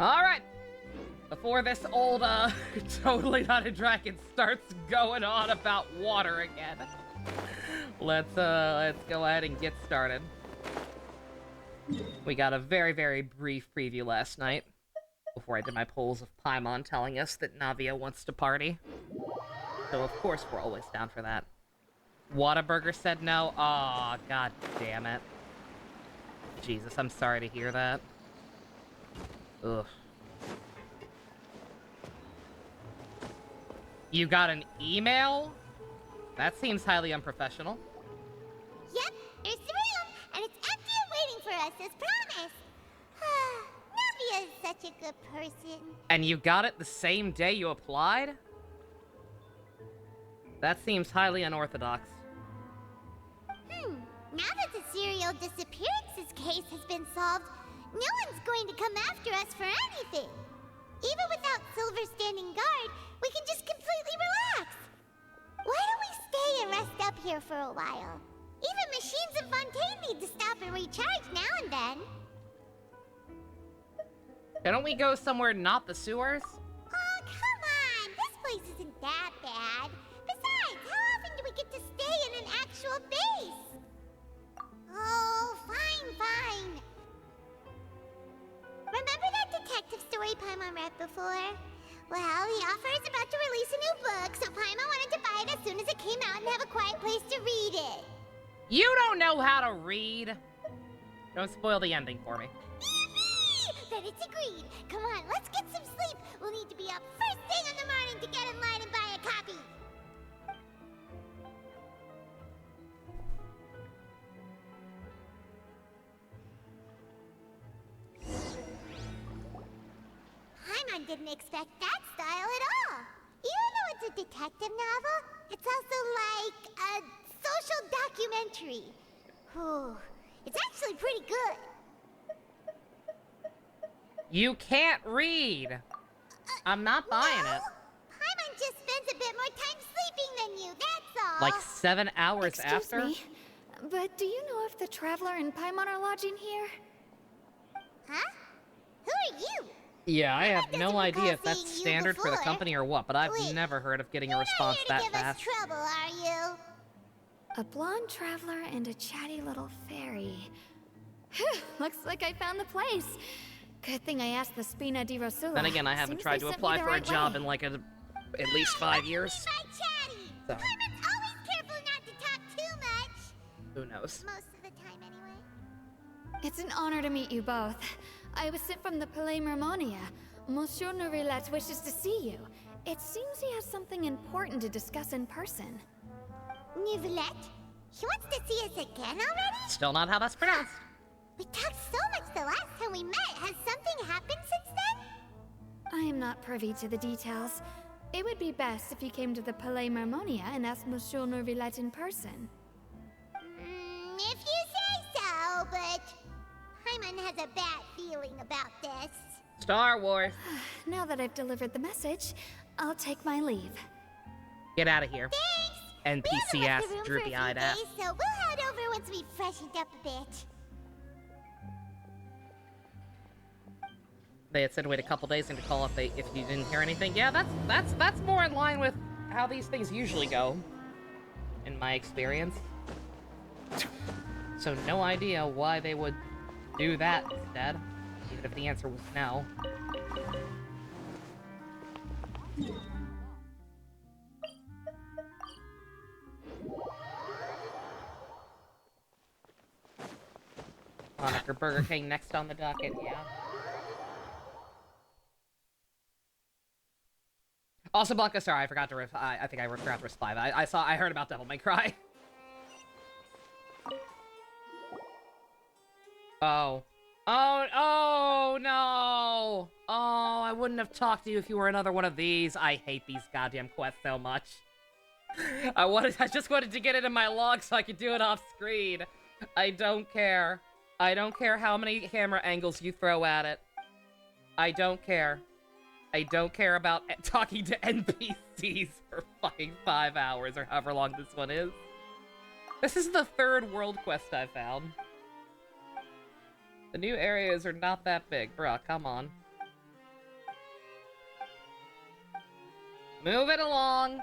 Alright. Before this old, totally not a dragon starts going on about water again. Let's go ahead and get started. We got a very, very brief preview last night before I did my polls of Paimon telling us that Navia wants to party. So of course we're always down for that. Whataburger said no. Aw, god damn it. Jesus, I'm sorry to hear that. Ugh. You got an email? That seems highly unprofessional. Yep, there's the room, and it's empty and waiting for us as promised. Navia is such a good person. And you got it the same day you applied? That seems highly unorthodox. Now that the serial disappearances case has been solved, no one's going to come after us for anything. Even without Silver standing guard, we can just completely relax. Why don't we stay and rest up here for a while? Even machines in Fontaine need to stop and recharge now and then. Don't we go somewhere not the sewers? Oh, come on! This place isn't that bad. Besides, how often do we get to stay in an actual base? Oh, fine. Remember that detective story Paimon read before? Well, the author is about to release a new book, so Paimon wanted to buy it as soon as it came out and have a quiet place to read it. You don't know how to read. Don't spoil the ending for me. Then it's agreed. Come on, let's get some sleep. We'll need to be up first thing in the morning to get in line and buy a copy. Paimon didn't expect that style at all. Even though it's a detective novel, it's also like a social documentary. Whew. It's actually pretty good. You can't read. I'm not buying it. Paimon just spends a bit more time sleeping than you, that's all. Like 7 hours after? Excuse me, but do you know if the Traveler and Paimon are lodging here? Huh? Who are you? Yeah, I have doesn't no recall idea if that's seeing you standard for the before. company or what, but I've Wait, never heard of getting a You're response not here that to give fast. us trouble, are you? A blonde traveler and a chatty little fairy. Phew, looks like I found the place. Good thing I asked the Spina di Rosula. Then again, I haven't Seems tried they to sent me apply the for a right job way. in like at least 5 years. By chatty. So. Paimon's always careful not to talk too much. Who knows? Most of the time, anyway. It's an honor to meet you both. I was sent from the Palais Mermonia. Monsieur Nourrillet wishes to see you. It seems he has something important to discuss in person. Nivelette? He wants to see us again already? Still not how that's pronounced. We talked so much the last time we met. Has something happened since then? I am not privy to the details. It would be best if you came to the Palais Mermonia and asked Monsieur Nourrillet in person. If you say so, but Paimon has a bad feeling about this. Star Wars. Now that I've delivered the message, I'll take my leave. Get out of here. Thanks! NPC we ass, haven't left the room droopy-eyed for a ass. few days, so we'll head over once we've freshened up a bit. They had said wait a couple days and to call if you didn't hear anything. Yeah, that's more in line with how these things usually go, in my experience. So no idea why they would do that instead, even if the answer was no. Honaker Burger King next on the docket, yeah. Also, Blanca, sorry, I forgot to I think I forgot to reply. I heard about Devil May Cry. Oh. Oh no! Oh, I wouldn't have talked to you if you were another one of these. I hate these goddamn quests so much. I just wanted to get it in my log so I could do it off screen. I don't care. I don't care how many camera angles you throw at it. I don't care. I don't care about talking to NPCs for fucking 5 hours or however long this one is. This is the 3rd world quest I found. The new areas are not that big, bruh, come on. Move it along.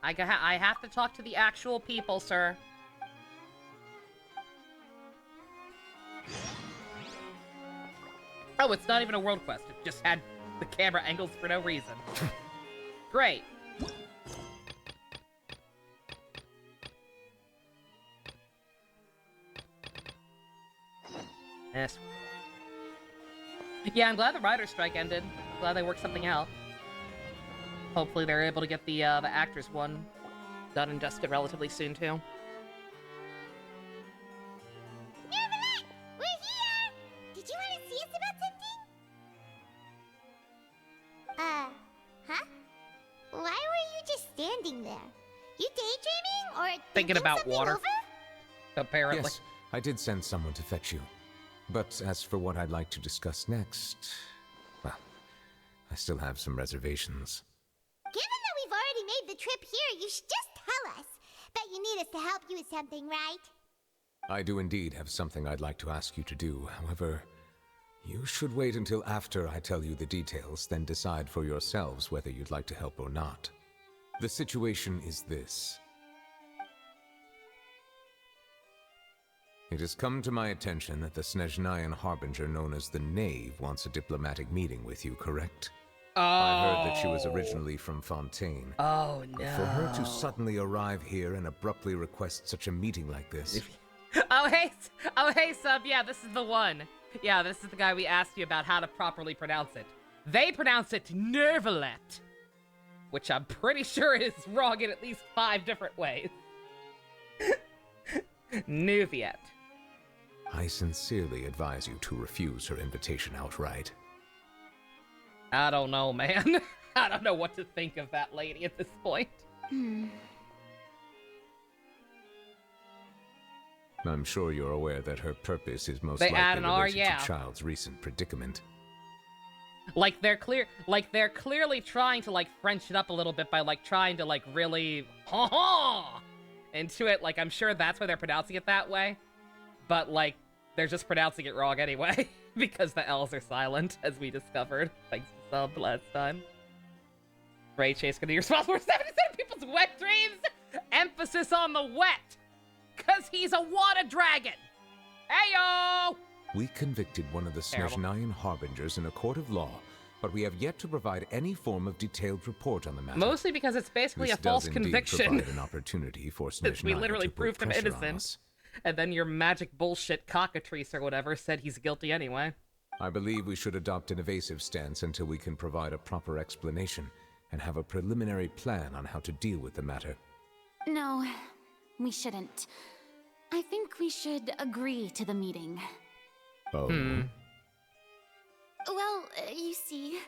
I have to talk to the actual people, sir. Oh, it's not even a world quest. It just had the camera angles for no reason. Great. Yes. Yeah, I'm glad the writer's strike ended. I'm glad they worked something out. Hopefully they're able to get the actors one done and dusted relatively soon, too. Neverland, we're here! Did you want to see us about something? Huh? Why were you just standing there? You daydreaming or Thinking about something water. over? Apparently. Yes, I did send someone to fetch you. But as for what I'd like to discuss next, well, I still have some reservations. Given that we've already made the trip here, you should just tell us. Bet you need us to help you with something, right? I do indeed have something I'd like to ask you to do. However, you should wait until after I tell you the details, then decide for yourselves whether you'd like to help or not. The situation is this. It has come to my attention that the Snezhnayan Harbinger known as the Knave wants a diplomatic meeting with you, correct? Oh. I heard that she was originally from Fontaine. Oh, no. But for her to suddenly arrive here and abruptly request such a meeting like this... Oh, hey, sub. Yeah, this is the one. Yeah, this is the guy we asked you about how to properly pronounce it. They pronounce it Nervalet, which I'm pretty sure is wrong in at least 5 different ways. Nuviet. I sincerely advise you to refuse her invitation outright. I don't know, man. I don't know what to think of that lady at this point. I'm sure you're aware that her purpose is most They likely add an R, related yeah. to Child's recent predicament. Like they're clearly trying to like French it up a little bit by like trying to like really into it. Like I'm sure that's why they're pronouncing it that way, but like they're just pronouncing it wrong anyway because the L's are silent, as we discovered thanks to sub last time. Ray Chase gonna be responsible for 70% of people's wet dreams. Emphasis on the wet, cause he's a water dragon. Heyo! We convicted one of the Terrible. Snezhnayan Harbingers in a court of law, but we have yet to provide any form of detailed report on the matter. Mostly because it's basically This a false does indeed conviction. provide an opportunity for Since we Snezhnaya literally to put proved him pressure on innocent. us. And then your magic bullshit cockatrice or whatever said he's guilty anyway. I believe we should adopt an evasive stance until we can provide a proper explanation and have a preliminary plan on how to deal with the matter. No, we shouldn't. I think we should agree to the meeting. Oh. Well, you see,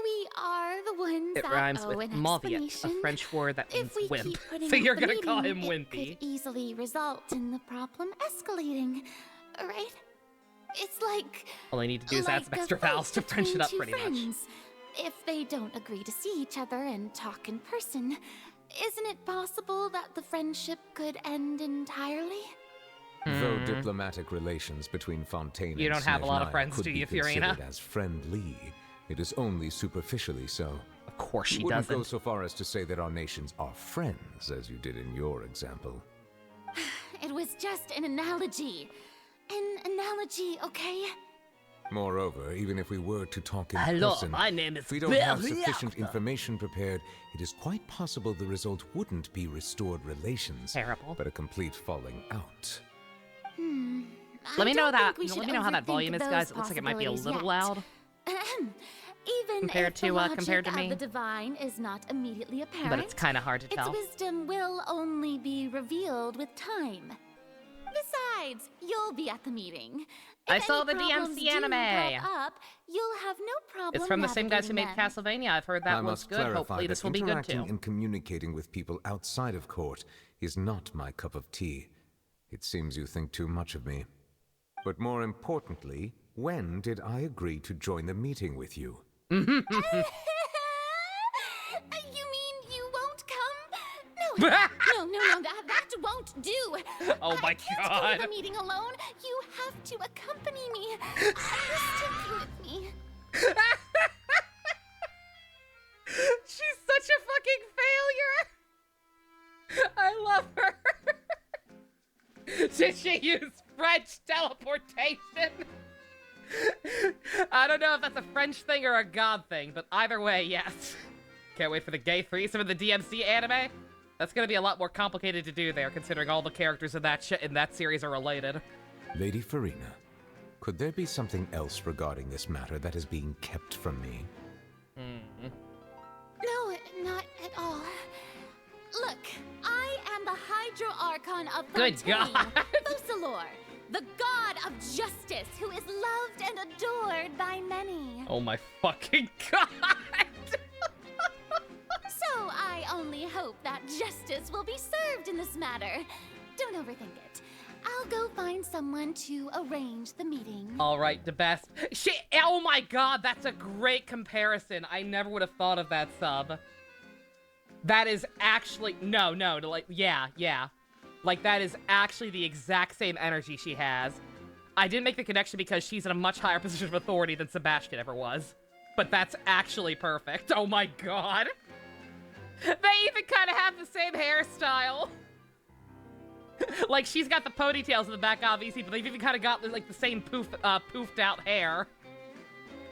we are the ones It that rhymes owe with an Mauviet, a explanation. French word that means If we wimp. keep putting So off you're the gonna call him meeting, Wimpy. It could easily result in the problem escalating, right? It's like All I need to do is add some a extra vowels to fight French it up between pretty two much. friends. If they don't agree to see each other and talk in person, isn't it possible that the friendship could end entirely? Though diplomatic relations between Fontaine You and don't have a lot of Snezhnaya friends, could do be you, Fiorina? considered as friendly, it is only superficially so. Of course You she wouldn't doesn't. go so far as to say that our nations are friends, as you did in your example. It was just an analogy. An analogy, okay? Moreover, even if we were to talk in Hello, person, my name is if we don't have Bill sufficient Yalta. information prepared, it is quite possible the result wouldn't be restored relations, Terrible. but a complete falling out. Let me know I don't that. think we should Let me know how that overthink volume is, those guys. It looks like it might be a little possibilities loud. yet. Even Compared if to, the logic compared to me. of the divine is not immediately apparent, But it's kind of hard to its tell. wisdom will only be revealed with time. Besides, you'll be at the meeting. If I saw any the problems DMC do anime. crop up, you'll have no problem It's from the same guys who made navigating them. Castlevania. I've heard that I was must good. clarify Hopefully that this will be good interacting too. and communicating with people outside of court is not my cup of tea. It seems you think too much of me. But more importantly, when did I agree to join the meeting with you? You mean you won't come? No, no, that won't do. Oh my I can't go God. to the meeting alone. You have to accompany me. You stick with me. She's such a fucking Did she use French teleportation? I don't know if that's a French thing or a God thing, but either way, yes. Can't wait for the gay threesome in the DMC anime. That's gonna be a lot more complicated to do there, considering all the characters in that series are related. Lady Farina, could there be something else regarding this matter that is being kept from me? No, not at all. Look, I am the Hydro Archon of Good Fontaine, God. Focalor, the god of justice who is loved and adored by many. Oh my fucking god! So I only hope that justice will be served in this matter. Don't overthink it. I'll go find someone to arrange the meeting. All right, the best. Shit! Oh my god, that's a great comparison. I never would have thought of that sub. That is actually yeah. Like that is actually the exact same energy she has. I didn't make the connection because she's in a much higher position of authority than Sebastian ever was. But that's actually perfect. Oh my god. They even kind of have the same hairstyle. Like, she's got the ponytails in the back, obviously, but they've even kind of got, like, the same poofed out hair.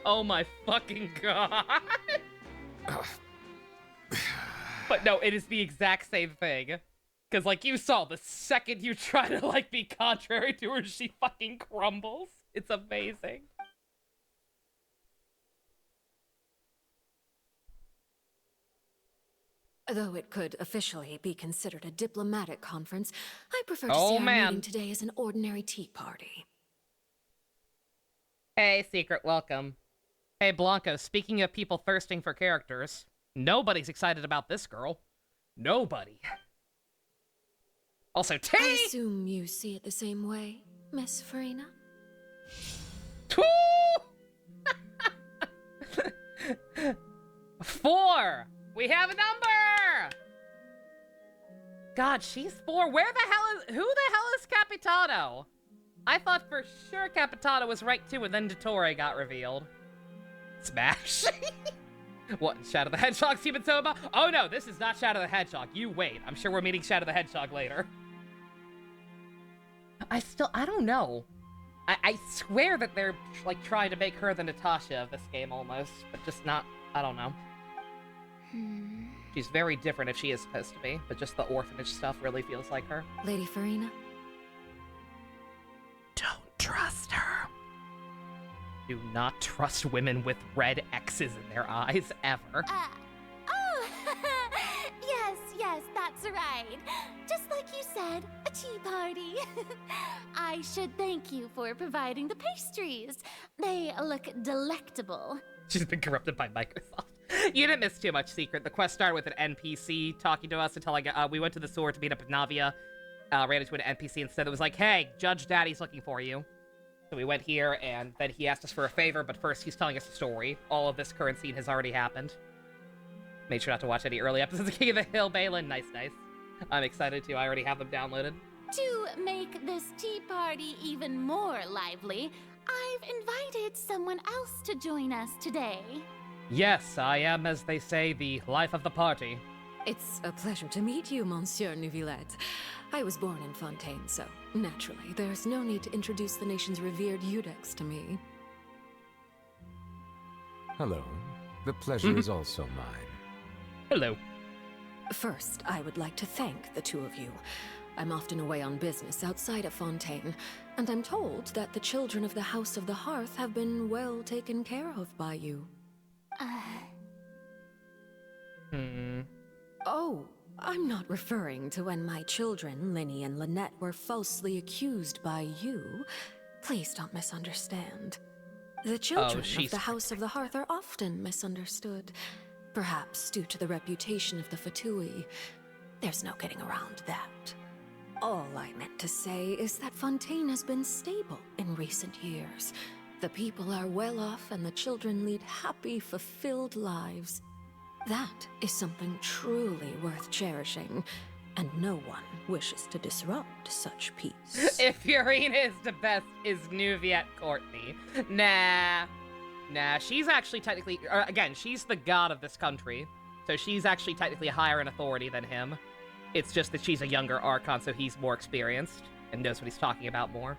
Oh my fucking god. But no, it is the exact same thing. Because, like, you saw, the second you try to, like, be contrary to her, she fucking crumbles. It's amazing. Though it could officially be considered a diplomatic conference, I prefer to see our meeting today as an ordinary tea party. Hey, Secret, welcome. Hey, Blanco, speaking of people thirsting for characters, nobody's excited about this girl. Nobody. Also, tea! I assume you see it the same way, Miss Farina? 4! We have a number! God, she's 4. Who the hell is Capitano? I thought for sure Capitano was right too, and then Dottore got revealed. Smash. What, Shadow the Hedgehog, Steven Soma? Oh no, this is not Shadow the Hedgehog. You wait. I'm sure we're meeting Shadow the Hedgehog later. I don't know. I swear that they're, like, trying to make her the Natasha of this game almost, but just not, I don't know. She's very different if she is supposed to be, but just the orphanage stuff really feels like her. Lady Farina? Don't trust her. Do not trust women with red X's in their eyes, ever. Oh, yes, that's right. Just like you said, a tea party. I should thank you for providing the pastries. They look delectable. She's been corrupted by Microsoft. You didn't miss too much, Secret. The quest started with an NPC talking to us until we went to the sewer to meet up with Navia. Ran into an NPC instead that was like, hey, Judge Daddy's looking for you. So we went here, and then he asked us for a favor, but first he's telling us a story. All of this current scene has already happened. Made sure not to watch any early episodes of King of the Hill, Balin. Nice. I'm excited too. I already have them downloaded. To make this tea party even more lively, I've invited someone else to join us today. Yes, I am, as they say, the life of the party. It's a pleasure to meet you, Monsieur Neuvillette. I was born in Fontaine, so naturally, there's no need to introduce the nation's revered Eudex to me. Hello. The pleasure is also mine. Hello. First, I would like to thank the two of you. I'm often away on business outside of Fontaine, and I'm told that the children of the House of the Hearth have been well taken care of by you. Oh, I'm not referring to when my children, Linny and Lynette, were falsely accused by you. Please don't misunderstand. The children of the House of the Hearth are often misunderstood, perhaps due to the reputation of the Fatui. There's no getting around that. All I meant to say is that Fontaine has been stable in recent years. The people are well off and the children lead happy, fulfilled lives. That is something truly worth cherishing, and no one wishes to disrupt such peace. If Furina is the best, is Nuviet Courtney? Nah, she's actually technically, again, she's the god of this country, so she's actually technically higher in authority than him. It's just that she's a younger Archon, so he's more experienced, and knows what he's talking about more.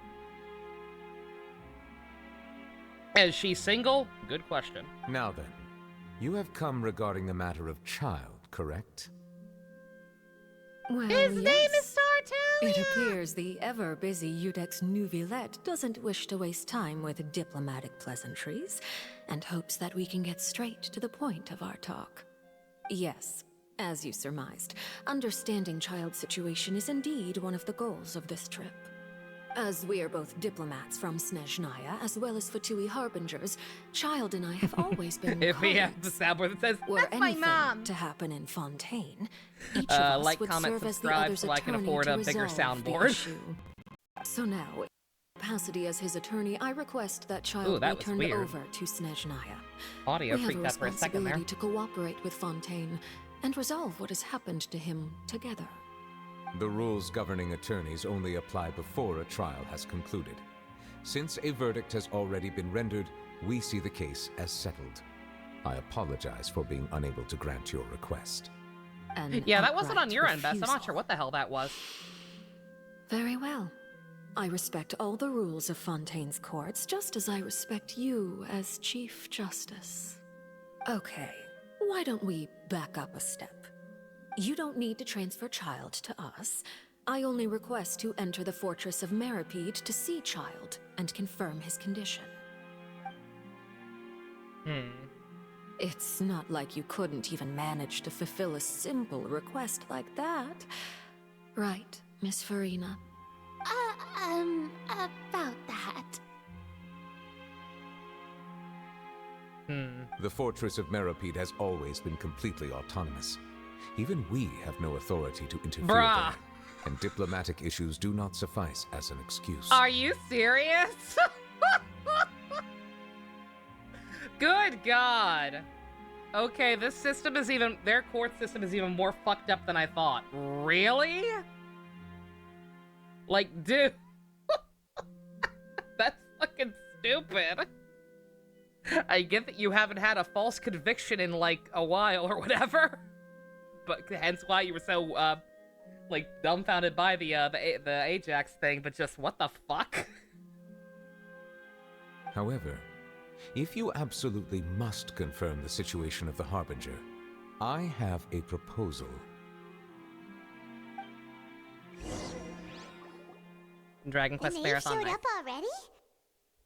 Is she single? Good question. Now then, you have come regarding the matter of child, correct? Well, His name is Tartaglia! It appears the ever-busy Udex Nouvillette doesn't wish to waste time with diplomatic pleasantries, and hopes that we can get straight to the point of our talk. Yes, as you surmised, understanding child's situation is indeed one of the goals of this trip. As we are both diplomats from Snezhnaya, as well as Fatui Harbingers, Child and I have always been If we have colleagues. the soundboard that says, Were "That's my anything mom!" to happen in Fontaine, each of us like, would comment, serve as the subscribe other's so I can attorney afford to a bigger resolve the soundboard. issue. So now, in capacity as his attorney, I request that Child that be was turned weird. over to Snezhnaya. Audio We have a freaked out for a second there. responsibility to cooperate with Fontaine and resolve what has happened to him together. The rules governing attorneys only apply before a trial has concluded. Since a verdict has already been rendered, we see the case as settled. I apologize for being unable to grant your request. Yeah, that wasn't on outright your end, Bess. I'm not refusal. sure what the hell that was. Very well. I respect all the rules of Fontaine's courts, just as I respect you as Chief Justice. Okay, why don't we back up a step? You don't need to transfer Child to us. I only request to enter the fortress of Meripede to see Child and confirm his condition. It's not like you couldn't even manage to fulfill a simple request like that. Right, Miss Farina? About that. The fortress of Meripede has always been completely autonomous. Even we have no authority to interfere Bruh. there, and diplomatic issues do not suffice as an excuse. Are you serious? Good God. Okay, this system is their court system is even more fucked up than I thought. Really? Like, dude. That's fucking stupid. I get that you haven't had a false conviction in, like, a while or whatever. But hence why you were so, like, dumbfounded by the Ajax thing, but just, what the fuck? However, if you absolutely must confirm the situation of the Harbinger, I have a proposal. Dragon Quest And Marathon showed Night. up already?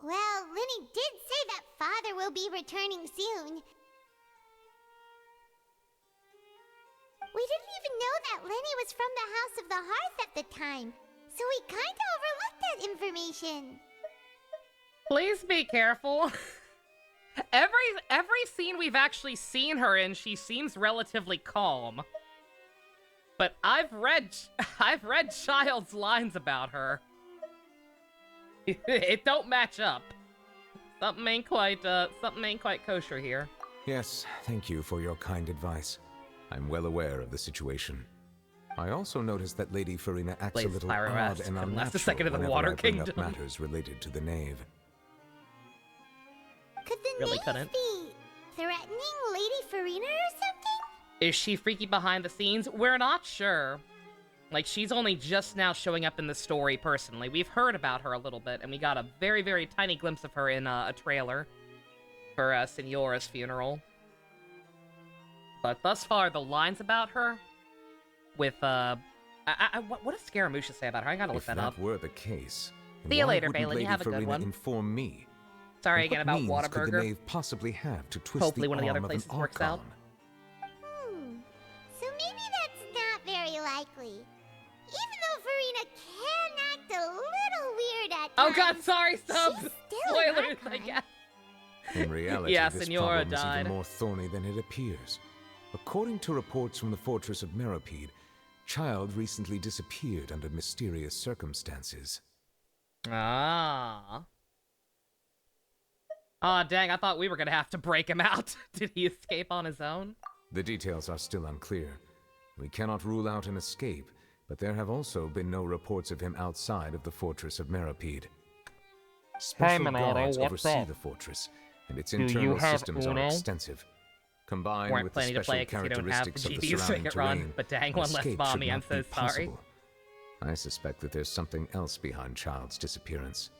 Well, Lenny did say that Father will be returning soon. We didn't even know that Lenny was from the House of the Hearth at the time, so we kinda overlooked that information. Please be careful. Every scene we've actually seen her in, she seems relatively calm. But I've read Child's lines about her. It don't match up. Something ain't quite kosher here. Yes, thank you for your kind advice. I'm well aware of the situation. I also noticed that Lady Farina acts Blaze a little Pyro odd asked, and "Come last a unnatural second in the whenever Water I bring up Kingdom." matters related to the knave. Could the Really knave couldn't. be threatening Lady Farina or something? Is she freaky behind the scenes? We're not sure. Like, she's only just now showing up in the story personally. We've heard about her a little bit, and we got a very, very tiny glimpse of her in a trailer for Signora's funeral. But thus far, the lines about her with, what does Scaramouche say about her? I gotta look If that that up. were the case, See you why later, wouldn't Balin. You Lady have a good Farina one. inform me? Sorry And again what about means could the Whataburger. knave possibly have to twist Hopefully the one of the other arm places an works out. Archon? So maybe that's not very likely. Even though Farina can act a little weird at times. Oh god, sorry, sub! She's still Spoilers, an I Archon. guess. In reality, Yeah, this Signora problem is died. even more thorny than it appears. According to reports from the fortress of Meripede, Child recently disappeared under mysterious circumstances. Ah. Aw, dang, I thought we were gonna have to break him out. Did he escape on his own? The details are still unclear. We cannot rule out an escape, but there have also been no reports of him outside of the fortress of Meripede. Special Monado, guards what's oversee up? the fortress, and its you internal have systems are Uno? extensive. Combined Weren't with the planning to special play it 'cause you don't have characteristics of the GPUs to surrounding make it run, terrain, but dang, an one less escape bomb should me, I'm not be so sorry. possible. I suspect that there's something else behind Child's disappearance.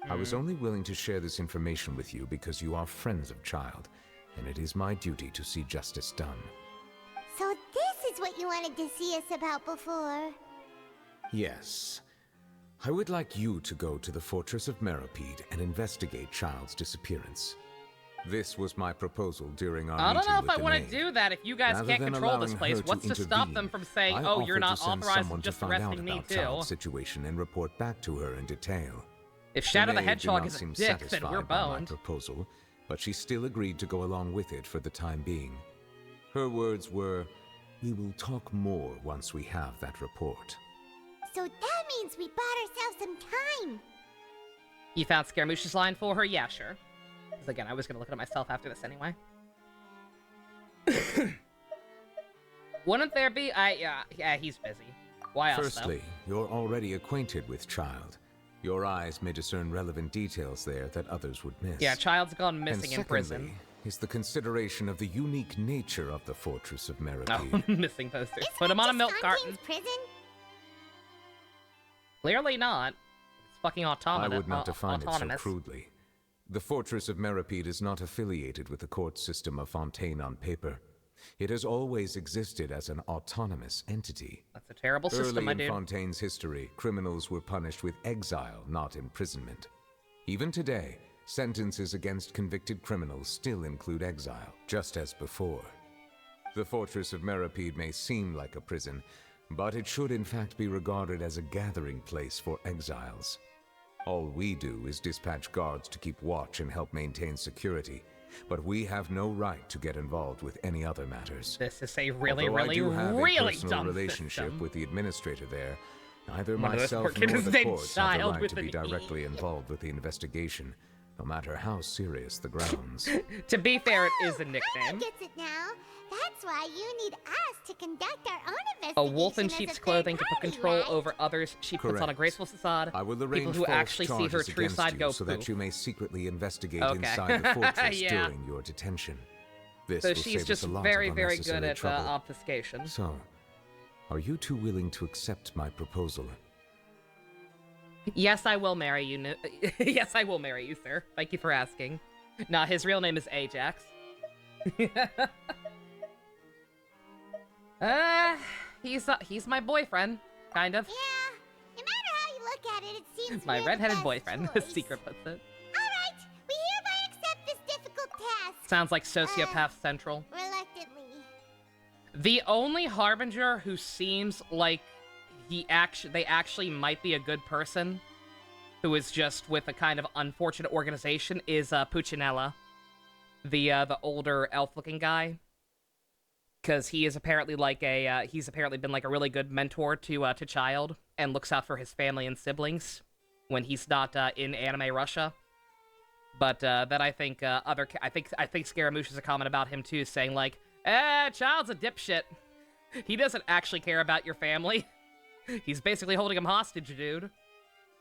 I was only willing to share this information with you because you are friends of Child, and it is my duty to see justice done. So this is what you wanted to see us about before. Yes. I would like you to go to the Fortress of Meropide and investigate Child's disappearance. This was my proposal during our meeting with the I don't know if I want maid. to do that if you guys can't control this place. What's to stop them from saying, "Oh, you're not authorized, just arresting me too"? Child's situation and report back to her in detail. If Shadow the maid Hedgehog did is a not seem dick, then satisfied we're by my boned. proposal, but she still agreed to go along with it for the time being. Her words were, "We will talk more once we have that report." So that means we bought ourselves some time. You found Scaramouche's line for her? Yeah, sure. Because again, I was going to look at it myself after this anyway. Wouldn't there be? Yeah, he's busy. Why else, Firstly, you're already acquainted with Child. Your eyes may discern relevant details there that others would miss. Yeah, Child's gone missing and in prison. secondly, is the consideration of the unique nature of the Fortress of Meropide. Oh, missing posters. Isn't Put him it on a just milk Fontaine's carton. prison? Clearly not. It's fucking autonomous. I would not define it so autonomous. crudely. The Fortress of Meropide is not affiliated with the court system of Fontaine on paper. It has always existed as an autonomous entity. That's a terrible system, Early my in dude. Fontaine's history, criminals were punished with exile, not imprisonment. Even today, sentences against convicted criminals still include exile, just as before. The Fortress of Meropide may seem like a prison, but it should in fact be regarded as a gathering place for exiles. All we do is dispatch guards to keep watch and help maintain security, but we have no right to get involved with any other matters. This is a really, Although really, I do have really a personal dumb relationship system. with the administrator there, neither One of those myself poor kids nor the named courts have the Child right with to be an E. directly involved with the investigation, no matter how serious the grounds. To be fair, it is a Mama nickname. gets it now. That's why you need us to conduct our own A investigation. wolf in as a sheep's third clothing to put party, control right? over others. She puts on a Correct. graceful facade. I will People arrange who false actually see her charges true against side you go so poof. that you may secretly investigate Okay. inside the fortress Yeah. during your detention. This So will she's save us just a lot very, of very good unnecessary at trouble. obfuscation. So, are you two willing to accept my proposal? Yes, I will marry you. Yes, I will marry you, sir. Thank you for asking. Nah, his real name is Ajax. He's my boyfriend, kind of. Yeah, no matter how you look at it, it seems My we're the redheaded best boyfriend, choice. Secret puts it. Alright, we hereby accept this difficult task. Sounds like Sociopath Central. Reluctantly. The only Harbinger who seems like they actually might be a good person, who is just with a kind of unfortunate organization, is Puccinella, the older elf-looking guy, because he is apparently like he's apparently been like a really good mentor to Child and looks out for his family and siblings when he's not in anime Russia. But then I think I think Scaramouche has a comment about him too, saying like, Child's a dipshit. He doesn't actually care about your family. He's basically holding him hostage, dude.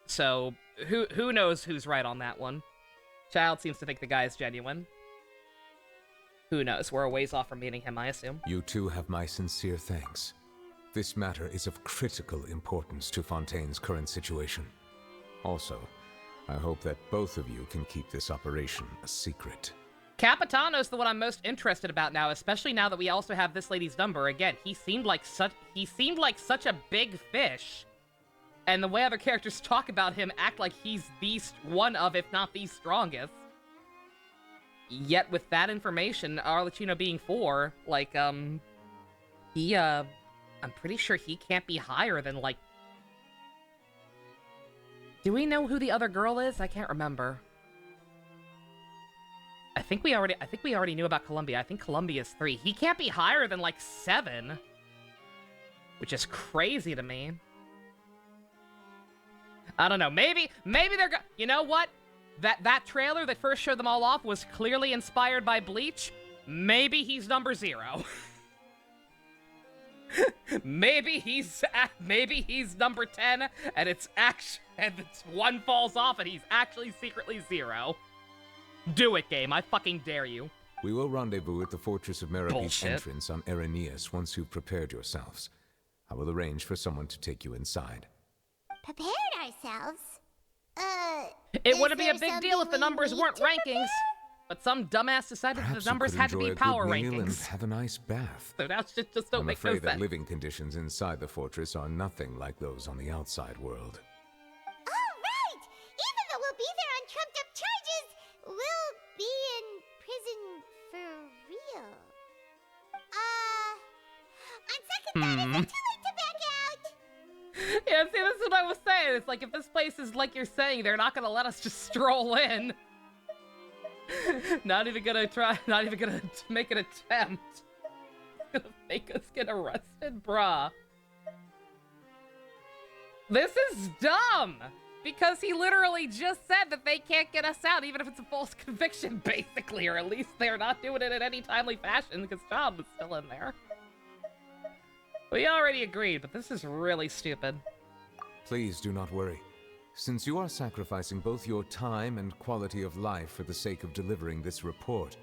So, who knows who's right on that one? Child seems to think the guy is genuine. Who knows? We're a ways off from meeting him, I assume. You two have my sincere thanks. This matter is of critical importance to Fontaine's current situation. Also, I hope that both of you can keep this operation a secret. Capitano's the one I'm most interested about now, especially now that we also have this lady's number. Again, he seemed like such a big fish. And the way other characters talk about him act like he's one of, if not the strongest. Yet with that information, Arlecchino being 4, like, I'm pretty sure he can't be higher than, like... Do we know who the other girl is? I can't remember. I think we already knew about Columbia. I think Columbia's 3. He can't be higher than, like, 7. Which is crazy to me. I don't know. Maybe they're you know what? That trailer that first showed them all off was clearly inspired by Bleach. Maybe he's number 0. maybe he's number 10, and one falls off, and he's actually secretly 0. Do it, game. I fucking dare you. We will rendezvous at the Fortress of Meropide's Bullshit. entrance on Erenius once you've prepared yourselves. I will arrange for someone to take you inside. prepared ourselves. It wouldn't be a big deal if the numbers weren't rankings. But some dumbass decided that the numbers had to be power rankings. And have a nice bath. So now shit just don't make no sense. I'm afraid that living conditions inside the fortress are nothing like those on the outside world. Oh, right! Even though we'll be there on trumped-up charges, we'll be in prison for real. On second thought, is it too late to back out? Yeah, see, this is what I was saying. It's like, if this place is like you're saying, they're not gonna let us just stroll in. Not even gonna make an attempt. Gonna make us get arrested, bruh. This is dumb! Because he literally just said that they can't get us out, even if it's a false conviction, basically. Or at least they're not doing it in any timely fashion, because John was still in there. We already agreed, but this is really stupid. Please do not worry. Since you are sacrificing both your time and quality of life for the sake of delivering this report,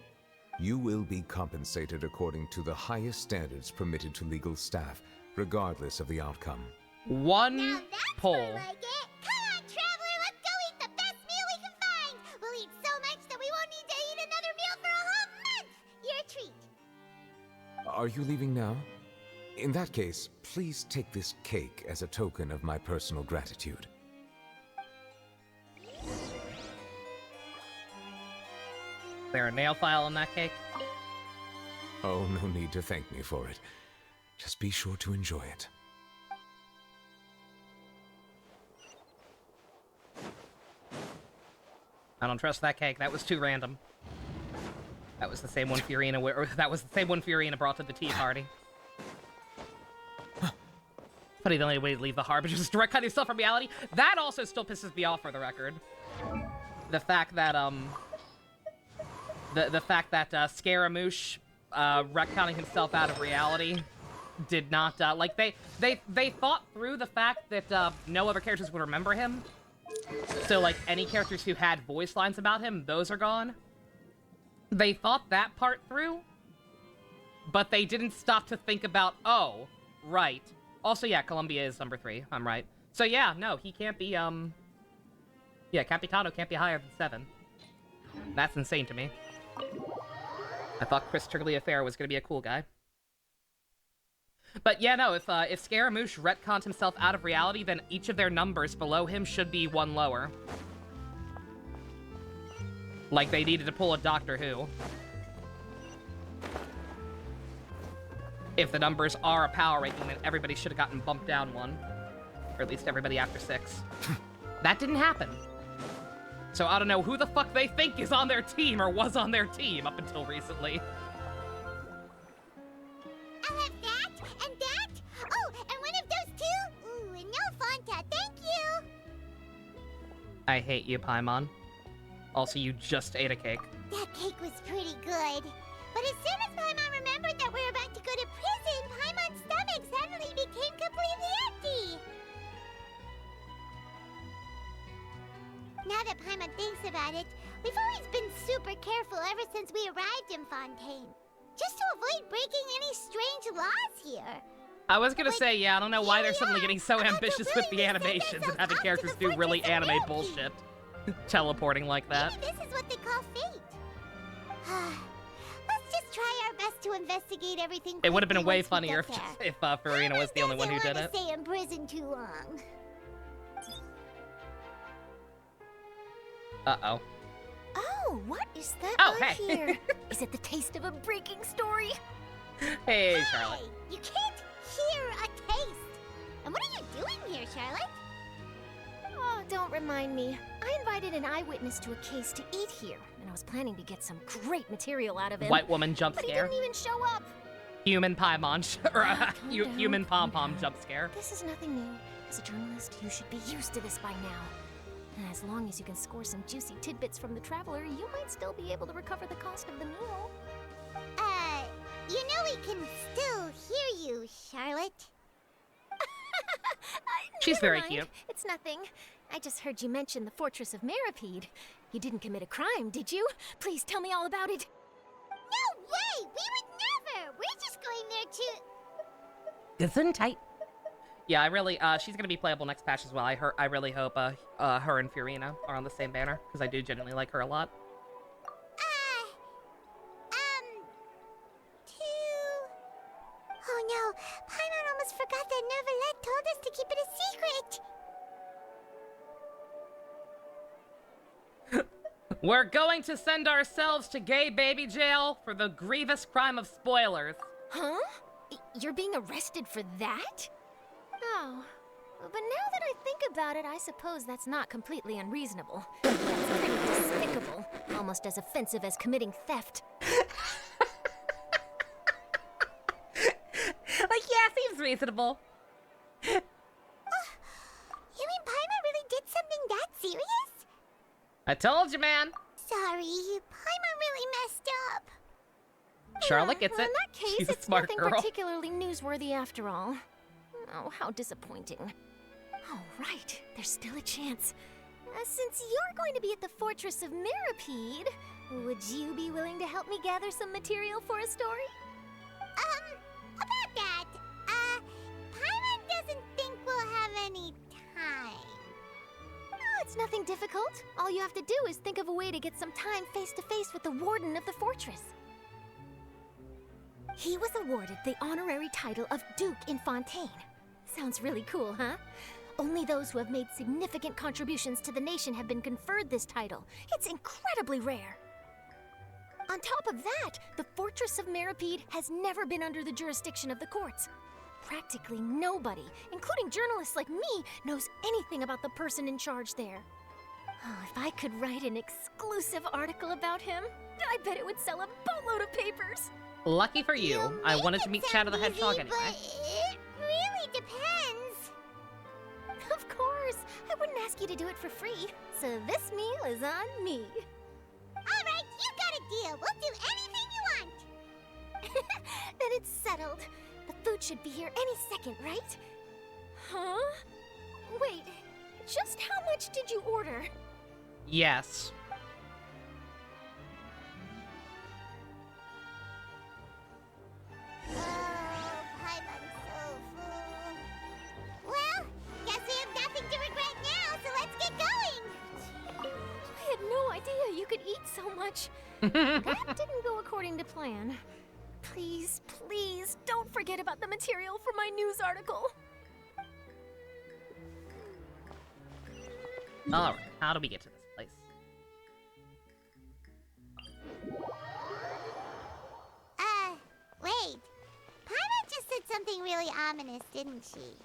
you will be compensated according to the highest standards permitted to legal staff, regardless of the outcome. One poll. Like it. Come on, traveler, let's go eat the best meal we can find. We'll eat so much that we won't need to eat another meal for a whole month. You're a treat. Are you leaving now? In that case, please take this cake as a token of my personal gratitude. Is there a nail file in that cake? Oh, no need to thank me for it. Just be sure to enjoy it. I don't trust that cake. That was too random. That was the same one Fiorina brought to the tea party. Funny, the only way to leave the harbor is just direct cut yourself from reality. That also still pisses me off, for the record. The fact that Scaramouche retconning himself out of reality did not like they thought through the fact that no other characters would remember him. So like any characters who had voice lines about him, those are gone. They thought that part through, but they didn't stop to think about, oh, right. Also, yeah, Columbia is number 3. I'm right. So yeah, no, he can't be, yeah, Capitano can't be higher than 7. That's insane to me. I thought Chris Tagliaferro was gonna be a cool guy. But yeah, no, if Scaramouche retconned himself out of reality, then each of their numbers below him should be 1 lower. Like they needed to pull a Doctor Who. If the numbers are a power ranking, then everybody should have gotten bumped down 1. Or at least everybody after 6. That didn't happen. So I don't know who the fuck they think is on their team or was on their team up until recently. I'll have that, and that. Oh, and one of those 2. Ooh, and no Fanta, thank you. I hate you, Paimon. Also, you just ate a cake. That cake was pretty good. But as soon as Paimon remembered that we're about to go to prison, Paimon's stomach suddenly became completely empty. Now that Paimon thinks about it, we've always been super careful ever since we arrived in Fontaine. Just to avoid breaking any strange laws here. I was gonna say, yeah, I don't know why they're suddenly getting so ambitious with the animations and having characters do really anime bullshit. Teleporting like that. Maybe this is what they call fate. Let's just try our best to investigate everything. It would have been way funnier if Fiorina was the only one who did it. Stay in prison too long. Uh-oh. Oh, what is that here? Is it the taste of a breaking story? Hey, Charlotte. You can't hear a taste. And what are you doing here, Charlotte? Oh, don't remind me. I invited an eyewitness to a case to eat here, and I was planning to get some great material out of him. White woman jump scare. But he didn't even show up. Human Paimon, human pom-pom jump scare. This is nothing new. As a journalist, you should be used to this by now. And as long as you can score some juicy tidbits from the traveler, you might still be able to recover the cost of the meal. You know we can still hear you, Charlotte. She's very cute. It's nothing. I just heard you mention the Fortress of Meripede. You didn't commit a crime, did you? Please tell me all about it. No way! We would never! We're just going there to... Gesundheit. Yeah, I really, she's gonna be playable next patch as well. I really hope, her and Furina are on the same banner, because I do genuinely like her a lot. Oh no, Paimon almost forgot that Neverlet told us to keep it a secret. We're going to send ourselves to gay baby jail for the grievous crime of spoilers. Huh? You're being arrested for that? Oh. But now that I think about it, I suppose that's not completely unreasonable. That's pretty despicable. Almost as offensive as committing theft. Like, yeah, seems reasonable. You mean Paimon really did something that serious? I told you, man. Sorry, Paimon really messed up. Charlotte gets well, it. In that case, She's a it's smart nothing girl. particularly newsworthy after all. Oh, how disappointing. Oh, right. There's still a chance. Since you're going to be at the Fortress of Mirapede, would you be willing to help me gather some material for a story? About that, Paimon doesn't think we'll have any time. Oh, it's nothing difficult. All you have to do is think of a way to get some time face-to-face with the warden of the fortress. He was awarded the honorary title of Duke in Fontaine. Sounds really cool, huh? Only those who have made significant contributions to the nation have been conferred this title. It's incredibly rare. On top of that, the Fortress of Mirapede has never been under the jurisdiction of the courts. Practically nobody, including journalists like me, knows anything about the person in charge there. Oh, if I could write an exclusive article about him, I bet it would sell a boatload of papers. Lucky for you, I wanted to meet Shadow the Hedgehog anyway. But it really depends. Of course, I wouldn't ask you to do it for free, so this meal is on me. All right, you got a deal. We'll do anything you want. Then it's settled. The food should be here any second, right? Huh? Wait, just how much did you order? Yes. Paimon's so full. Well, guess we have nothing to regret now, so let's get going. I had no idea you could eat so much. That didn't go according to plan. Please, please, don't forget about the material for my news article. Alright, how do we get to this place? Wait. Paimon just said something really ominous, didn't she?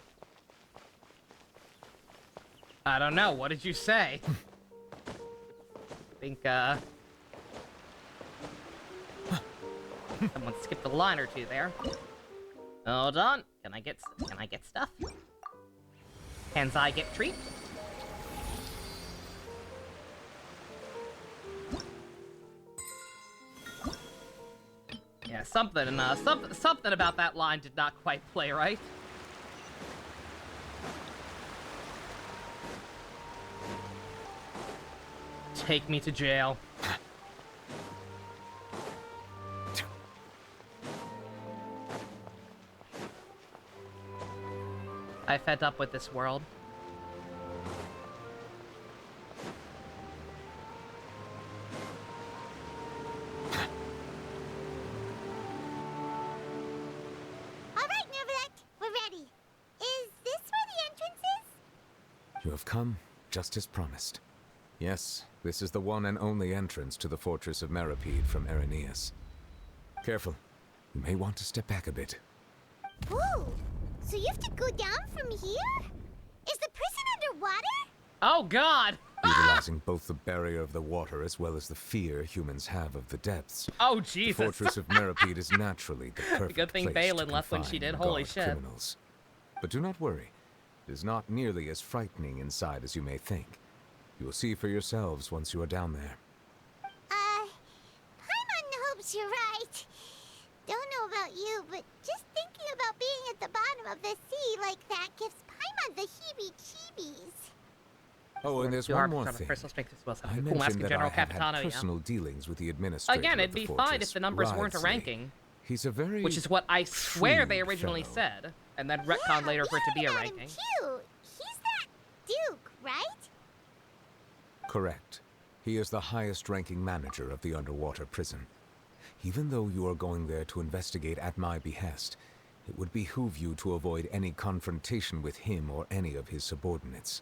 I don't know, what did you say? I think, someone skipped a line or two there. Hold on, can I get stuff? Can I get treat? Yeah, something about that line did not quite play right. Take me to jail. I fed up with this world. All right, Neverlet, we're ready. Is this where the entrance is? You have come, just as promised. Yes, this is the one and only entrance to the Fortress of Mirapede from Araneus. Careful. You may want to step back a bit. Whoa! So you have to go down from here? Is the prison underwater? Oh god! Utilizing both the barrier of the water as well as the fear humans have of the depths. Oh Jesus! The Fortress of Mirapede is naturally the perfect Good thing place Balin to left when she confine did. and Holy guard shit. criminals. But do not worry. It is not nearly as frightening inside as you may think. You will see for yourselves once you are down there. Paimon hopes you're right. Don't know about you, but just thinking about being at the bottom of the sea like that gives Paimon the heebie-jeebies. Oh, and there's Too one hard more from a thing. personal strength as well. I Cool mentioned asking that I General have had Capitano, yeah. personal dealings with the administrator Again, of it'd the be fortress, fine if the numbers weren't a Wriothesley. ranking. He's a very Which is what I swear they shrewd originally fellow. said and then retcon later for it to be a ranking. Too. He's that Duke, right? Correct. He is the highest-ranking manager of the underwater prison. Even though you are going there to investigate at my behest, it would behoove you to avoid any confrontation with him or any of his subordinates.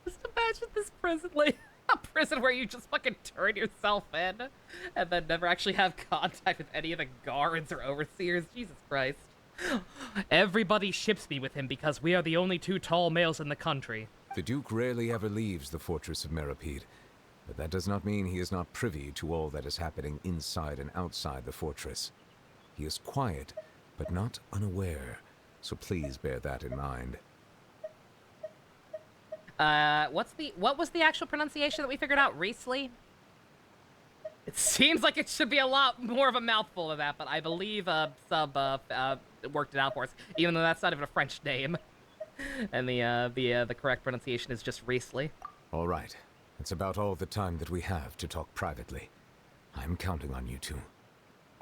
Just imagine this prison, like, a prison where you just fucking turn yourself in and then never actually have contact with any of the guards or overseers. Jesus Christ. Everybody ships me with him because we are the only two tall males in the country. The Duke rarely ever leaves the fortress of Meripede, but that does not mean he is not privy to all that is happening inside and outside the fortress. He is quiet, but not unaware, so please bear that in mind. What was the actual pronunciation that we figured out? Riesli? It seems like it should be a lot more of a mouthful of that, but I believe Sub worked it out for us, even though that's not even a French name. And the correct pronunciation is just Riesli. All right. It's about all the time that we have to talk privately. I'm counting on you two.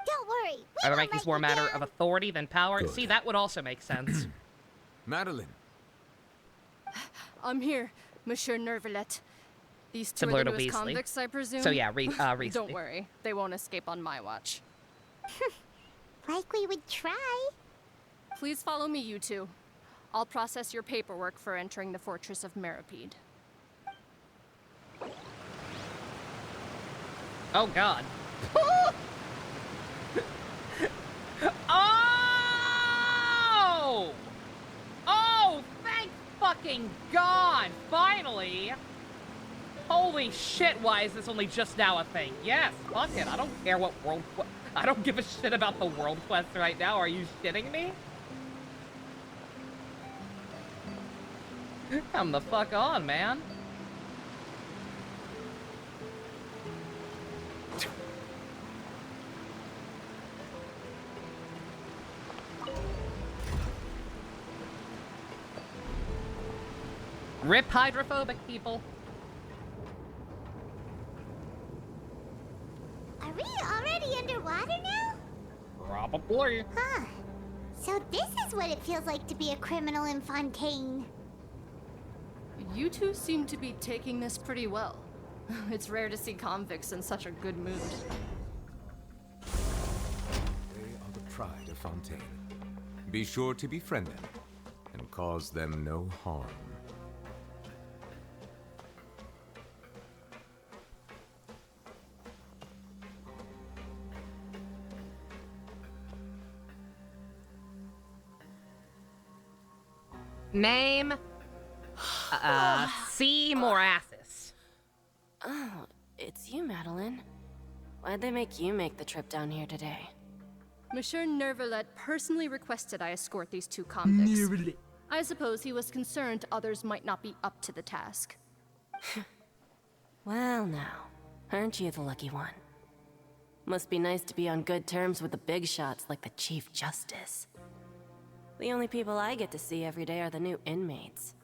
Don't worry. Our ranking's more a matter of authority than power. Good. See, that would also make sense. Madeline! I'm here, Monsieur Nervalet. These two Similar are the to newest Weasley. convicts, I presume? So yeah, Riesli. Don't worry, they won't escape on my watch. Like we would try. Please follow me, you two. I'll process your paperwork for entering the Fortress of Meripede. Oh, God. Oh! Oh, thank fucking God! Finally! Holy shit, why is this only just now a thing? Yes, fuck it. I don't care what world... I don't give a shit about the world quest right now. Are you shitting me? Come the fuck on, man. Rip hydrophobic people. Are we already underwater now? Probably. Huh. So this is what it feels like to be a criminal in Fontaine. You two seem to be taking this pretty well. It's rare to see convicts in such a good mood. They are the pride of Fontaine. Be sure to befriend them and cause them no harm. Name? C. Morasis. Oh, it's you, Madeline. Why'd they make you make the trip down here today? Monsieur Nervalet personally requested I escort these two convicts. I suppose he was concerned others might not be up to the task. Well now, aren't you the lucky one? Must be nice to be on good terms with the big shots like the Chief Justice. The only people I get to see every day are the new inmates.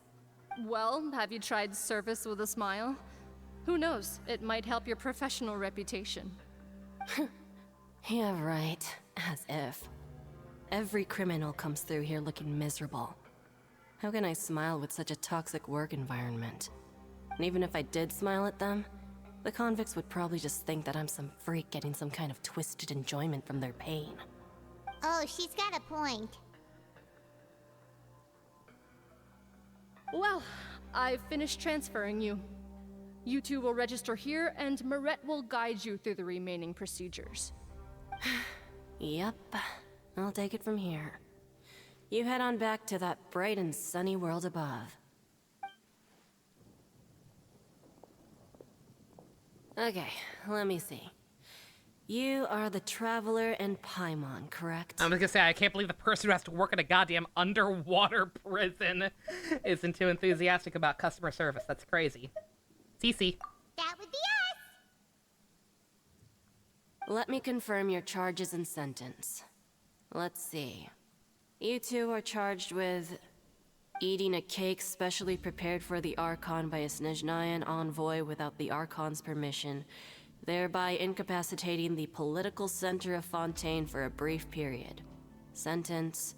Well, have you tried service with a smile? Who knows, it might help your professional reputation. Yeah, right. As if. Every criminal comes through here looking miserable. How can I smile with such a toxic work environment? And even if I did smile at them, the convicts would probably just think that I'm some freak getting some kind of twisted enjoyment from their pain. Oh, she's got a point. Well, I've finished transferring you. You two will register here, and Marette will guide you through the remaining procedures. Yep, I'll take it from here. You head on back to that bright and sunny world above. Okay, let me see. You are the Traveler and Paimon, correct? I'm just gonna say, I can't believe the person who has to work in a goddamn underwater prison isn't too enthusiastic about customer service. That's crazy. Cece. That would be us! Let me confirm your charges and sentence. Let's see. You two are charged with eating a cake specially prepared for the Archon by a Snezhnayan envoy without the Archon's permission, thereby incapacitating the political center of Fontaine for a brief period. Sentence: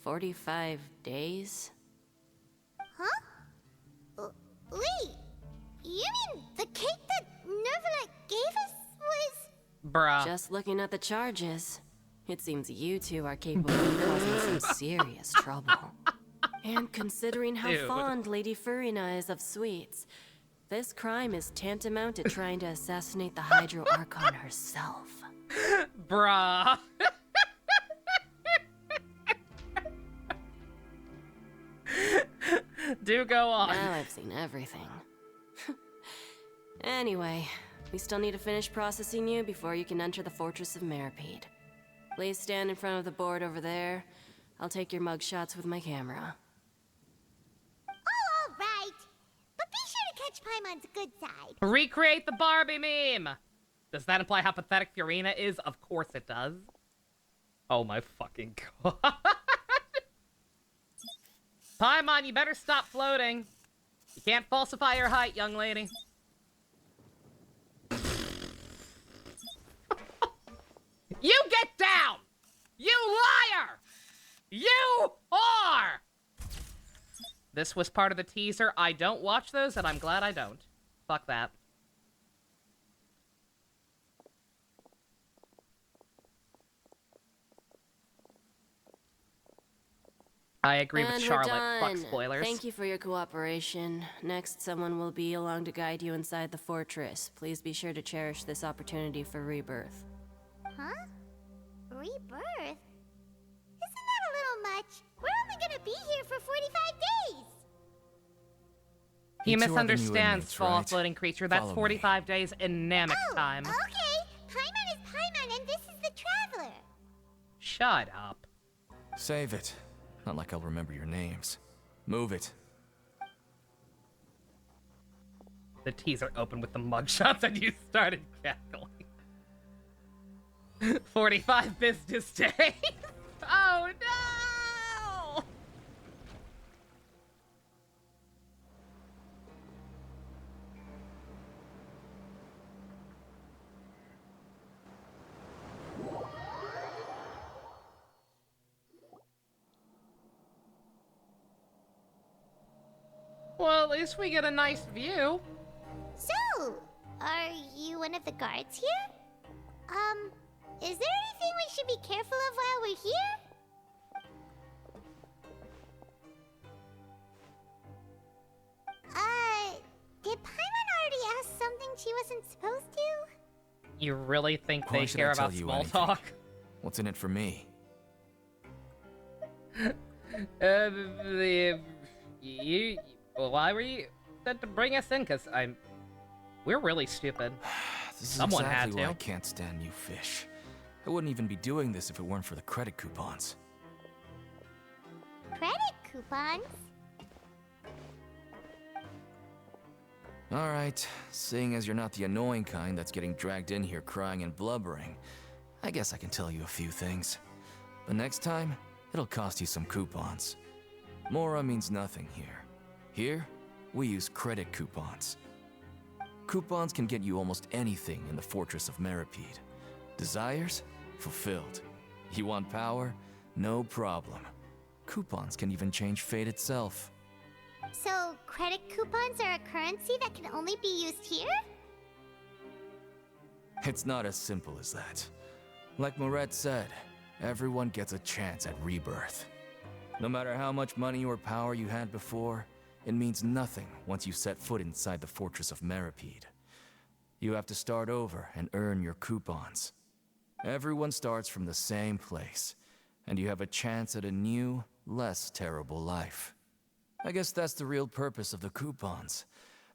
45 days? Huh? Wait, you mean the cake that Nervalet gave us was... Bruh. Just looking at the charges, it seems you two are capable of causing some serious trouble. And considering how fond Lady Furina is of sweets, this crime is tantamount to trying to assassinate the Hydro Archon herself. Bruh. Do go on. Now I've seen everything. Anyway, we still need to finish processing you before you can enter the Fortress of Meripede. Please stand in front of the board over there. I'll take your mug shots with my camera. Oh, all right. But be sure to catch Paimon's good side. Recreate the Barbie meme! Does that imply how pathetic Furina is? Of course it does. Oh my fucking god. Paimon, you better stop floating. You can't falsify your height, young lady. You get down! You liar! You are! This was part of the teaser. I don't watch those, and I'm glad I don't. Fuck that. I agree with Charlotte. Fuck spoilers. Thank you for your cooperation. Next, someone will be along to guide you inside the fortress. Please be sure to cherish this opportunity for rebirth. Huh? Rebirth? Isn't that a little much? We're only gonna be here for 45 days! He misunderstands, fall floating creature. That's 45 days in Namek time. Okay. Paimon is Paimon, and this is the Traveler. Shut up. Save it. Not like I'll remember your names. Move it. The teaser opened with the mugshots and you started cackling. 45 business days. Oh no! Well, at least we get a nice view. So, are you one of the guards here? Is there anything we should be careful of while we're here? Did Paimon already ask something she wasn't supposed to? You really think Why they should care I tell about you small anything? talk? What's in it for me? Why were you said to bring us in? Cause we're really stupid. This is Someone exactly had to. why I can't stand you fish. I wouldn't even be doing this if it weren't for the credit coupons. Credit coupons? Alright, seeing as you're not the annoying kind that's getting dragged in here crying and blubbering, I guess I can tell you a few things. But next time, it'll cost you some coupons. Mora means nothing here. Here, we use credit coupons. Coupons can get you almost anything in the Fortress of Meripede. Desires? Fulfilled. You want power? No problem. Coupons can even change fate itself. So, credit coupons are a currency that can only be used here? It's not as simple as that. Like Moret said, everyone gets a chance at rebirth. No matter how much money or power you had before, it means nothing once you set foot inside the Fortress of Meripede. You have to start over and earn your coupons. Everyone starts from the same place, and you have a chance at a new, less terrible life. I guess that's the real purpose of the coupons.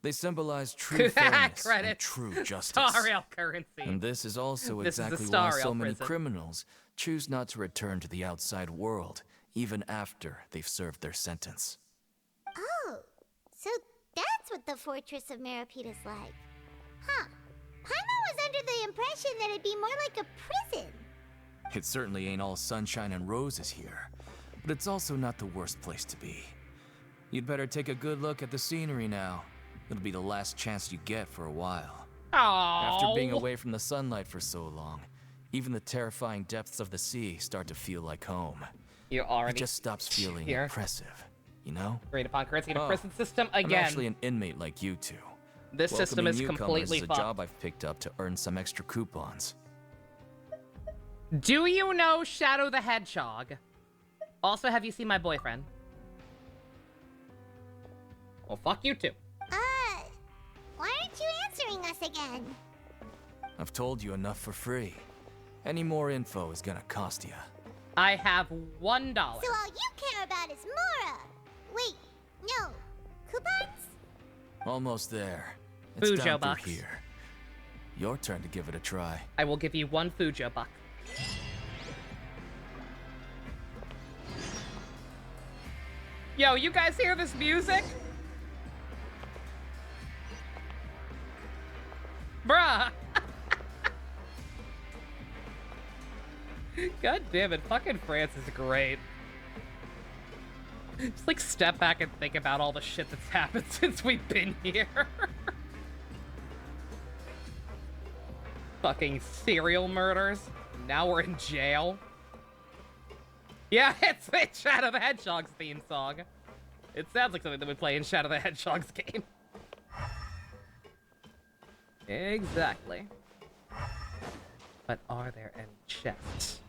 They symbolize true fairness and true justice. Star Rail currency. And this is also This is the exactly Star why so Rail many prison. criminals choose not to return to the outside world, even after they've served their sentence. Oh, so that's what the Fortress of Meripede is like. Huh. Paimon was under the impression that it'd be more like a prison. It certainly ain't all sunshine and roses here, but it's also not the worst place to be. You'd better take a good look at the scenery now. It'll be the last chance you get for a while. After being away from the sunlight for so long, even the terrifying depths of the sea start to feel like home. You already It just stops feeling here. oppressive, you know? Agreed upon currency in a prison system again. I'm actually an inmate like you two. This system is completely is a fucked. job I've picked up to earn some extra coupons. Do you know Shadow the Hedgehog? Also, have you seen my boyfriend? Well, fuck you too. Why aren't you answering us again? I've told you enough for free. Any more info is gonna cost you. I have $1. So all you care about is Mora. Wait, no. Coupons? Almost there. It's Fujo down bucks. through here. Your turn to give it a try. I will give you 1 Fujo buck. Yo, you guys hear this music? Bruh! God damn it, fucking France is great. Just like step back and think about all the shit that's happened since we've been here. Fucking serial murders. Now we're in jail. Yeah, it's Shadow the Hedgehog's theme song. It sounds like something that would play in Shadow the Hedgehog's game. Exactly. But are there any chests?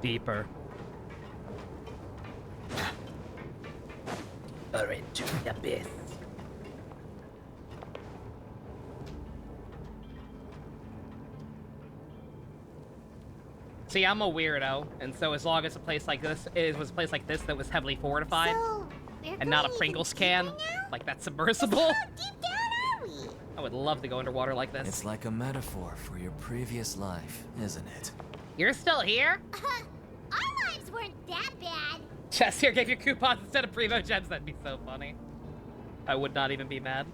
Deeper. Deeper into the abyss. See, I'm a weirdo, and so as long as a place like this was a place like this that was heavily fortified, So, and not a Pringles can, like that submersible, how deep down are we? I would love to go underwater like this. It's like a metaphor for your previous life, isn't it? You're still here? Our lives weren't that bad. Chess here gave you coupons instead of Primo Gems. That'd be so funny. I would not even be mad.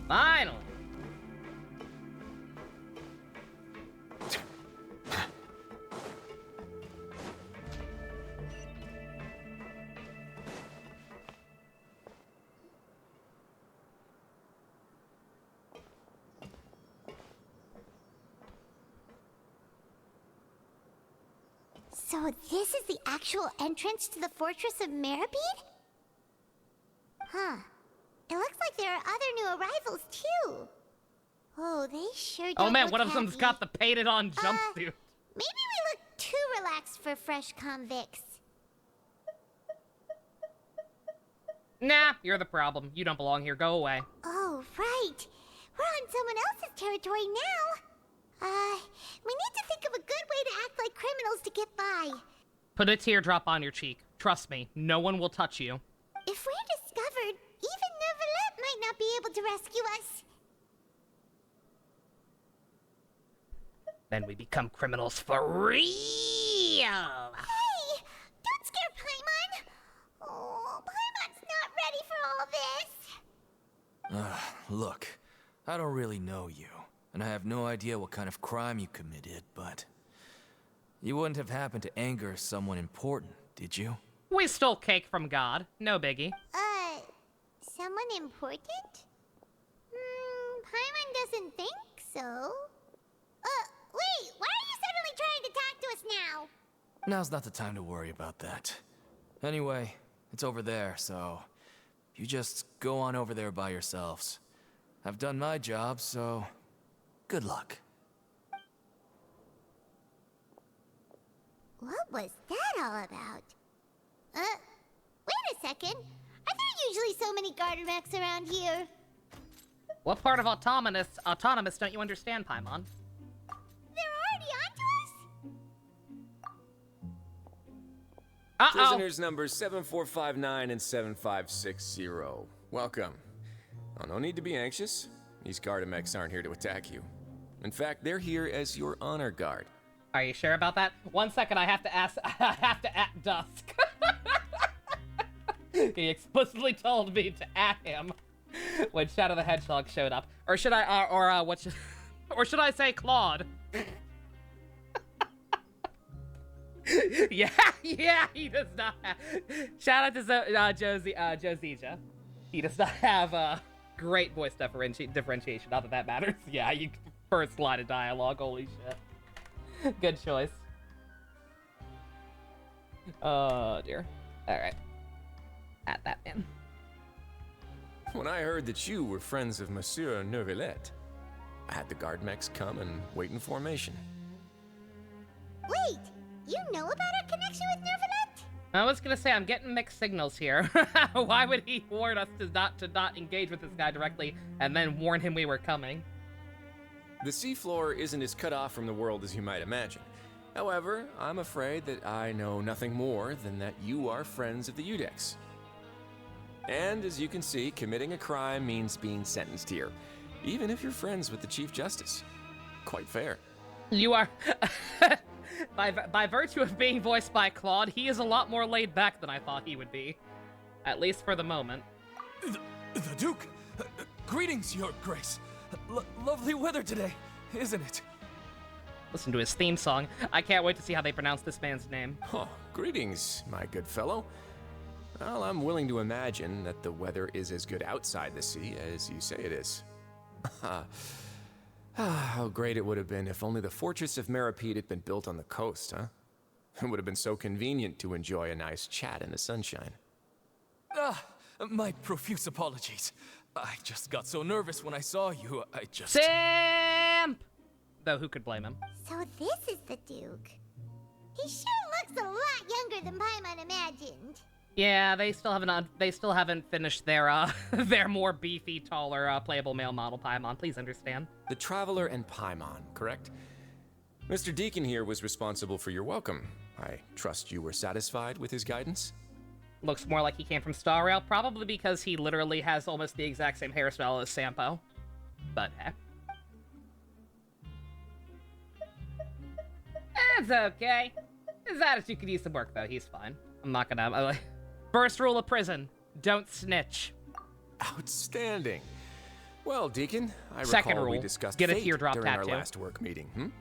Finally. So this is the actual entrance to the Fortress of Meribed? Huh. It looks like there are other new arrivals, too. Oh, they sure don't Oh man, look one of them's happy. got the painted on jumpsuit. Maybe we look too relaxed for fresh convicts. Nah, you're the problem. You don't belong here. Go away. Oh, right. We're on someone else's territory now. We need to think of a good way to act like criminals to get by. Put a teardrop on your cheek. Trust me, no one will touch you. If we're discovered, even Neverlet might not be able to rescue us. Then we become criminals for real. Hey! Don't scare Paimon! Oh, Paimon's not ready for all this. Look, I don't really know you, and I have no idea what kind of crime you committed, but you wouldn't have happened to anger someone important, did you? We stole cake from God. No biggie. Someone important? Paimon doesn't think so. Wait, why are you suddenly trying to talk to us now? Now's not the time to worry about that. Anyway, it's over there, so you just go on over there by yourselves. I've done my job, so good luck. What was that all about? Wait a second. Are there usually so many Garderex around here? What part of autonomous don't you understand, Paimon? They're already onto us? Uh-oh. Prisoners numbers 7459 and 7560. Welcome. Oh, no need to be anxious. These Gardemex aren't here to attack you. In fact, they're here as your honor guard. Are you sure about that? 1 second, I have to at Dusk. He explicitly told me to at him when Shadow the Hedgehog showed up. Or should I, what should... Or should I say Claude? yeah, he does not have... Shout out to Josija. He does not have great voice differentiation. Not that that matters. Yeah, you first line of dialogue. Holy shit. Good choice. Oh, dear. Alright. At that man. When I heard that you were friends of Monsieur Neuvillette, I had the guard mechs come and wait in formation. Wait! You know about our connection with Neuvillette? I was gonna say, I'm getting mixed signals here. Why would he warn us to not engage with this guy directly, and then warn him we were coming? The seafloor isn't as cut off from the world as you might imagine. However, I'm afraid that I know nothing more than that you are friends of the Udex. And as you can see, committing a crime means being sentenced here, even if you're friends with the Chief Justice. Quite fair. You are... by virtue of being voiced by Claude, he is a lot more laid back than I thought he would be. At least for the moment. The Duke! Greetings, Your Grace. Lovely weather today, isn't it? Listen to his theme song. I can't wait to see how they pronounce this man's name. Oh, greetings, my good fellow. Well, I'm willing to imagine that the weather is as good outside the sea as you say it is. How great it would have been if only the Fortress of Meripede had been built on the coast, huh? It would have been so convenient to enjoy a nice chat in the sunshine. My profuse apologies. I just got so nervous when I saw you, I just... Simp! Though who could blame him? So this is the Duke. He sure looks a lot younger than Paimon imagined. Yeah, they still haven't finished their their more beefy, taller, playable male model Paimon. Please understand. The Traveler and Paimon, correct? Mr. Deacon here was responsible for your welcome. I trust you were satisfied with his guidance? Looks more like he came from Star Rail, probably because he literally has almost the exact same hairstyle as Sampo. But heck. That's okay. His attitude could use some work, though. He's fine. I'm not gonna... First rule of prison, don't snitch. Outstanding. Well, Deacon, I Second recall rule, we discussed get a fate teardrop during tattoo. our last work meeting.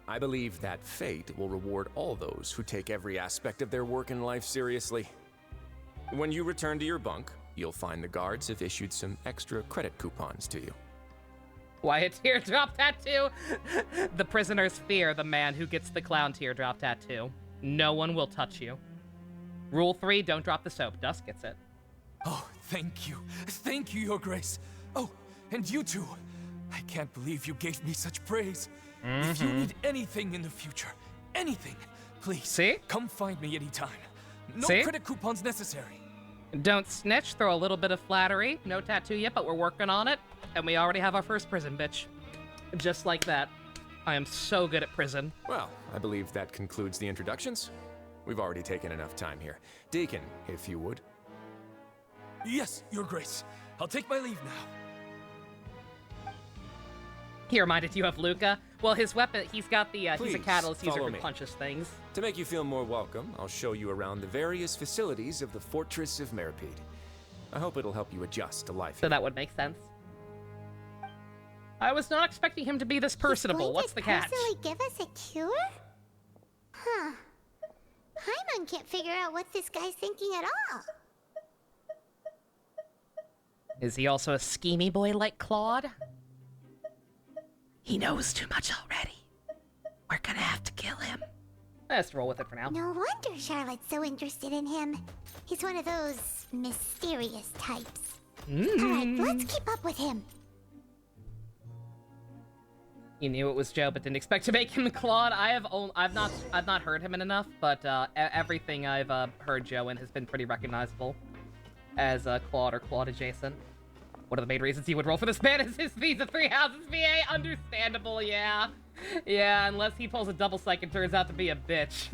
I believe that fate will reward all those who take every aspect of their work in life seriously. When you return to your bunk, you'll find the guards have issued some extra credit coupons to you. Why a teardrop tattoo? The prisoners fear the man who gets the clown teardrop tattoo. No one will touch you. Rule 3, don't drop the soap. Dusk gets it. Oh, thank you. Thank you, Your Grace. Oh, and you too. I can't believe you gave me such praise. If you need anything in the future, anything, please, come find me anytime. No credit coupons necessary. Don't snitch, throw a little bit of flattery. No tattoo yet, but we're working on it. And we already have our first prison, bitch. Just like that. I am so good at prison. Well, I believe that concludes the introductions. We've already taken enough time here. Deacon, if you would. Yes, Your Grace. I'll take my leave now. He reminded you of Luca. Well, his weapon, he's got the, he's a Please, catalyst user follow who me. punches things. To make you feel more welcome, I'll show you around the various facilities of the Fortress of Meripede. I hope it'll help you adjust to life So here. that would make sense. I was not expecting him to be this personable. What's the catch? Personally give us a cure? Huh. Paimon can't figure out what this guy's thinking at all. Is he also a schemy boy like Claude? He knows too much already. We're gonna have to kill him. Let's roll with it for now. No wonder Charlotte's so interested in him. He's one of those mysterious types. Alright, let's keep up with him. You knew it was Joe, but didn't expect to make him Claude. I've not heard him in enough, but everything I've heard Joe in has been pretty recognizable as Claude or Claude adjacent. One of the main reasons you would roll for this man is his Visa 3 Houses VA. Understandable, yeah. Yeah, unless he pulls a double psych and turns out to be a bitch.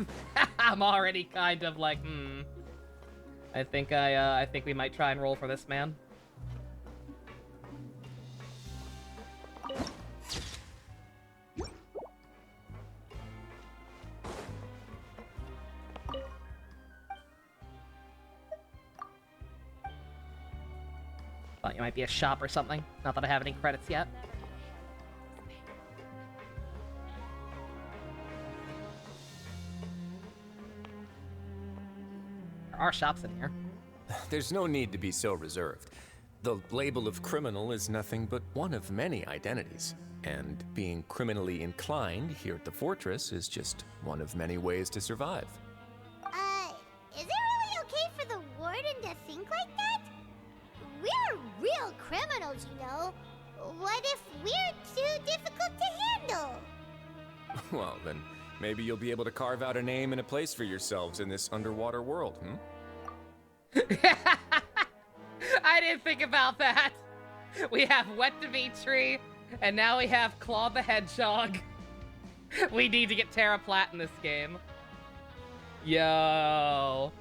I'm already kind of like, I think we might try and roll for this man. Thought you might be a shop or something. Not that I have any credits yet. are shops in here. There's no need to be so reserved. The label of criminal is nothing but one of many identities. And being criminally inclined here at the fortress is just one of many ways to survive. Is it really okay for the warden to think like that? We're real criminals, you know. What if we're too difficult to handle? Well, then maybe you'll be able to carve out a name and a place for yourselves in this underwater world, hmm? I didn't think about that. We have Wet Dimitri, and now we have Claw the Hedgehog. We need to get Terra Plat in this game. Yo.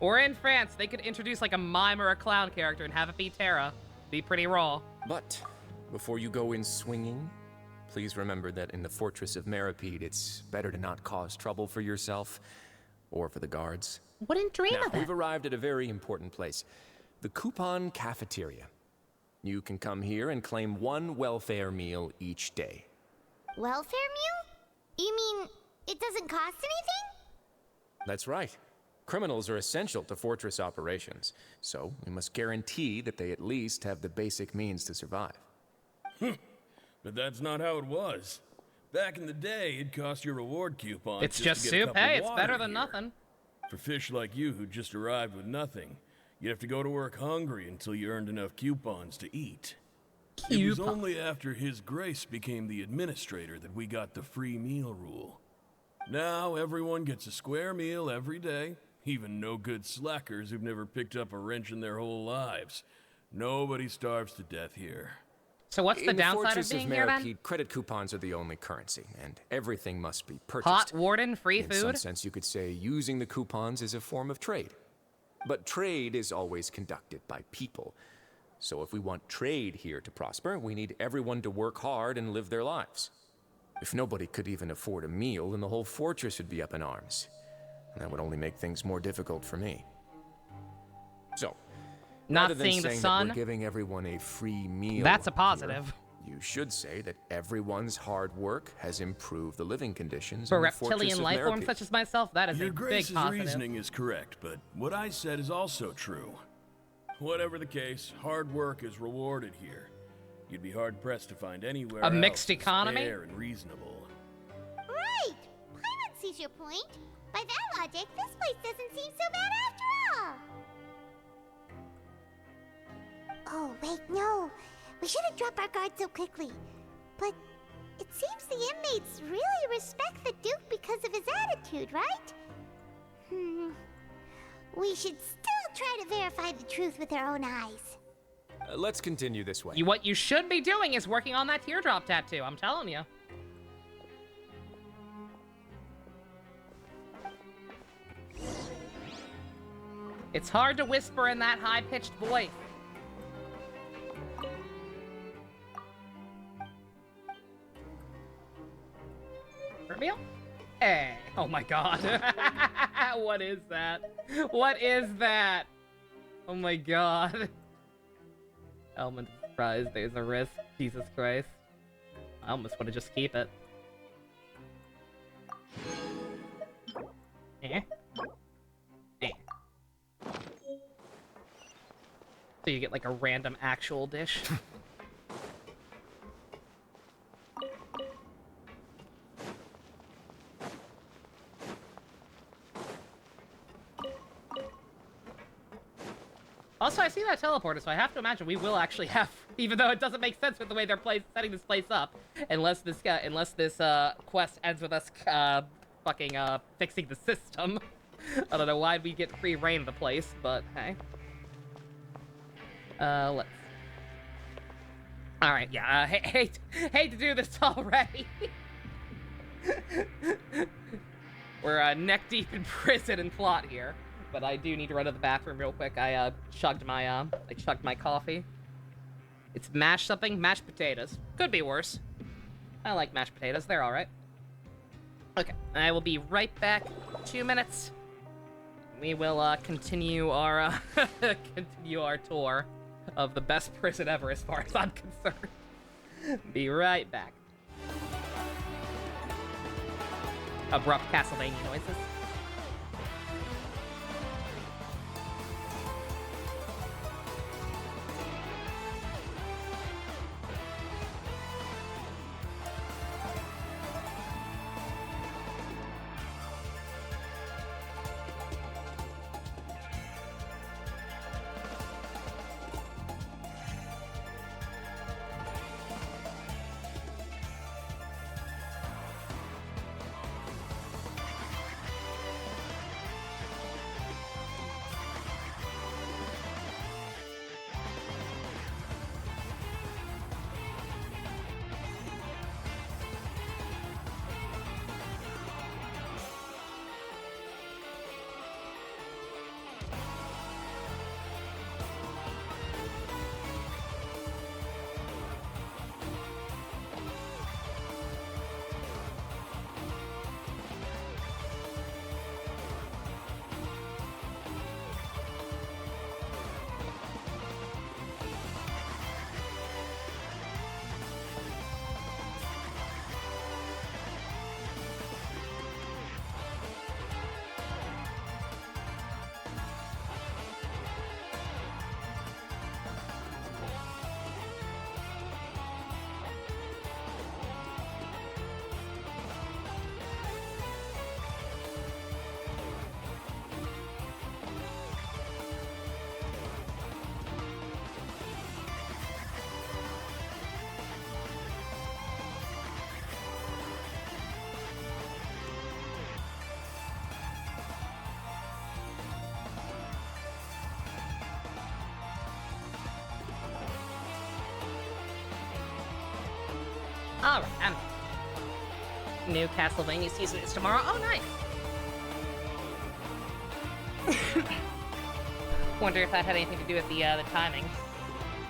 Or in France, they could introduce like a mime or a clown character and have it be Terra. Be pretty raw. But before you go in swinging, please remember that in the Fortress of Meripede, it's better to not cause trouble for yourself or for the guards. Wouldn't dream now, of it. We've arrived at a very important place. The Coupon Cafeteria. You can come here and claim one welfare meal each day. Welfare meal? You mean it doesn't cost anything? That's right. Criminals are essential to fortress operations, so we must guarantee that they at least have the basic means to survive. But that's not how it was. Back in the day, it cost your reward coupon. It's just soup. Hey, it's better than nothing. For fish like you who just arrived with nothing, you'd have to go to work hungry until you earned enough coupons to eat. It was only after His Grace became the administrator that we got the free meal rule. Now everyone gets a square meal every day, even no-good slackers who've never picked up a wrench in their whole lives. Nobody starves to death here. So what's the downside of being being here, then? Credit coupons are the only currency, and everything must be purchased. Hot warden, free food? In some sense, you could say using the coupons is a form of trade. But trade is always conducted by people. So if we want trade here to prosper, we need everyone to work hard and live their lives. If nobody could even afford a meal, then the whole fortress would be up in arms. And that would only make things more difficult for me. So, not seeing the sun, we're giving everyone a free meal. That's a positive. Here, you should say that everyone's hard work has improved the living conditions for in the reptilian life forms such as myself. That is Your a Grace's big positive. reasoning is correct, but what I said is also true. Whatever the case, hard work is rewarded here. You'd be hard-pressed to find anywhere a mixed economy? fair and reasonable. Right! Paimon sees your point. By that logic, this place doesn't seem so bad after all. Oh, wait, no. We shouldn't drop our guard so quickly. But it seems the inmates really respect the Duke because of his attitude, right? We should still try to verify the truth with our own eyes. Let's continue this way. What you should be doing is working on that teardrop tattoo, I'm telling you. It's hard to whisper in that high-pitched voice. Meal? Hey, oh my god. What is that? What is that? Oh my god. Element of surprise, there's a risk. Jesus Christ. I almost want to just keep it. Eh? Eh. So you get like a random actual dish. Also, I see that teleporter, so I have to imagine we will actually have, even though it doesn't make sense with the way they're setting this place up, unless this quest ends with us fixing the system. I don't know why we get free reign of the place, but hey. Let's. All right, yeah. Hate to do this already. We're neck deep in prison and plot here. But I do need to run to the bathroom real quick. I chugged my coffee. It's mashed potatoes. Could be worse. I like mashed potatoes. They're all right. Okay, I will be right back. 2 minutes. We will continue our tour of the best prison ever, as far as I'm concerned. Be right back. Abrupt Castlevania noises. Alright, new Castlevania season is tomorrow. Oh, nice. Wonder if that had anything to do with the timing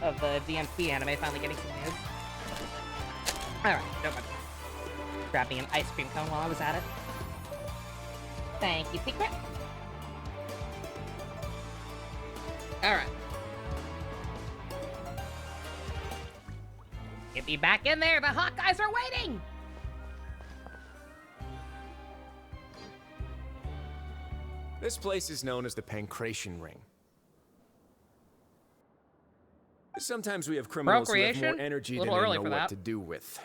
of the DMC anime finally getting some news. Alright, don't mind. Grabbing an ice cream cone while I was at it. Thank you, Secret. Alright. Get me back in there! The hot guys are waiting! This place is known as the Pancration Ring. Sometimes we have criminals who have more energy than they know what to do with.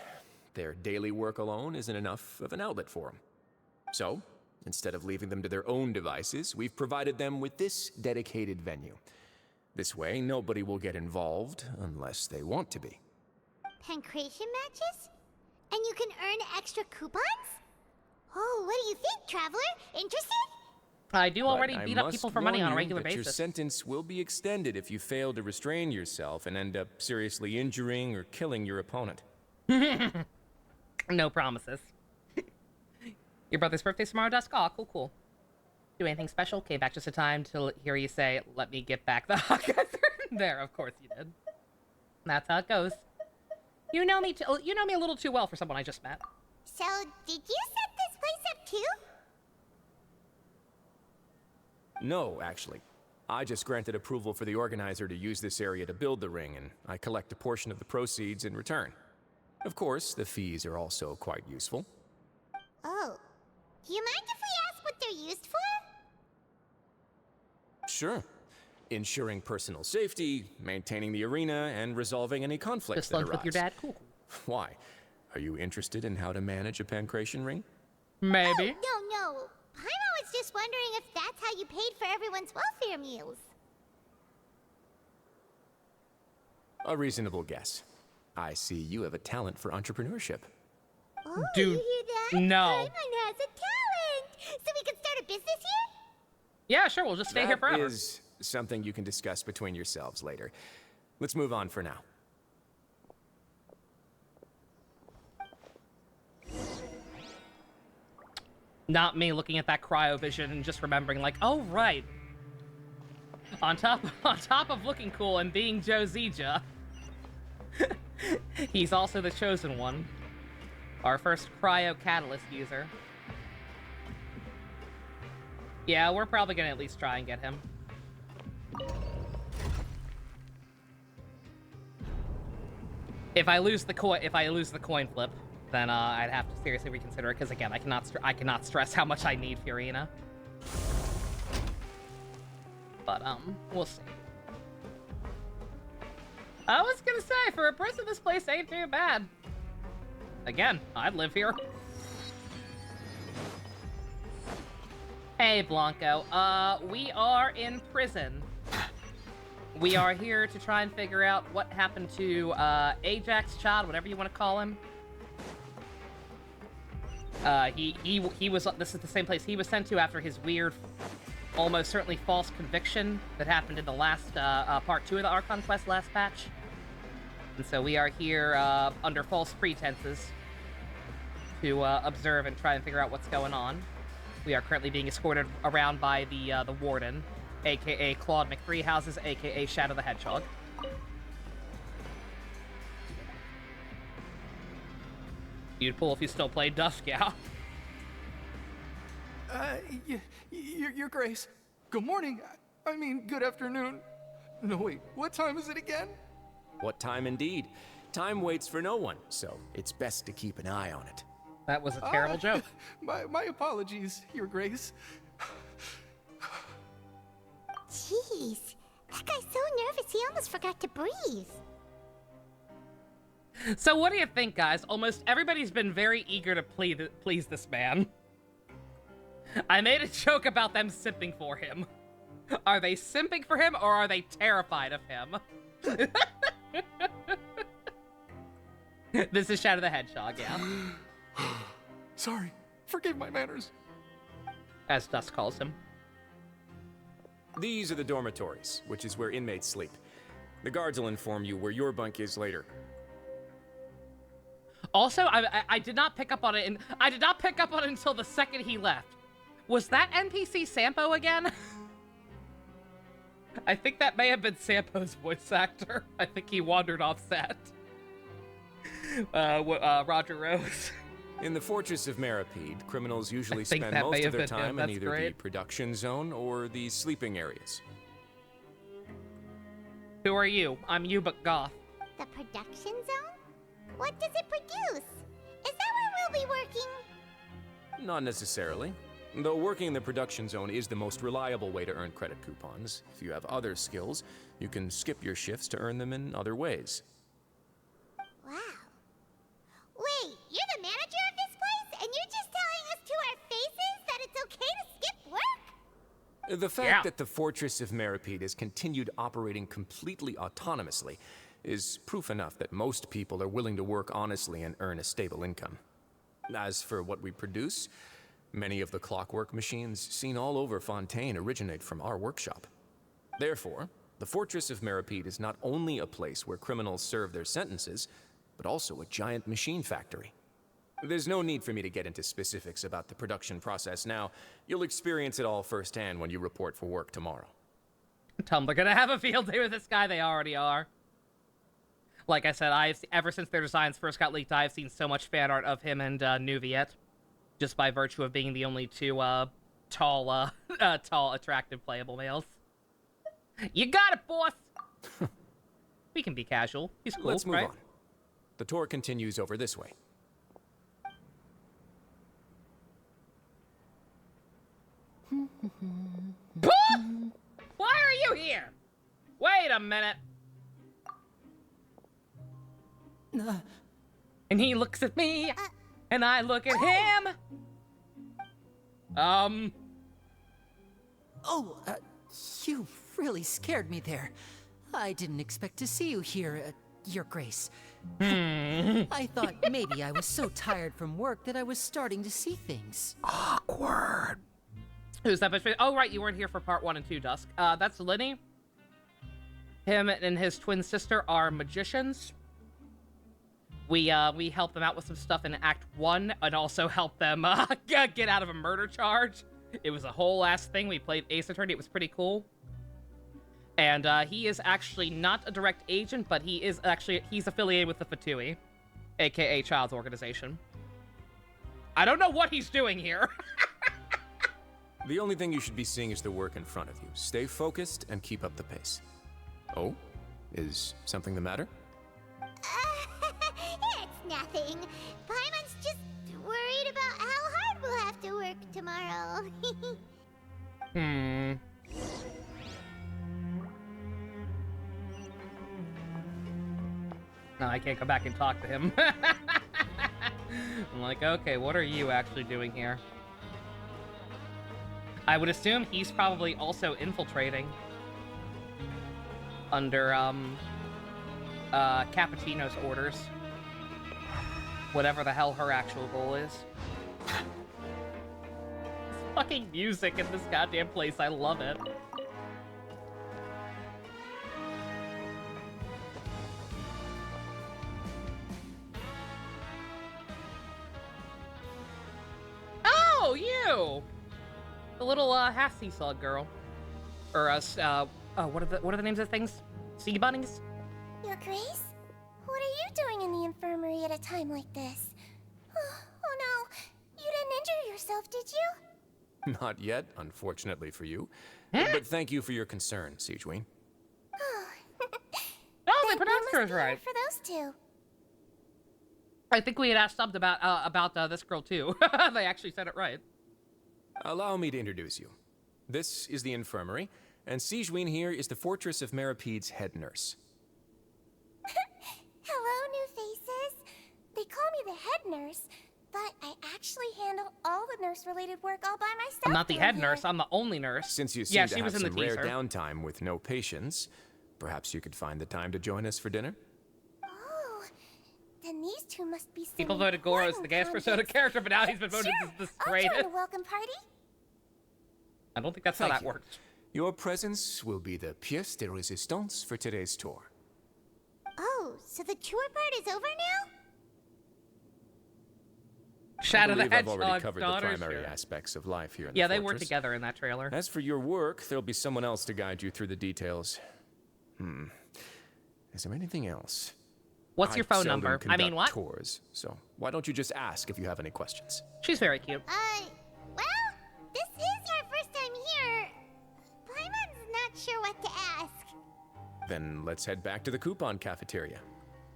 Their daily work alone isn't enough of an outlet for them. So, instead of leaving them to their own devices, we've provided them with this dedicated venue. This way, nobody will get involved unless they want to be. Pancration matches? And you can earn extra coupons? Oh, what do you think, Traveler? Interested? I do already beat up people for money on a regular basis. Your sentence will be extended if you fail to restrain yourself and end up seriously injuring or killing your opponent. No promises. Your brother's birthday's tomorrow, Dusk? Aw, cool. Do anything special? Came back just in time to hear you say, "Let me get back the hot guys." There, of course you did. That's how it goes. You know me a little too well for someone I just met. So, did you set this place up too? No, actually. I just granted approval for the organizer to use this area to build the ring, and I collect a portion of the proceeds in return. Of course, the fees are also quite useful. Oh. Do you mind if we ask what they're used for? Sure. Ensuring personal safety, maintaining the arena, and resolving any conflicts that arise. Just lunch with your dad? Cool. Why? Are you interested in how to manage a Pancration ring? Maybe. Oh, no. Paimon was just wondering if that's how you paid for everyone's welfare meals. A reasonable guess. I see you have a talent for entrepreneurship. Oh, Dude, you hear that? no. Paimon has a talent! So we can start a business here? Yeah, sure, we'll just stay here forever. That is something you can discuss between yourselves later. Let's move on for now. Not me looking at that cryovision and just remembering, like, oh, right. On top of looking cool and being Josija, he's also the chosen one. Our first cryo catalyst user. Yeah, we're probably gonna at least try and get him. If I lose the coin flip, then I'd have to seriously reconsider it, because again, I cannot stress how much I need Fiorina. But we'll see. I was gonna say, for a prison, this place ain't too bad. Again, I'd live here. Hey, Blanco. We are in prison. We are here to try and figure out what happened to Ajax Chad, whatever you want to call him. He was. This is the same place he was sent to after his weird, almost certainly false conviction that happened in the last part 2 of the Archon Quest last patch. And so we are here under false pretenses to observe and try and figure out what's going on. We are currently being escorted around by the Warden, aka Claude McThreehouses, aka Shadow the Hedgehog. You'd pull if you still played Dusk, yeah. Your Grace. Good morning. I mean, good afternoon. No, wait, what time is it again? What time indeed? Time waits for no one, so it's best to keep an eye on it. That was a terrible joke. My apologies, Your Grace. Jeez, that guy's so nervous he almost forgot to breathe. So what do you think, guys? Almost everybody's been very eager to please this man. I made a joke about them simping for him. Are they simping for him, or are they terrified of him? This is Shadow the Hedgehog, yeah. Sorry, forgive my manners. As Dusk calls him. These are the dormitories, which is where inmates sleep. The guards will inform you where your bunk is later. Also, I did not pick up on it, and I did not pick up on it until the second he left. Was that NPC Sampo again? I think that may have been Sampo's voice actor. I think he wandered off set. Roger Rose. In the Fortress of Meripede, criminals usually spend most of their time in either the production zone or the sleeping areas. Who are you? I'm you, but goth. The production zone? What does it produce? Is that where we'll be working? Not necessarily. Though working in the production zone is the most reliable way to earn credit coupons. If you have other skills, you can skip your shifts to earn them in other ways. Wow. Wait, you're the manager of this place, and you're just telling us to our faces that it's okay to skip work? The fact that the Fortress of Meripede has continued operating completely autonomously is proof enough that most people are willing to work honestly and earn a stable income. As for what we produce, many of the clockwork machines seen all over Fontaine originate from our workshop. Therefore, the Fortress of Meripede is not only a place where criminals serve their sentences, but also a giant machine factory. There's no need for me to get into specifics about the production process now. You'll experience it all firsthand when you report for work tomorrow. Tell them they're gonna have a field day with this guy. They already are. Like I said, ever since their designs first got leaked, I've seen so much fan art of him and Nuviet, just by virtue of being the only two tall, attractive, playable males. You got it, boss. We can be casual. He's cool, Let's move right? on. The tour continues over this way. Why are you here? Wait a minute. And he looks at me, and I look at him. You really scared me there. I didn't expect to see you here, Your Grace. I thought maybe I was so tired from work that I was starting to see things. Awkward. Who's that? Oh, right, you weren't here for part 1 and 2, Dusk. That's Lenny. Him and his twin sister are magicians. We helped them out with some stuff in Act 1, and also helped them get out of a murder charge. It was a whole ass thing. We played Ace Attorney. It was pretty cool. And he is actually not a direct agent, but he's affiliated with the Fatui, aka Child's Organization. I don't know what he's doing here. The only thing you should be seeing is the work in front of you. Stay focused and keep up the pace. Oh? Is something the matter? It's nothing. Paimon's just worried about how hard we'll have to work tomorrow. No, I can't go back and talk to him. I'm like, okay, what are you actually doing here? I would assume he's probably also infiltrating under, Cappuccino's orders. Whatever the hell her actual goal is. This fucking music in this goddamn place, I love it. Oh, you! The little, half-sea slug girl. Or, what are the names of things? Sea bunnies? Your Grace? What are you doing in the infirmary at a time like this? Oh no, you didn't injure yourself, did you? Not yet, unfortunately for you. But thank you for your concern, Sigewin. Oh, they pronounced hers right. For those two. I think we had asked something about this girl too. They actually said it right. Allow me to introduce you. This is the infirmary, and Sigewin here is the Fortress of Meripede's head nurse. Hello, new faces. They call me the head nurse, but I actually handle all the nurse-related work all by myself. I'm not the head nurse, I'm the only nurse. Since you seem to have some rare downtime with no patients, perhaps you could find the time to join us for dinner? Oh, then these two must be people voted Goro as the gas persona character, but now he's been voted as the greatest. I'll join the welcome party. I don't think that's how that works. Your presence will be the pièce de résistance for today's tour. Oh, so the tour part is over now? Shadow the I believe I've already Hedgehog's covered the daughter, primary sure. aspects of life here in Yeah, the they work fortress. together in that trailer. As for your work, there'll be someone else to guide you through the details. Is there anything else? What's your phone seldom number? I mean, conduct what? Tours, so why don't you just ask if you have any questions? She's very cute. Well, this is our first time here. Paimon's not sure what to ask. Then let's head back to the coupon cafeteria.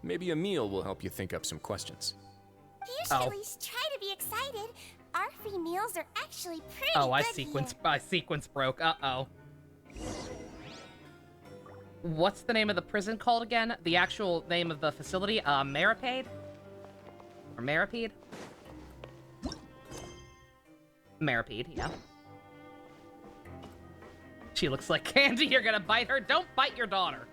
Maybe a meal will help you think up some questions. You should at least try to be excited. Our free meals are actually pretty I sequence broke. Uh-oh. What's the name of the prison called again? The actual name of the facility? Maripede? Or Maripede? Maripede, yeah. She looks like candy. You're gonna bite her? Don't bite your daughter.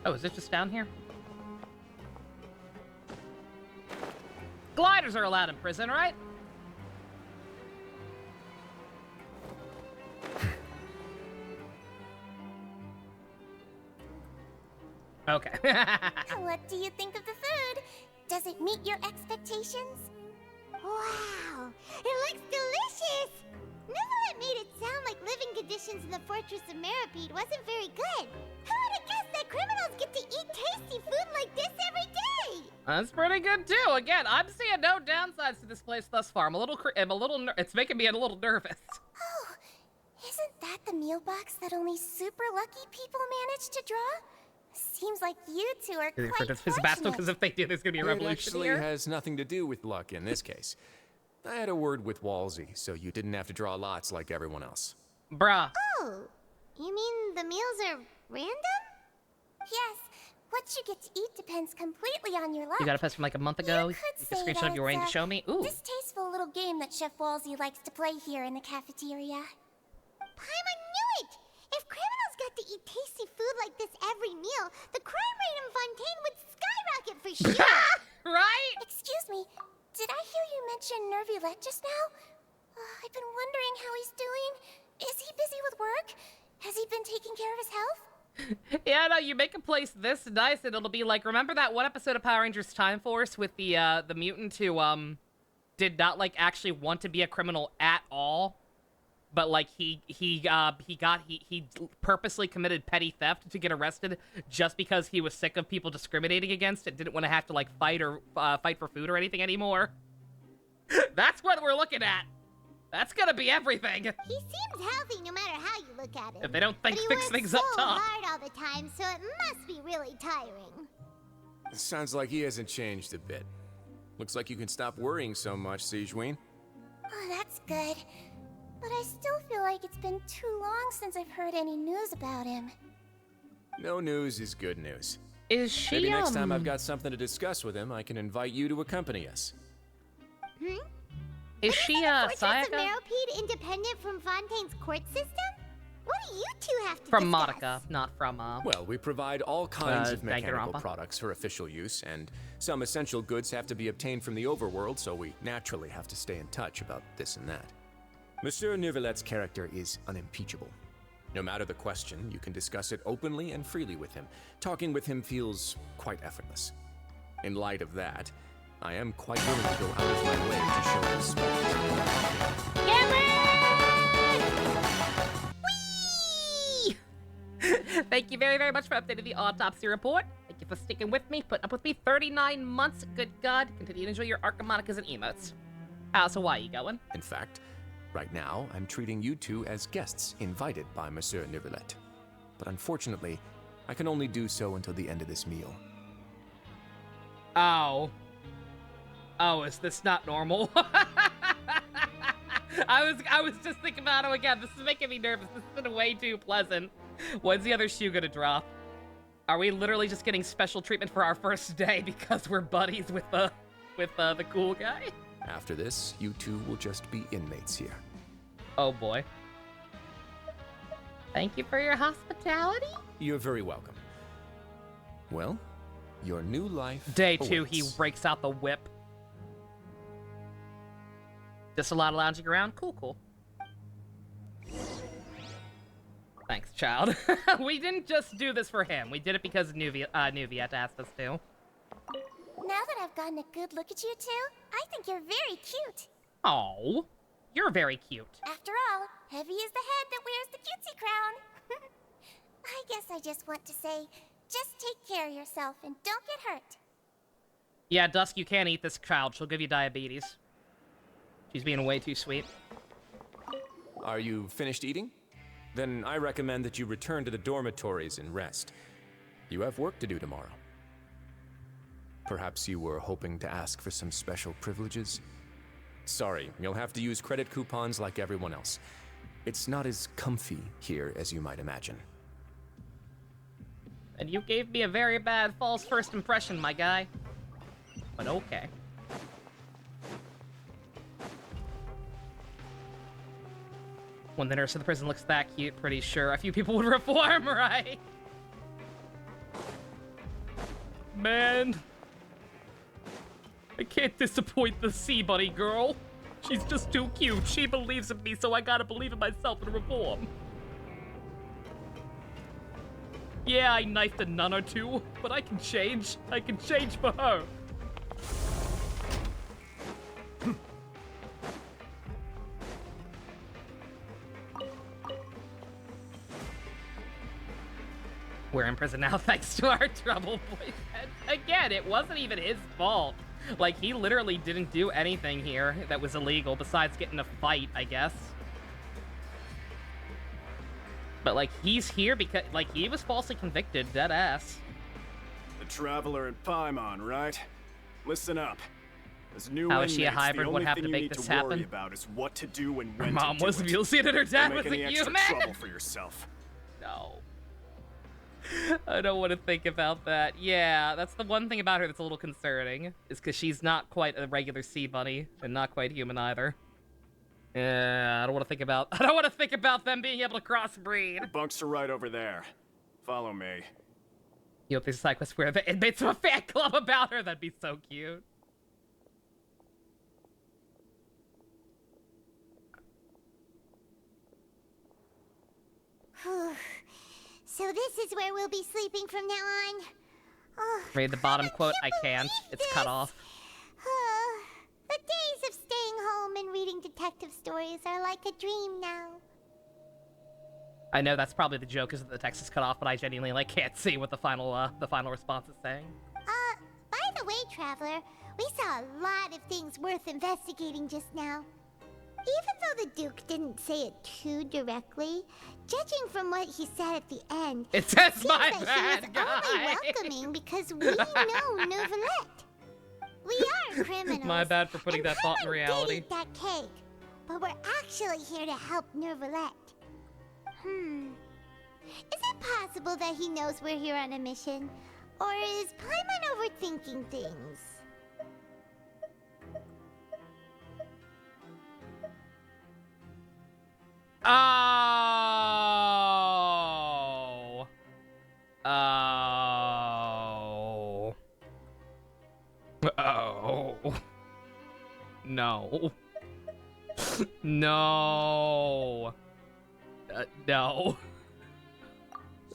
Oh, is it just down here? Gliders are allowed in prison, right? Okay. What do you think of the food? Does it meet your expectations? Wow, it looks delicious! Neverlet made it sound like living conditions in the Fortress of Maripede wasn't very good. Who would have guessed that criminals get to eat tasty food like this every day? That's pretty good too. Again, I'm seeing no downsides to this place thus far. It's making me a little nervous. Oh, isn't that the meal box that only super lucky people manage to draw? Seems like you two are quite fortunate. Because if they do, there's gonna be a revolution It actually here. has nothing to do with luck in this case. I had a word with Walsey, so you didn't have to draw lots like everyone else. Bruh. Oh, you mean the meals are random? Yes, what you get to eat depends completely on your luck. You got a post from like a month ago? You Say can screenshot of your waiting to show me? Ooh. Distasteful little game that Chef Walsey likes to play here in the cafeteria. Paimon knew it! If criminals got to eat tasty food like this every meal, the crime rate in Fontaine would skyrocket for sure! Right? Excuse me, did I hear you mention Nervulette just now? I've been wondering how he's doing. Is he busy with work? Has he been taking care of his health? Yeah, no, you make a place this nice and it'll be like, remember that one episode of Power Rangers Time Force with the mutant who, did not, like, actually want to be a criminal at all? But, like, he purposely committed petty theft to get arrested just because he was sick of people discriminating against it, didn't want to have to, like, fight for food or anything anymore. That's what we're looking at. That's gonna be everything. He seems healthy no matter how you look at him. If they don't But he fix works things so up top. hard all the time, so it must be really tiring. Sounds like he hasn't changed a bit. Looks like you can stop worrying so much, Sijuin. Oh, that's good. But I still feel like it's been too long since I've heard any news about him. No news is good news. Is she, Maybe next time I've got something to discuss with him, I can invite you to accompany us. Is she, Fortress of Sayaka? Maripede independent from Fontaine's court system? What do you two have to From discuss? Monica, not from, Well, we provide all kinds of mechanical Danganronpa. products for official use, and some essential goods have to be obtained from the overworld, so we naturally have to stay in touch about this and that. Monsieur Nervulet's character is unimpeachable. No matter the question, you can discuss it openly and freely with him. Talking with him feels quite effortless. In light of that, I am quite willing to go out of my way to show respect. Thank you very, very much for updating the autopsy report. Thank you for sticking with me, putting up with me 39 months. Good God. Continue to enjoy your arc of Monicas and emotes. How's Hawaii going? In fact, right now, I'm treating you two as guests invited by Monsieur Nervulet. But unfortunately, I can only do so until the end of this meal. Oh. Oh, is this not normal? I was just thinking about it again. This is making me nervous. This has been way too pleasant. When's the other shoe gonna drop? Are we literally just getting special treatment for our first day because we're buddies with the cool guy? After this, you two will just be inmates here. Oh boy. Thank you for your hospitality. You're very welcome. Well, Your new life Day 2, awaits. he breaks out the whip. Just a lot of lounging around? Cool. Thanks, child. We didn't just do this for him. We did it because Nuviet asked us to. Now that I've gotten a good look at you two, I think you're very cute. Oh, you're very cute. After all, Heavy is the head that wears the cutesy crown. I guess I just want to say, just take care of yourself and don't get hurt. Yeah, Dusk, you can't eat this child. She'll give you diabetes. She's being way too sweet. Are you finished eating? Then I recommend that you return to the dormitories and rest. You have work to do tomorrow. Perhaps you were hoping to ask for some special privileges? Sorry, you'll have to use credit coupons like everyone else. It's not as comfy here as you might imagine. And you gave me a very bad false first impression, my guy. But okay. When the nurse in the prison looks that cute, pretty sure a few people would reform, right? Man. I can't disappoint the sea bunny girl. She's just too cute. She believes in me, so I gotta believe in myself and reform. Yeah, I knifed a nun or two, but I can change. I can change for her. We're in prison now thanks to our trouble boyfriend. Again, it wasn't even his fault. Like, he literally didn't do anything here that was illegal besides getting a fight, I guess. But, like, he's here because, like, he was falsely convicted, dead ass. The Traveler in Paimon, right? Listen up. As new How is she a inmates, hybrid? the What only have to thing make you need this to worry happen? about is what to do and Her when mom to do was it. mutilated, her dad Don't was make a any extra human! trouble for yourself. No. I don't want to think about that. Yeah, that's the one thing about her that's a little concerning, is because she's not quite a regular sea bunny, and not quite human either. Yeah, I don't want to think about them being able to crossbreed. The bunks are right over there. Follow me. You hope there's a side quest where the inmates have a fan club about her? That'd be so cute. So this is where we'll be sleeping from now on. Oh, Read the bottom quote. I can't. It's cut off. The days of staying home and reading detective stories are like a dream now. I know that's probably the joke is that the text is cut off, but I genuinely like can't see what the final response is saying. By the way, Traveler, we saw a lot of things worth investigating just now. Even though the Duke didn't say it too directly, judging from what he said at the end, it says seems my that bad he was guy. only welcoming because we know Novelette. We are criminals. My bad for putting that thought in reality. Did eat that cake, but we're actually here to help Novelette. Is it possible that he knows we're here on a mission? Or is Paimon overthinking things? Oh. No. No. No.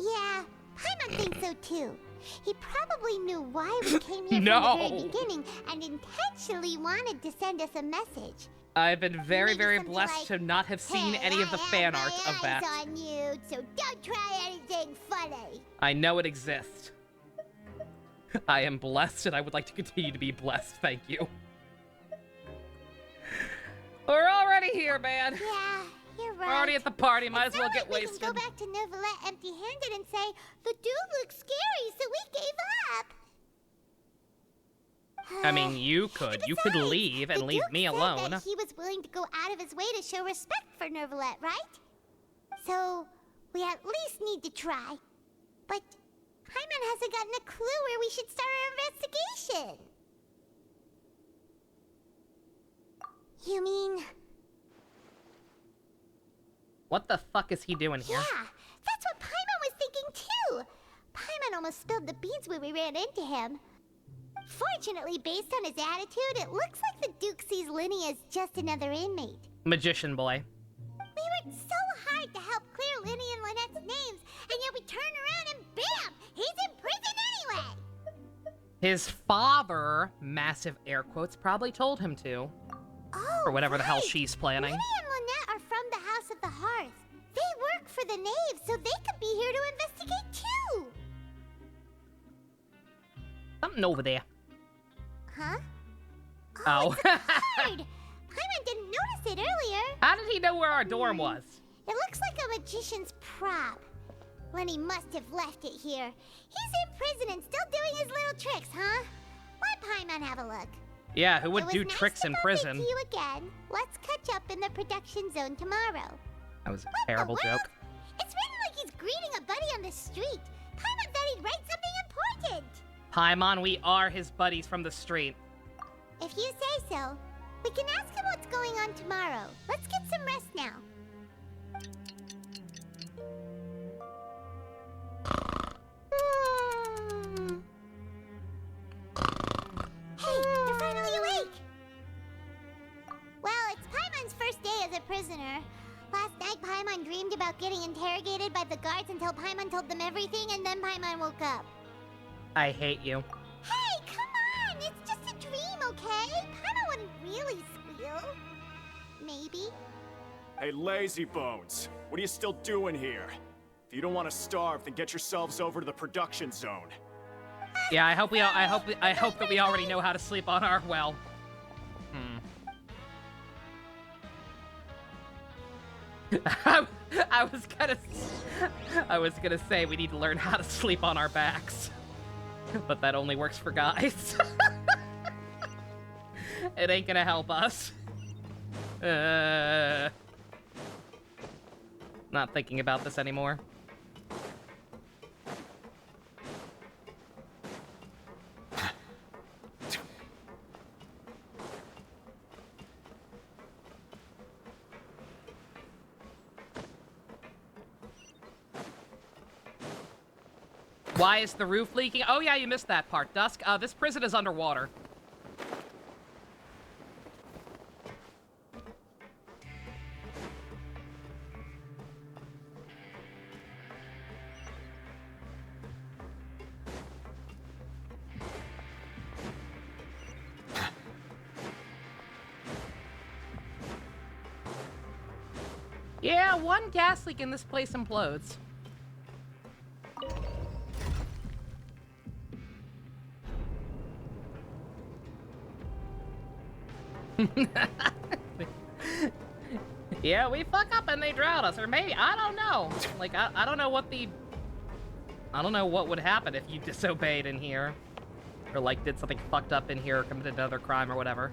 Yeah, Paimon thinks so too. He probably knew why we came here No. from the very beginning and intentionally wanted to send us a message. I've been very, Maybe very something blessed like, to not have seen "Hey, any of the I fan have art my of that. eyes on you, so don't try anything funny. I know it exists. I am blessed, and I would like to continue to be blessed. Thank you. We're already here, man. Yeah, you're right. We're already at the party. Might as well It's get not like wasted. We can go back to Novelette empty-handed and say, the dude looks scary, so we gave up. I mean, you could. You could leave and leave me alone. That he was willing to go out of his way to show respect for Novelette, right? So, we at least need to try. But Paimon hasn't gotten a clue where we should start our investigation. You mean... What the fuck is he doing here? Yeah, that's what Paimon was thinking too. Paimon almost spilled the beans when we ran into him. Fortunately, based on his attitude, it looks like the Duke sees Linny as just another inmate. Magician boy. We worked so hard to help clear Linny and Lynette's names, and yet we turn around and bam! He's in prison anyway! His father, massive air quotes, probably told him to. Oh, or whatever the hell she's planning. Linny and Lynette are from the House of the Hearth. They work for the Knave, so they could be here to investigate too! Something over there. Huh? Oh. It's a card! Paimon didn't notice it earlier. How did he know where our dorm was? It looks like a magician's prop. Lenny must have left it here. He's in prison and still doing his little tricks, huh? Let Paimon have a look. Yeah, who would do tricks in prison? To you again. Let's catch up in the production zone tomorrow. That was a terrible joke. It's written like he's greeting a buddy on the street. Paimon thought he'd write something important. Paimon, we are his buddies from the street. If you say so. We can ask him what's going on tomorrow. Let's get some rest now. Hey, you're finally awake! Well, it's Paimon's first day as a prisoner. Last night, Paimon dreamed about getting interrogated by the guards until Paimon told them everything, and then Paimon woke up. I hate you. Hey, come on! It's just a dream, okay? Paimon wouldn't really squeal. Maybe. Hey, lazy bones. What are you still doing here? If you don't want to starve, then get yourselves over to the production zone. Yeah, I hope that we already know how to sleep on our well. I was gonna say we need to learn how to sleep on our backs, but that only works for guys. It ain't gonna help us. Not thinking about this anymore. Why is the roof leaking? Oh yeah, you missed that part, Dusk. This prison is underwater. Yeah, one gas leak in this place implodes. Yeah, we fuck up and they drown us, or maybe, I don't know. Like, I don't know what would happen if you disobeyed in here. Or, like, did something fucked up in here or committed another crime or whatever.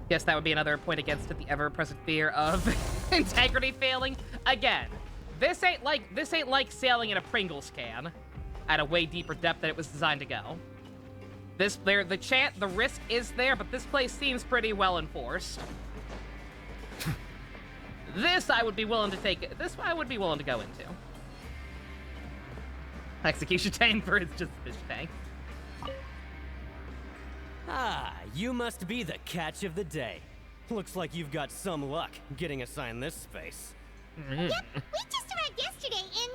Guess that would be another point against it, the ever-present fear of integrity failing. Again, this ain't like sailing in a Pringles can at a way deeper depth than it was designed to go. The risk is there, but this place seems pretty well enforced. This I would be willing to take. This I would be willing to go into. Execution chamber is just fish tank. Ah, you must be the catch of the day. Looks like you've got some luck getting assigned this space. Yep, we just arrived yesterday and...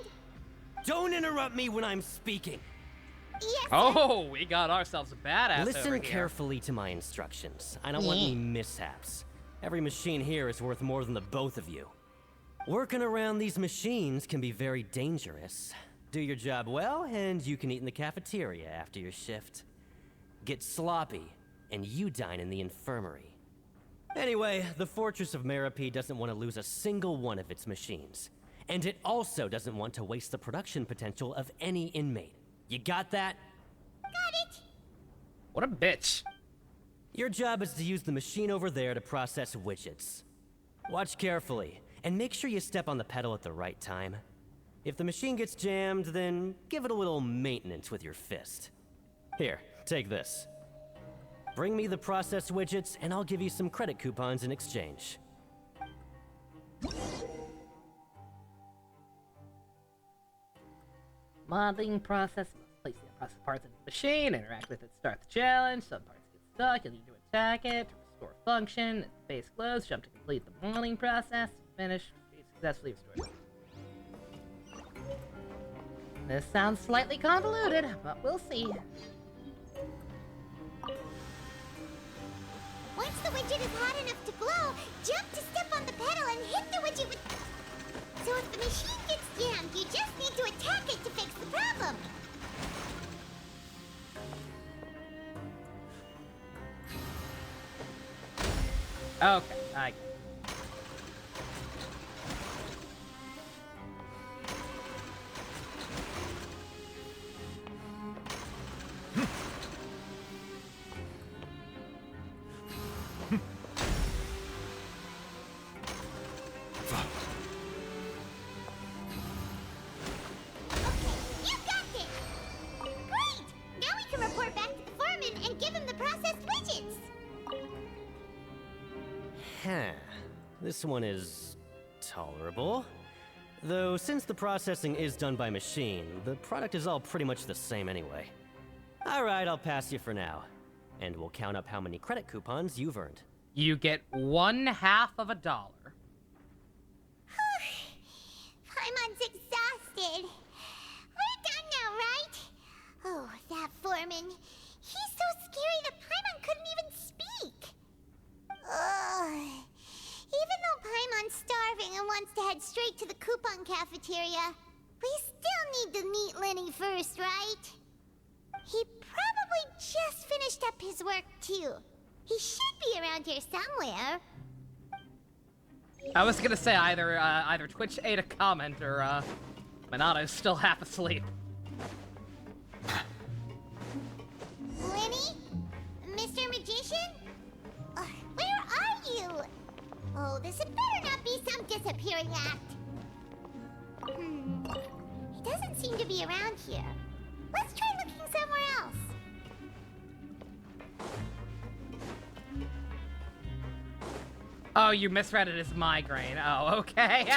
Don't interrupt me when I'm speaking. Yes, oh, we got ourselves a badass Listen over here. carefully to my instructions. I don't want any mishaps. Every machine here is worth more than the both of you. Working around these machines can be very dangerous. Do your job well, and you can eat in the cafeteria after your shift. Get sloppy, and you dine in the infirmary. Anyway, the Fortress of Merope doesn't want to lose a single one of its machines. And it also doesn't want to waste the production potential of any inmate. You got that? Got it. What a bitch. Your job is to use the machine over there to process widgets. Watch carefully, and make sure you step on the pedal at the right time. If the machine gets jammed, then give it a little maintenance with your fist. Here, take this. Bring me the processed widgets, and I'll give you some credit coupons in exchange. Modeling process. Place the process parts into the machine. Interact with it. Start the challenge. Some parts get stuck. You'll need to attack it to restore function. As the base glows, jump to complete the modeling process. Finish. Successfully restored. This sounds slightly convoluted, but we'll see. Once the widget is hot enough to glow, jump to step on the pedal and hit the widget with... So if the machine gets jammed, you just need to attack it to fix the problem. Okay, I get it. This one is tolerable. Though since the processing is done by machine, the product is all pretty much the same anyway. Alright, I'll pass you for now. And we'll count up how many credit coupons you've earned. You get $0.50. Paimon's exhausted. We're done now, right? Oh, that foreman. He's so scary that Paimon couldn't even speak. Ugh. Even though Paimon's starving and wants to head straight to the coupon cafeteria, we still need to meet Lenny first, right? He probably just finished up his work, too. He should be around here somewhere. I was gonna say either Twitch ate a comment or Monato's still half asleep. Lenny? Mr. Magician? Where are you? Oh, this had better not be some disappearing act. He doesn't seem to be around here. Let's try looking somewhere else. Oh, you misread it as migraine. Oh, okay.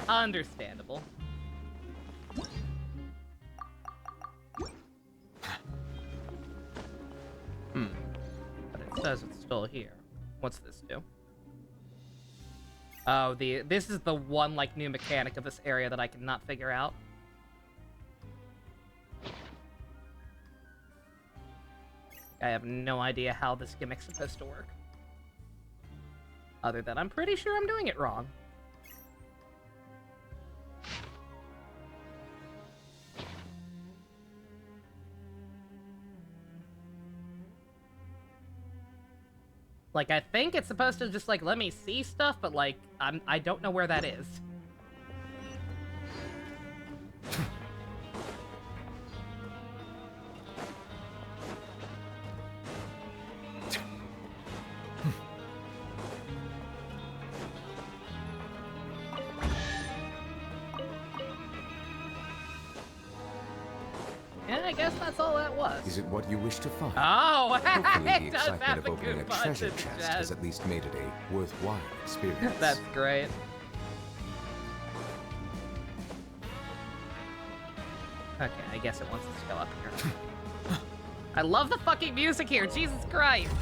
Understandable. But it says it's still here. What's this do? Oh, this is the one, like, new mechanic of this area that I cannot figure out. I have no idea how this gimmick's supposed to work. Other than I'm pretty sure I'm doing it wrong. Like, I think it's supposed to just, like, let me see stuff, but, like, I don't know where that is. Yeah, I guess that's all that was. Is it what you wish to find? Oh, Hopefully the it does excitement have of the opening a coupons treasure in chest chest. has at least made it a worthwhile experience. That's great. Okay, I guess it wants us to go up here. I love the fucking music here, Jesus Christ!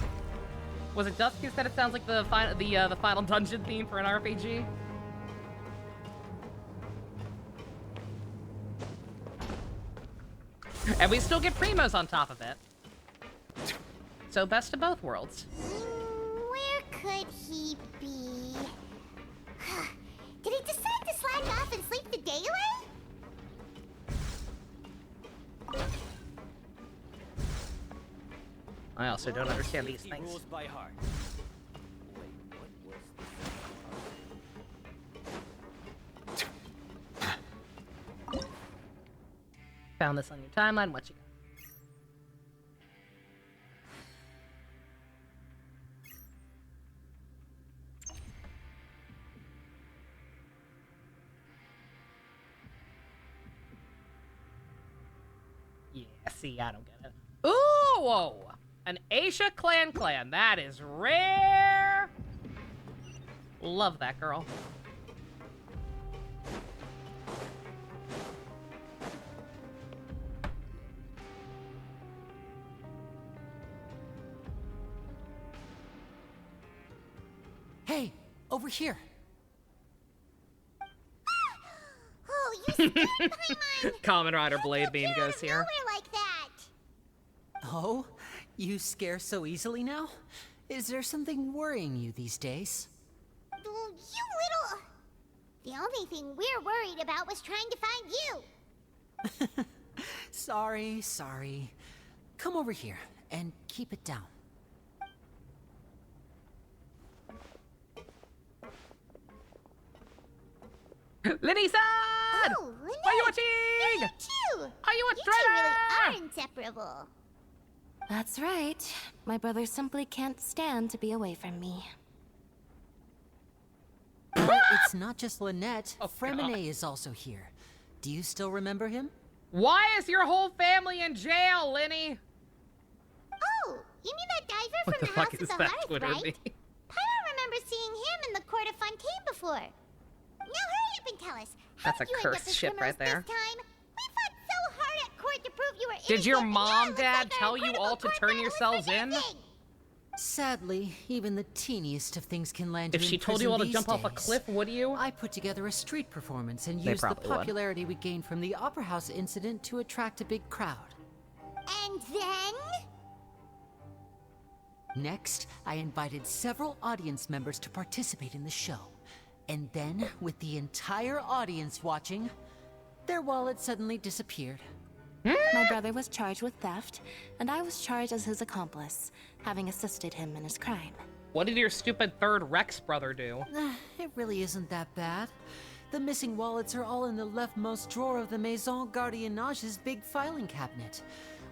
Was it Dusky who said it sounds like the final dungeon theme for an RPG? And we still get Primos on top of it. So best of both worlds. Where could he be? Did he decide to slack off and sleep the day away? I also don't understand these things. Rules by heart. Found this on your timeline. What you got? Yeah, see, I don't get it. Ooh, whoa! An Asia clan. That is rare. Love that girl. over here. Oh, you scared Paimon! Kamen Rider Blade Beam goes here. Nowhere like that! Oh? You scare so easily now? Is there something worrying you these days? You little... The only thing we're worried about was trying to find you. Sorry. Come over here and keep it down. Lenny-san! Oh, Lynette! Are you watching? You too! Are you a You two traitor? really are inseparable. That's right. My brother simply can't stand to be away from me. But it's not just Lynette. Oh, Fremine is also here. Do you still remember him? Why is your whole family in jail, Lenny? Oh, you mean that diver What from the the House fuck of is the that Hearth, Twitter right? meme? Paimon remembers seeing him in the court of Fontaine before. Now hurry up and tell us. How That's a did you end up cursed as ship right criminals there. This time? We fought so hard at court to prove you were Did your innocent, mom, and now it dad looks like tell our you incredible all to court turn battle is for yourselves in? nothing. Sadly, even the teeniest of things can land If you she in told you prison all to these jump off a days. cliff, would you? I put together a street performance and They used the probably would. popularity we gained from the Opera House incident to attract a big crowd. And then? Next, I invited several audience members to participate in the show. And then, with the entire audience watching, their wallet suddenly disappeared. My brother was charged with theft, and I was charged as his accomplice, having assisted him in his crime. What did your stupid third Rex brother do? It really isn't that bad. The missing wallets are all in the leftmost drawer of the Maison Gardiennage's big filing cabinet.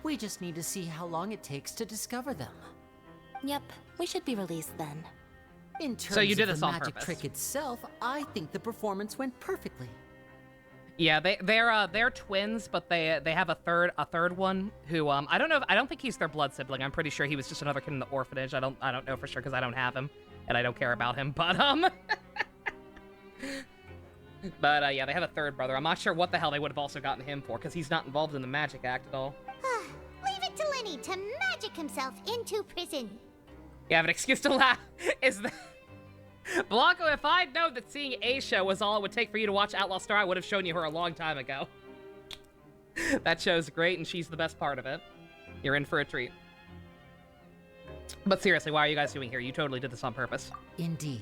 We just need to see how long it takes to discover them. Yep, we should be released then. In terms So you did of this the on magic purpose. trick itself, I think the performance went perfectly. Yeah, they're twins, but they have a third one who I don't think he's their blood sibling. I'm pretty sure he was just another kid in the orphanage. I don't know for sure because I don't have him and I don't care about him. But yeah, they have a third brother. I'm not sure what the hell they would have also gotten him for because he's not involved in the magic act at all. Leave it to Lenny to magic himself into prison. You have an excuse to laugh. Is that Blanco? If I'd known that seeing Aisha was all it would take for you to watch Outlaw Star, I would have shown you her a long time ago. That show's great, and she's the best part of it. You're in for a treat. But seriously, why are you guys doing here? You totally did this on purpose. Indeed.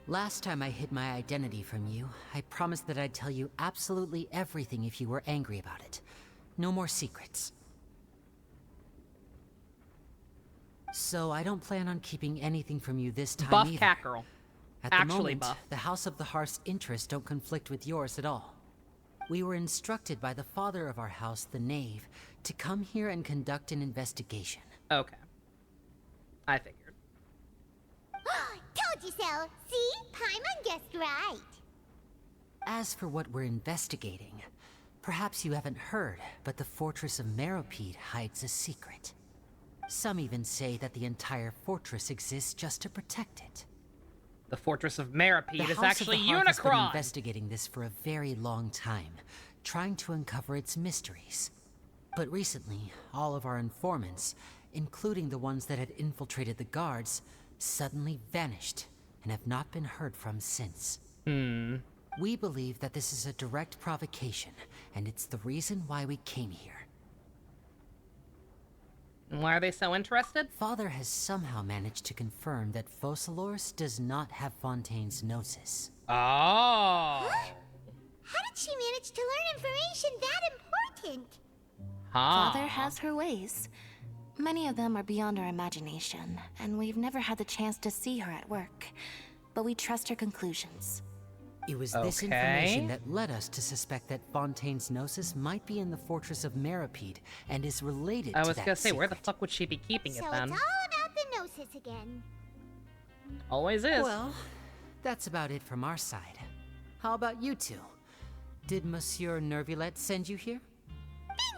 Last time I hid my identity from you, I promised that I'd tell you absolutely everything if you were angry about it. No more secrets. So I don't plan on keeping anything from you this time Buff either. cat girl. At the Actually moment, buff. the House of the Hearth's interests don't conflict with yours at all. We were instructed by the father of our house, the Knave, to come here and conduct an investigation. Okay. I figured. Told you so. See? Paimon guessed right. As for what we're investigating, perhaps you haven't heard, but the fortress of Meropide hides a secret. Some even say that the entire fortress exists just to protect it. The Fortress of Meropide is House actually of the Hearth has been Unicron! investigating this for a very long time, trying to uncover its mysteries. But recently, all of our informants, including the ones that had infiltrated the guards, suddenly vanished and have not been heard from since. We believe that this is a direct provocation, and it's the reason why we came here. And why are they so interested? Father has somehow managed to confirm that Focalors does not have Fontaine's Gnosis. Oh. How did she manage to learn information that important? Father has her ways. Many of them are beyond our imagination, and we've never had the chance to see her at work. But we trust her conclusions. It was this information that led us to suspect that Fontaine's Gnosis might be in the Fortress of Meropide and is related to that I was gonna say, where the secret. fuck would she be keeping it So then? it's all about the Gnosis again. Always is. Well, that's about it from our side. How about you two? Did Monsieur Nervillette send you here?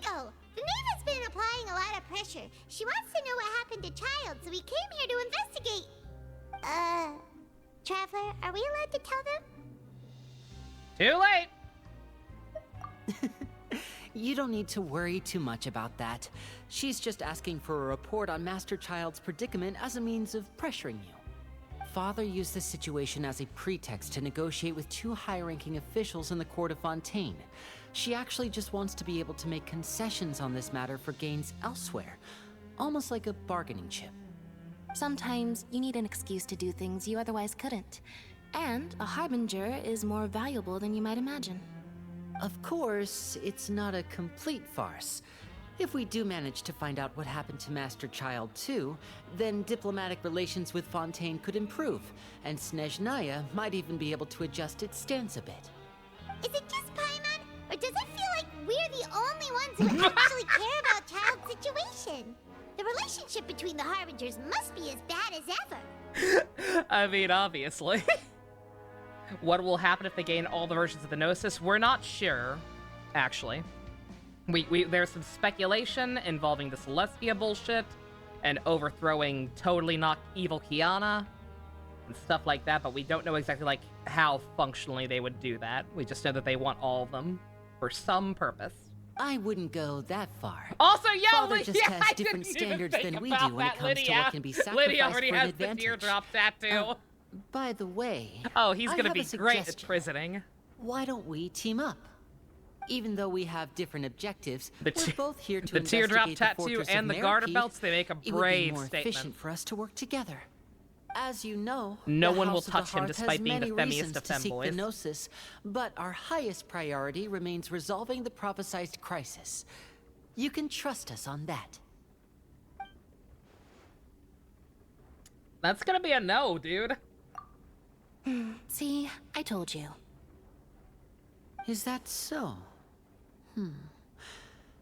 Bingo! The Knave has been applying a lot of pressure. She wants to know what happened to Child, so we came here to investigate. Traveler, are we allowed to tell them? Too late! You don't need to worry too much about that. She's just asking for a report on Master Child's predicament as a means of pressuring you. Father used the situation as a pretext to negotiate with 2 high-ranking officials in the court of Fontaine. She actually just wants to be able to make concessions on this matter for gains elsewhere, almost like a bargaining chip. Sometimes you need an excuse to do things you otherwise couldn't. And a harbinger is more valuable than you might imagine. Of course, it's not a complete farce. If we do manage to find out what happened to Master Child 2, then diplomatic relations with Fontaine could improve, and Snezhnaya might even be able to adjust its stance a bit. Is it just Paimon, or does it feel like we're the only ones who actually care about Child's situation? The relationship between the Harbingers must be as bad as ever. I mean, obviously. What will happen if they gain all the versions of the Gnosis? We're not sure, actually. There's some speculation involving the Celestia bullshit and overthrowing totally not evil Kiana and stuff like that, but we don't know exactly like how functionally they would do that. We just know that they want all of them for some purpose. I wouldn't go that far. Also, yeah, Father just has different standards than we do when it comes to what can be sacrificed Lydia already for an has advantage. the teardrop tattoo. By the way, oh, he's gonna be great at suggestion. prisoning. Why don't we team up? Even though we have different objectives, we're both here to the teardrop investigate tattoo the fortress and of the garter Maripede. belts, they make a It would be brave more statement. efficient for us to work together. As you know, No the one will House of the touch him Hearth despite has being the many femmiest reasons of to seek the femboys. Gnosis, but our highest priority remains resolving the prophesized crisis. You can trust us on that. That's gonna be a no, dude. See, I told you. Is that so?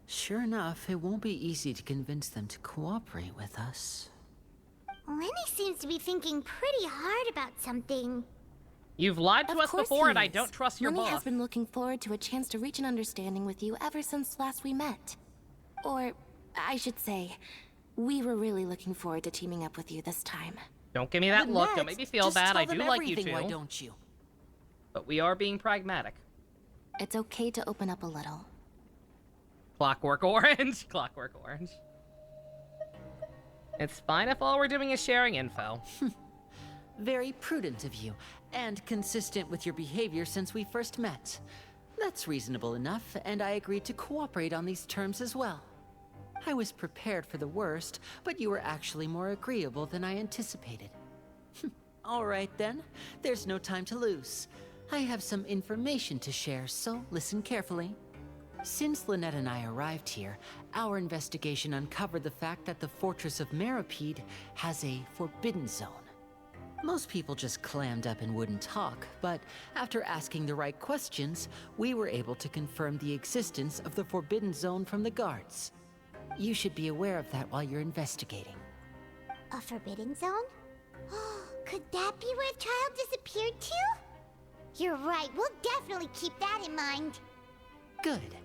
Sure enough, it won't be easy to convince them to cooperate with us. Lenny seems to be thinking pretty hard about something. You've lied to Of us course before, he and I is. don't trust your Lenny boss. has been looking forward to a chance to reach an understanding with you ever since last we met. Or, I should say, we were really looking forward to teaming up with you this time. Don't give me that look. Don't make me feel bad. I do like you everything, two. why don't you? But we are being pragmatic. It's okay to open up a little. Clockwork Orange. Clockwork Orange. It's fine if all we're doing is sharing info. Very prudent of you, and consistent with your behavior since we first met. That's reasonable enough, and I agreed to cooperate on these terms as well. I was prepared for the worst, but you were actually more agreeable than I anticipated. All right then, there's no time to lose. I have some information to share, so listen carefully. Since Lynette and I arrived here, our investigation uncovered the fact that the Fortress of Maripede has a forbidden zone. Most people just clammed up and wouldn't talk, but after asking the right questions, we were able to confirm the existence of the forbidden zone from the guards. You should be aware of that while you're investigating. A forbidden zone? Could that be where Child disappeared to? You're right, we'll definitely keep that in mind. Good.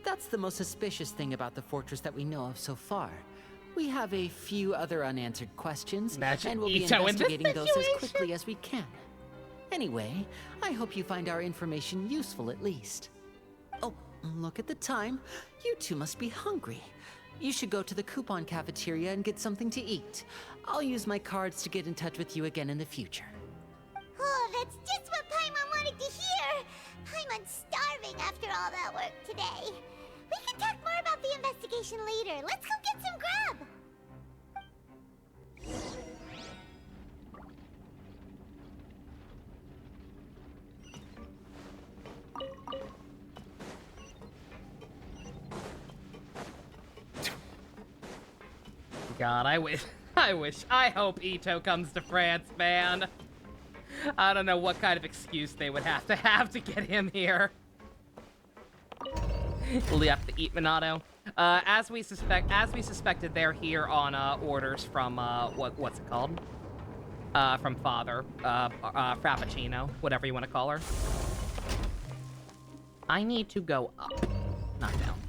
That's the most suspicious thing about the fortress that we know of so far. We have a few other unanswered questions, and we'll be investigating those as quickly as we can. Anyway, I hope you find our information useful at least. Oh, look at the time. You two must be hungry. You should go to the coupon cafeteria and get something to eat. I'll use my cards to get in touch with you again in the future. Oh, that's just what Paimon wanted to hear! Paimon's starving after all that work today. We can talk more about the investigation later. Let's go get some grub! God, I hope Ito comes to France, man. I don't know what kind of excuse they would have to get him here. We'll have to eat Minato. As we suspected, they're here on orders from what's it called? From Father, Frappuccino, whatever you want to call her. I need to go up, not down.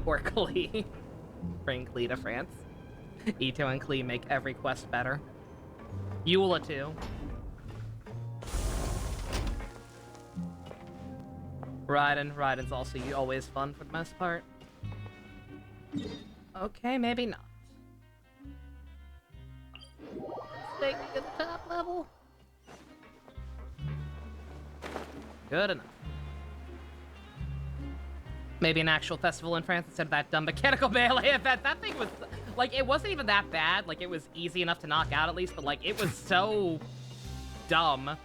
Or Klee. Bring Klee to France. Ito and Klee make every quest better. Eula too. Raiden's also always fun for the most part. Okay, maybe not. take me to the top level? Good enough. Maybe an actual festival in France instead of that dumb mechanical melee event. That thing was, like, it wasn't even that bad. Like, it was easy enough to knock out at least, but, like, it was so dumb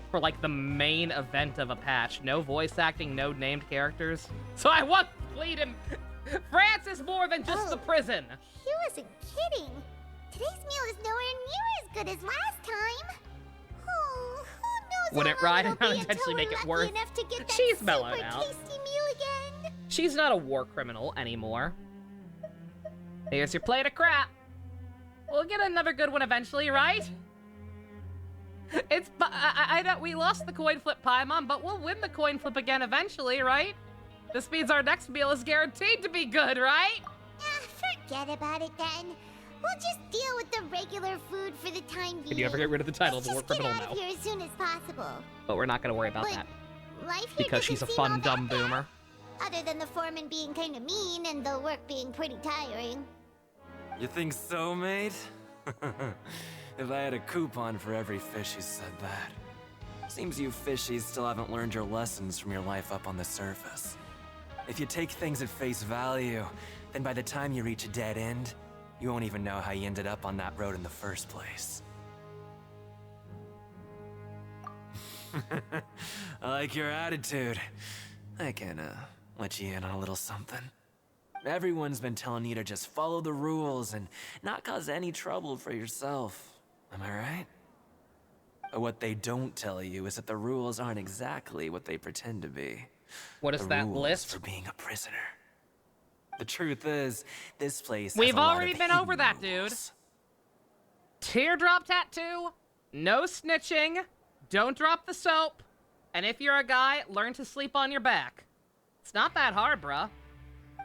for, like, the main event of a patch. No voice acting, no named characters. So I won't plead him. France is more than just the prison. He wasn't kidding. Today's meal is nowhere near as good as last time. Oh, who knows? Wouldn't Ride and unintentionally make it worse? She's mellowed out. Tasty meal again. She's not a war criminal anymore. Here's your plate of crap. We'll get another good one eventually, right? It's I know we lost the coin flip Paimon, but we'll win the coin flip again eventually, right? This means our next meal is guaranteed to be good, right? Forget about it then. We'll just deal with the regular food for the time being. Can you ever get rid of the title of the war criminal now? Get out of here as soon as possible. But we're not gonna worry about that. Life here because she's a fun, dumb boomer. Other than the foreman being kind of mean and the work being pretty tiring. You think so, mate? If I had a coupon for every fish who said that. Seems you fishies still haven't learned your lessons from your life up on the surface. If you take things at face value, then by the time you reach a dead end, you won't even know how you ended up on that road in the first place. I like your attitude. I can, let you in on a little something. Everyone's been telling you to just follow the rules and not cause any trouble for yourself. Am I right? But what they don't tell you is that the rules aren't exactly what they pretend to be. What is that list? For being a prisoner. The truth is, this place has We've a lot already of been hidden over that, rules. dude. Teardrop tattoo, no snitching, don't drop the soap, and if you're a guy, learn to sleep on your back. It's not that hard, bruh.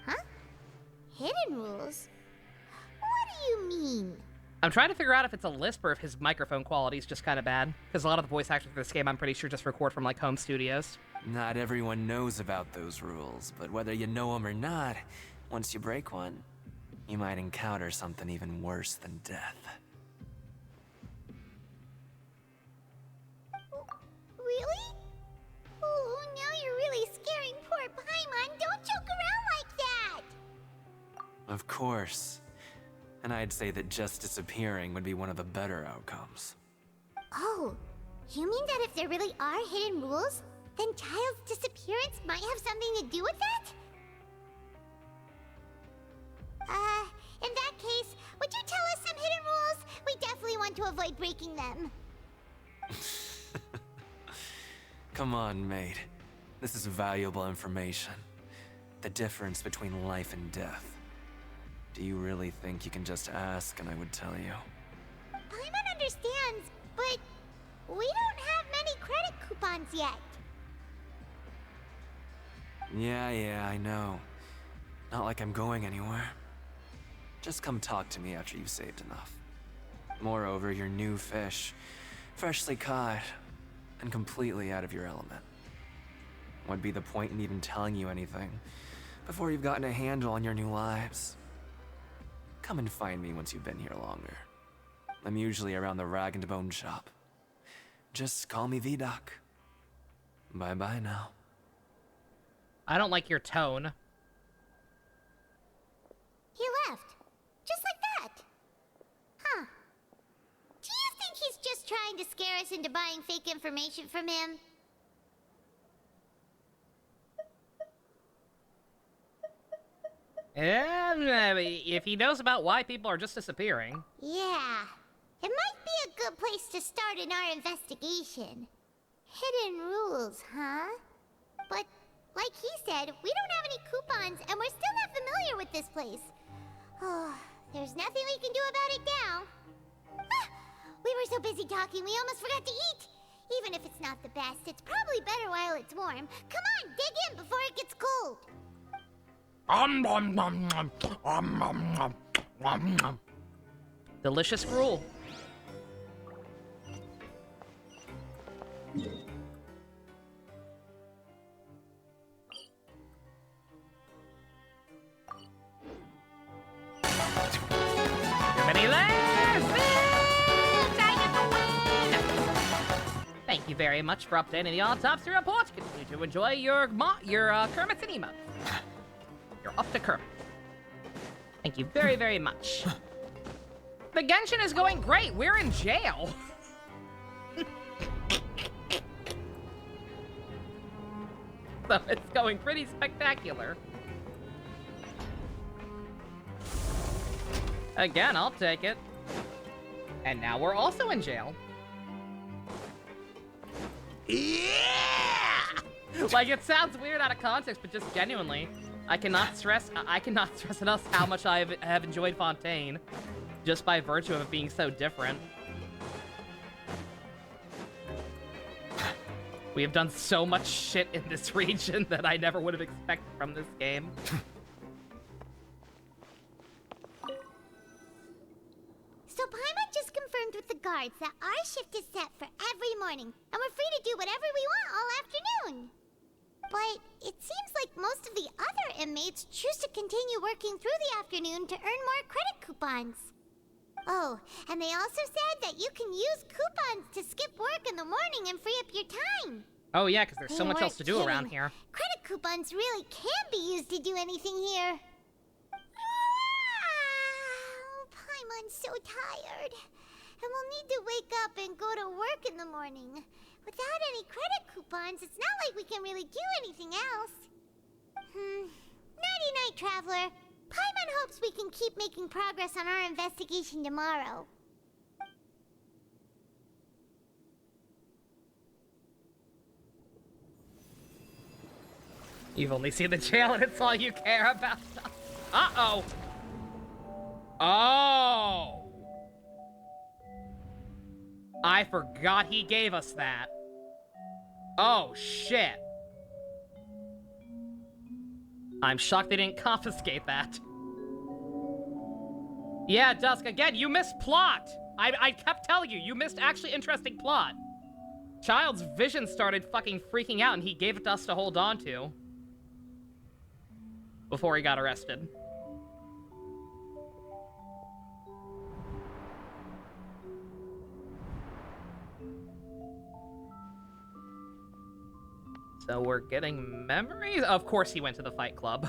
Huh? Hidden rules? What do you mean? I'm trying to figure out if it's a lisp or if his microphone quality is just kind of bad. Because a lot of the voice actors for this game, I'm pretty sure, just record from, like, home studios. Not everyone knows about those rules, but whether you know them or not, once you break one, you might encounter something even worse than death. Really? Oh, now you're really scaring poor Paimon. Don't joke around like that! Of course. And I'd say that just disappearing would be one of the better outcomes. Oh, you mean that if there really are hidden rules, then Child's disappearance might have something to do with that? In that case, would you tell us some hidden rules? We definitely want to avoid breaking them. Come on, mate. This is valuable information. The difference between life and death. Do you really think you can just ask and I would tell you? Paimon understands, but we don't have many credit coupons yet. Yeah, I know. Not like I'm going anywhere. Just come talk to me after you've saved enough. Moreover, you're new fish, freshly caught, and completely out of your element. What'd be the point in even telling you anything before you've gotten a handle on your new lives? Come and find me once you've been here longer. I'm usually around the Rag and Bone shop. Just call me Vidoc. Bye-bye now. I don't like your tone. He left. Just like that. Huh. Do you think he's just trying to scare us into buying fake information from him? If he knows about why people are just disappearing. Yeah. It might be a good place to start in our investigation. Hidden rules, huh? But, like he said, we don't have any coupons, and we're still not familiar with this place. Oh, there's nothing we can do about it now. Ah, we were so busy talking, we almost forgot to eat. Even if it's not the best, it's probably better while it's warm. Come on, dig in before it gets cold. Delicious rule. Too many legs! I very much for updating the autopsy report. Continue to enjoy your Kermits and emotes. You're up to Kermit. Thank you very, very much. The Genshin is going great. We're in jail. So it's going pretty spectacular. Again, I'll take it. And now we're also in jail. Yeah! Like, it sounds weird out of context, but just genuinely, I cannot stress enough how much I have enjoyed Fontaine, just by virtue of it being so different. We have done so much shit in this region that I never would have expected from this game. So Paimon just confirmed with the guards that our shift is set for every morning, and we're free to do whatever we want all afternoon. But it seems like most of the other inmates choose to continue working through the afternoon to earn more credit coupons. Oh, and they also said that you can use coupons to skip work in the morning and free up your time. Oh yeah, because there's so much else to do around here. Credit coupons really can be used to do anything here. Paimon's so tired. And we'll need to wake up and go to work in the morning. Without any credit coupons, it's not like we can really do anything else. Nighty-night, Traveler. Paimon hopes we can keep making progress on our investigation tomorrow. You've only seen the jail and it's all you care about. Uh-oh. Oh. I forgot he gave us that. Oh, shit. I'm shocked they didn't confiscate that. Yeah, Dusk, again, you missed plot. I kept telling you, you missed actually interesting plot. Child's vision started fucking freaking out and he gave it to us to hold on to. Before he got arrested. So we're getting memories? Of course he went to the fight club.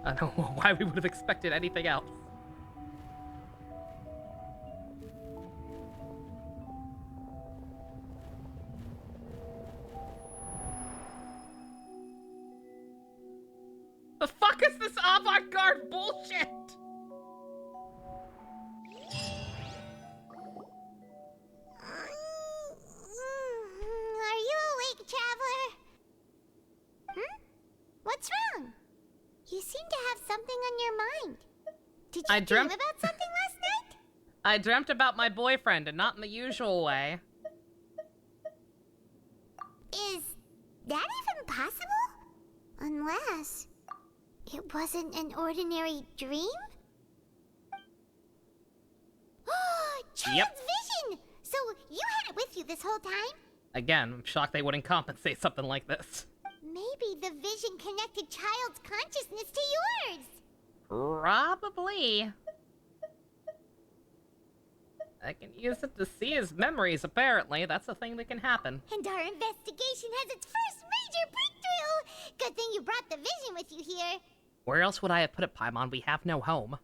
I don't know why we would have expected anything else. The fuck is this avant-garde bullshit? Are you awake, Traveler? What's wrong? You seem to have something on your mind. Did you dream about something last night? I dreamt about my boyfriend, and not in the usual way. Is that even possible? Unless it wasn't an ordinary dream? Child's vision! So you had it with you this whole time? Again, I'm shocked they wouldn't compensate something like this. Maybe the vision connected Child's consciousness to yours. Probably. I can use it to see his memories, apparently. That's a thing that can happen. And our investigation has its first major breakthrough! Good thing you brought the vision with you here. Where else would I have put it, Paimon? We have no home.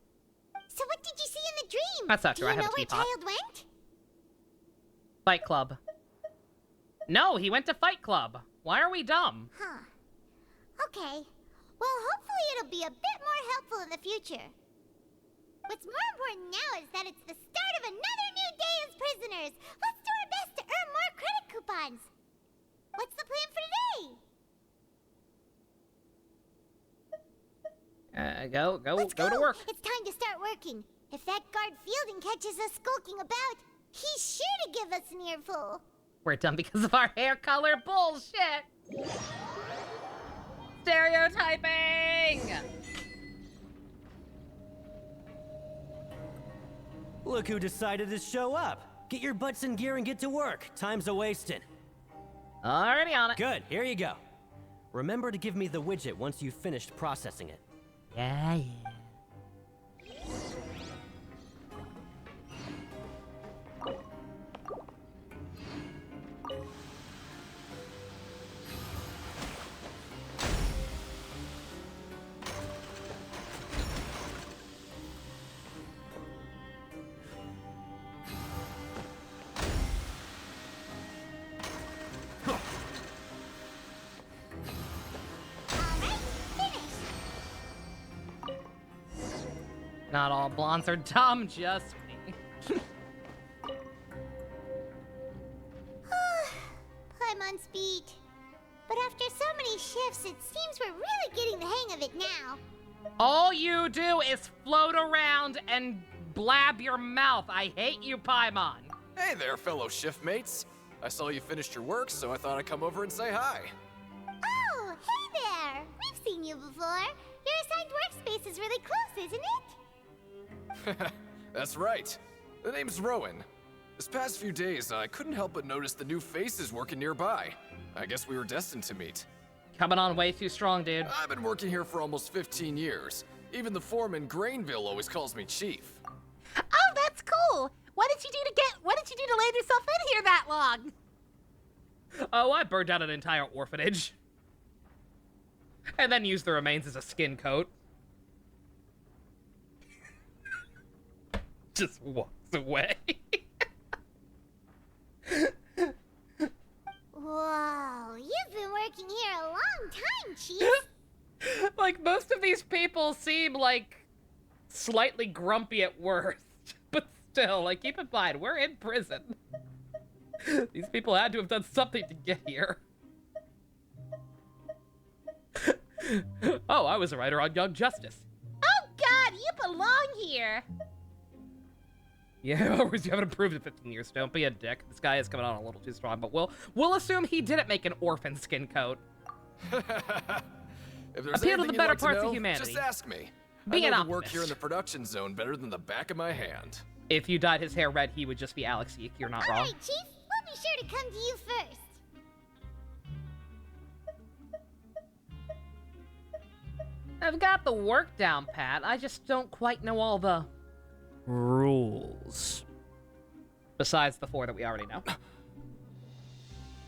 So what did you see in the dream? That's not true. I have a Do you know teapot. where Child went? Fight Club. No, he went to Fight Club. Why are we dumb? Huh. Okay. Well, hopefully it'll be a bit more helpful in the future. What's more important now is that it's the start of another new day as prisoners. Let's do our best to earn more credit coupons. What's the plan for today? Go to work. It's time to start working. If that guard Fielding catches us skulking about, he's sure to give us an earful. We're dumb because of our hair color bullshit. Stereotyping! Look who decided to show up. Get your butts in gear and get to work. Time's a-wasting. Already on it. Good, here you go. Remember to give me the widget once you've finished processing it. Yeah. Not all blondes are dumb, just me. Paimon's beat. But after so many shifts, it seems we're really getting the hang of it now. All you do is float around and blab your mouth. I hate you, Paimon. Hey there, fellow shift mates. I saw you finished your work, so I thought I'd come over and say hi. Oh, hey there! We've seen you before. Your assigned workspace is really close, isn't it? That's right. The name's Rowan. This past few days, I couldn't help but notice the new faces working nearby. I guess we were destined to meet. Coming on way too strong, dude. I've been working here for almost 15 years. Even the foreman, Grainville, always calls me Chief. Oh, that's cool. What did you do to land yourself in here that long? Oh, I burned down an entire orphanage. And then used the remains as a skin coat. Just walks away. Whoa, you've been working here a long time, Chief. Like, most of these people seem, like, slightly grumpy at worst. But still, like, keep in mind, we're in prison. These people had to have done something to get here. Oh, I was a writer on Young Justice. Oh God, you belong here. Yeah, you haven't improved in 15 years. Don't be a dick. This guy is coming on a little too strong, but we'll assume he didn't make an orphan skin coat. If there's appeal to the better parts of humanity. Just ask me. Be I an know the optimist. work here in the production zone better than the back of my hand. If you dyed his hair red, he would just be Alex Yeek. You're not wrong. All right, Chief, we'll be sure to come to you first. I've got the work down pat. I just don't quite know all the rules. Besides the 4 that we already know.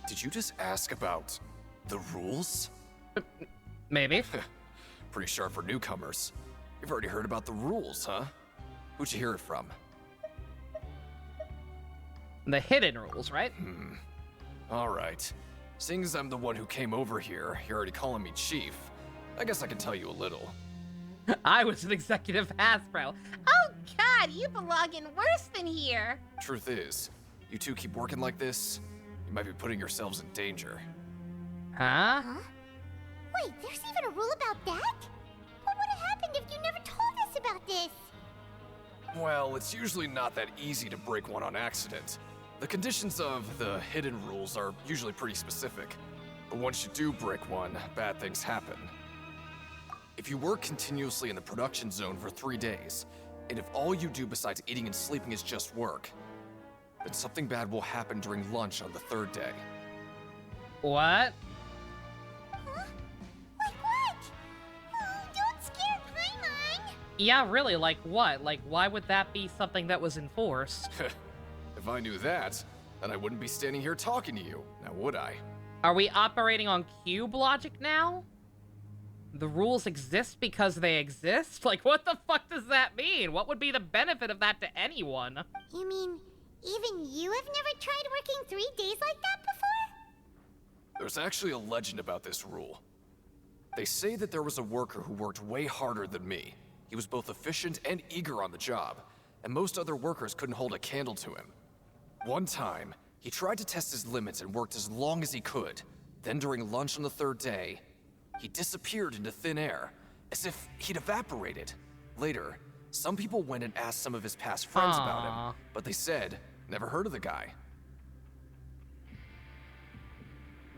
Did you just ask about the rules? Maybe. Pretty sharp for newcomers. You've already heard about the rules, huh? Who'd you hear it from? The hidden rules, right? All right. Seeing as I'm the one who came over here, you're already calling me Chief. I guess I can tell you a little. I was an executive Hasbro. Oh God, you belong in worse than here. Truth is, you two keep working like this, you might be putting yourselves in danger. Huh? Wait, there's even a rule about that? What would have happened if you never told us about this? Well, it's usually not that easy to break one on accident. The conditions of the hidden rules are usually pretty specific. But once you do break one, bad things happen. If you work continuously in the production zone for 3 days, and if all you do besides eating and sleeping is just work, then something bad will happen during lunch on the 3rd day. What? Huh? Like what? Oh, don't scare Paimon. Yeah, really, like what? Like, why would that be something that was enforced? If I knew that, then I wouldn't be standing here talking to you, now would I? Are we operating on cube logic now? The rules exist because they exist? Like, what the fuck does that mean? What would be the benefit of that to anyone? You mean, even you have never tried working 3 days like that before? There's actually a legend about this rule. They say that there was a worker who worked way harder than me. He was both efficient and eager on the job, and most other workers couldn't hold a candle to him. One time, he tried to test his limits and worked as long as he could. Then during lunch on the 3rd day, he disappeared into thin air, as if he'd evaporated. Later, some people went and asked some of his past friends about him, but they said, never heard of the guy.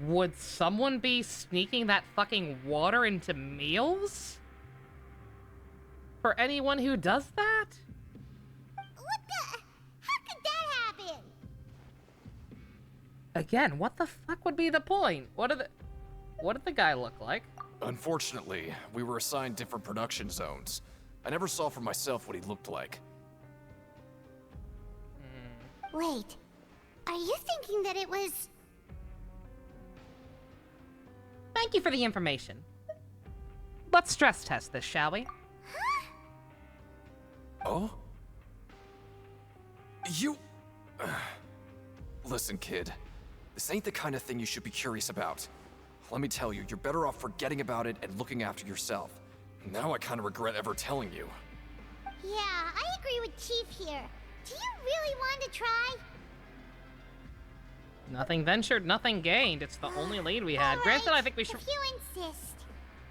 Would someone be sneaking that fucking water into meals? For anyone who does that? What the? How could that happen? Again, what the fuck would be the point? What did the guy look like? Unfortunately, we were assigned different production zones. I never saw for myself what he looked like. Wait, are you thinking that it was... Thank you for the information. Let's stress test this, shall we? Oh? You... Listen, kid. This ain't the kind of thing you should be curious about. Let me tell you, you're better off forgetting about it and looking after yourself. Now I kind of regret ever telling you. Yeah, I agree with Chief here. Do you really want to try? Nothing ventured, nothing gained. It's the only lead we had. Granted, I think we should... If you insist.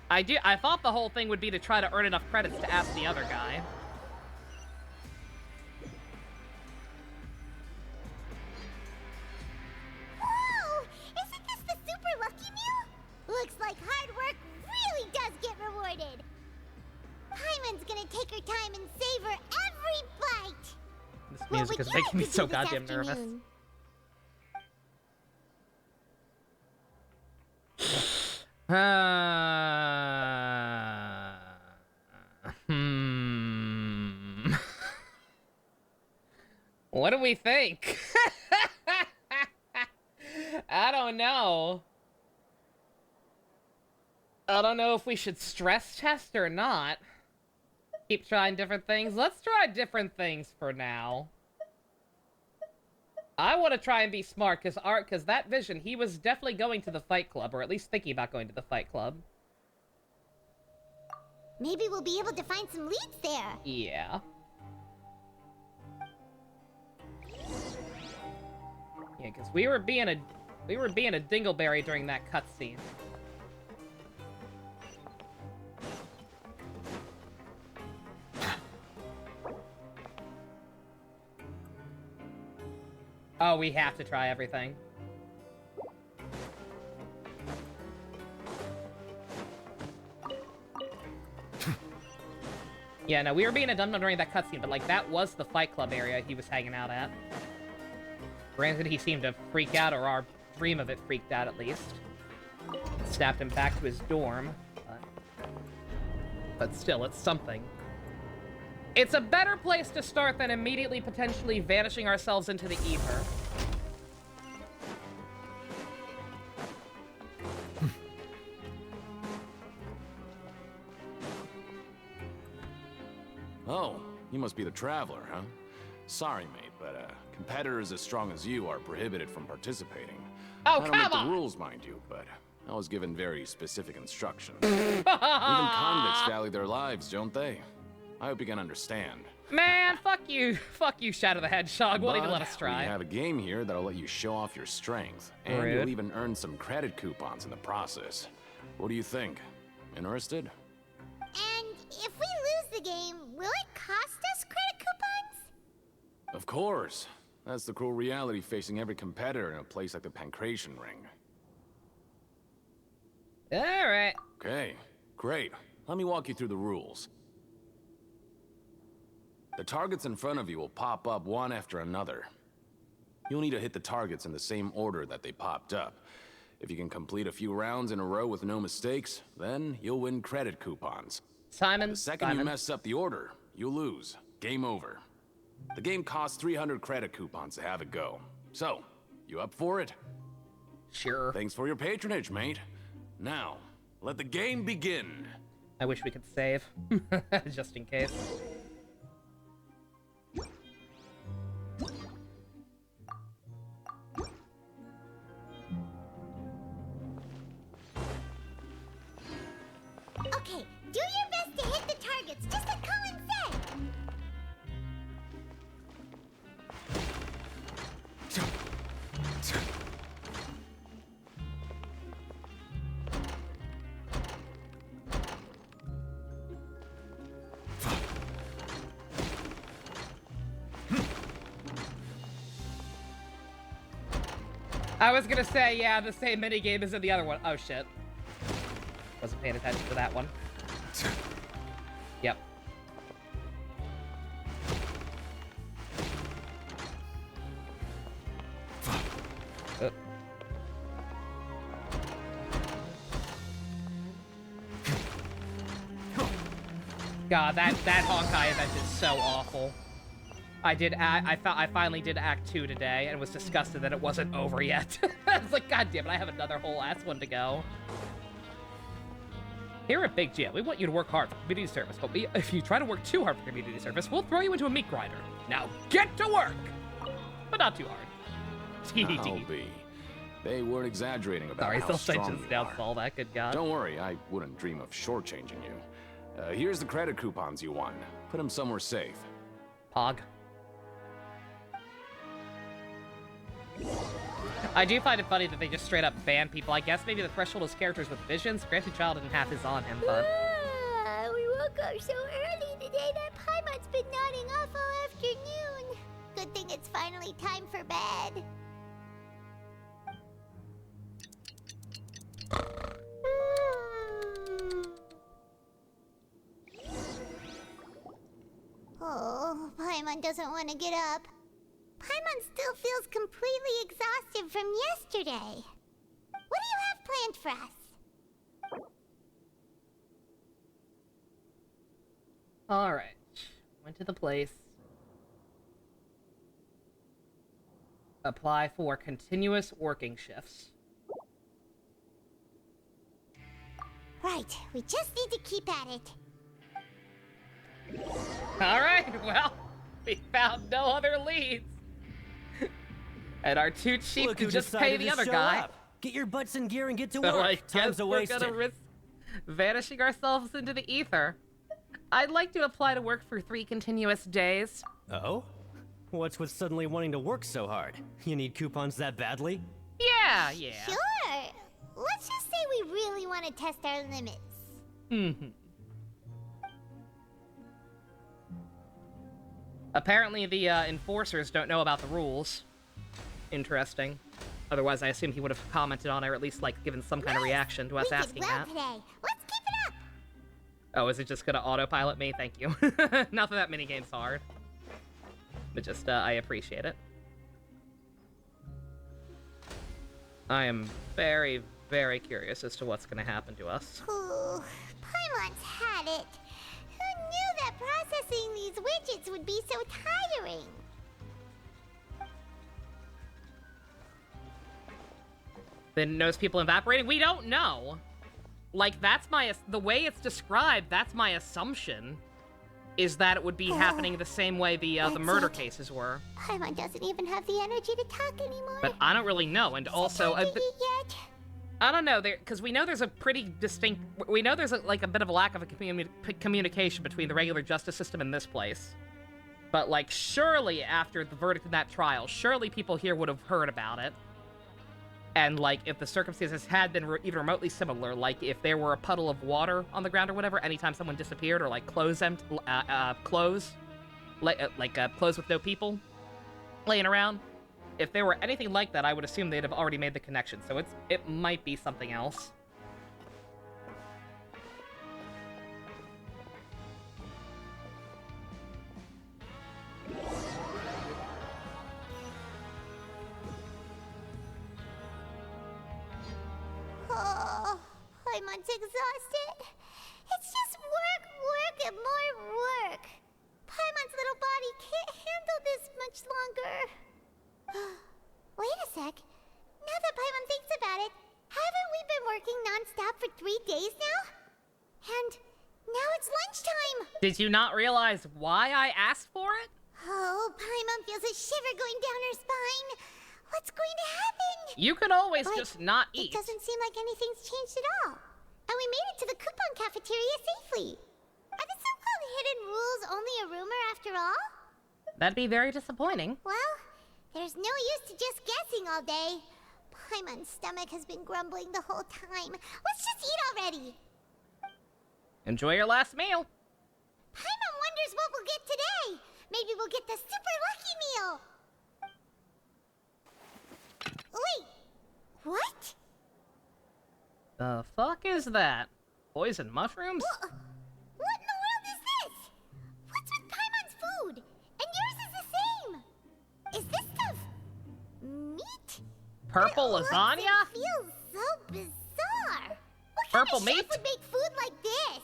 I thought the whole thing would be to try to earn enough credits to ask the other guy. Whoa! Isn't this the super lucky meal? Looks like hard work really does get rewarded. Paimon's gonna take her time and savor every bite. This music is making me so goddamn nervous. What do we think? I don't know. I don't know if we should stress test or not. Keep trying different things. Let's try different things for now. I want to try and be smart, because that vision, he was definitely going to the fight club, or at least thinking about going to the fight club. Maybe we'll be able to find some leads there. Yeah. Yeah, because we were being a dingleberry during that cutscene. Oh, we have to try everything. Yeah, no, we were being a dum-dum during that cutscene, but, like, that was the Fight Club area he was hanging out at. Granted, he seemed to freak out, or our dream of it freaked out, at least. Snapped him back to his dorm. But still, it's something. It's a better place to start than immediately potentially vanishing ourselves into the ether. Oh, you must be the Traveler, huh? Sorry, mate, but competitors as strong as you are prohibited from participating. Oh, I don't make the rules, mind you, but I was given very specific instructions. Even convicts value their lives, don't they? I hope you can understand. Man, fuck you. Fuck you, Shadow the Hedgehog. Won't even let us try. We have a game here that'll let you show off your strength. And Rude. you'll even earn some credit coupons in the process. What do you think? Interested? And if we lose the game, will it cost us credit coupons? Of course. That's the cruel reality facing every competitor in a place like the Pancration Ring. Alright. Okay, great. Let me walk you through the rules. The targets in front of you will pop up one after another. You'll need to hit the targets in the same order that they popped up. If you can complete a few rounds in a row with no mistakes, then you'll win credit coupons. Simon, the second you mess up the order, you'll lose. Game over. The game costs 300 credit coupons to have it go. So, you up for it? Sure. Thanks for your patronage, mate. Now, let the game begin. I wish we could save, just in case. Okay, do your best to hit the targets, just like Colin said. I was gonna say, yeah, the same minigame as in the other one. Oh, shit. Wasn't paying attention to that one. Yep. God, that Honkai event is so awful. I finally did Act 2 today and was disgusted that it wasn't over yet. I was like, God damn it, I have another whole ass one to go. Here at Big Jam, we want you to work hard for community service, but if you try to work too hard for community service, we'll throw you into a meat grinder. Now get to work! But not too hard. I'll be. They weren't exagerating about Sorry, how still strong just you announced are. all that, good God. Don't worry, I wouldn't dream of shortchanging you. Here's the credit coupons you won. Put them somewhere safe. Pog. I do find it funny that they just straight up ban people. I guess maybe the threshold is characters with visions. Granted, Child didn't have his on him, but... We woke up so early today that Paimon's been nodding off all afternoon. Good thing it's finally time for bed. Oh, Paimon doesn't want to get up. Paimon still feels completely exhausted from yesterday. What do you have planned for us? Alright. Went to the place. Apply for continuous working shifts. Right, we just need to keep at it. Alright, well, we found no other leads. And are too cheap Look to who just pay decided the to other show guy. up. Get your butts in gear and get to So work. I Time's guess a we're wasted. gonna risk vanishing ourselves into the ether. I'd like to apply to work for 3 continuous days. Oh? What's with suddenly wanting to work so hard? You need coupons that badly? Yeah. Sure. Let's just say we really want to test our limits. Mm-hmm. Apparently the enforcers don't know about the rules. Interesting. Otherwise, I assume he would have commented on it, or at least, like, given some kind of reaction to us asking that. Today. Let's keep it up. Oh, is it just gonna autopilot me? Thank you. Not that that minigame's hard. But just, I appreciate it. I am very, very curious as to what's gonna happen to us. Ooh, Paimon's had it. Who knew that processing these widgets would be so tiring? Then knows people evaporating? We don't know. Like, that's the way it's described, that's my assumption, is that it would be happening the same way the murder cases were. Paimon doesn't even have the energy to talk anymore. But I don't really know, and also... Can't eat yet? I don't know, because we know there's a pretty distinct... We know there's, like, a bit of a lack of a communication between the regular justice system and this place. But, like, surely after the verdict in that trial, surely people here would have heard about it. And, like, if the circumstances had been even remotely similar, like, if there were a puddle of water on the ground or whatever, anytime someone disappeared, or, like, clothes with no people laying around, if there were anything like that, I would assume they'd have already made the connection, so it might be something else. Oh, Paimon's exhausted. It's just work, and more work. Paimon's little body can't handle this much longer. Wait a sec. Now that Paimon thinks about it, haven't we been working non-stop for 3 days now? And now it's lunchtime. Did you not realize why I asked for it? Oh, Paimon feels a shiver going down her spine. What's going to happen? You could always just not eat. It doesn't seem like anything's changed at all. And we made it to the coupon cafeteria safely. Are the so-called hidden rules only a rumor after all? That'd be very disappointing. Well, there's no use to just guessing all day. Paimon's stomach has been grumbling the whole time. Let's just eat already. Enjoy your last meal. Paimon wonders what we'll get today. Maybe we'll get the super lucky meal. Wait, what? The fuck is that? Poison mushrooms? What in the world is this? What's with Paimon's food? And yours is the same. Is this stuff meat? Purple lasagna? It feels so bizarre. What Purple kind of meat? chef would make food like this?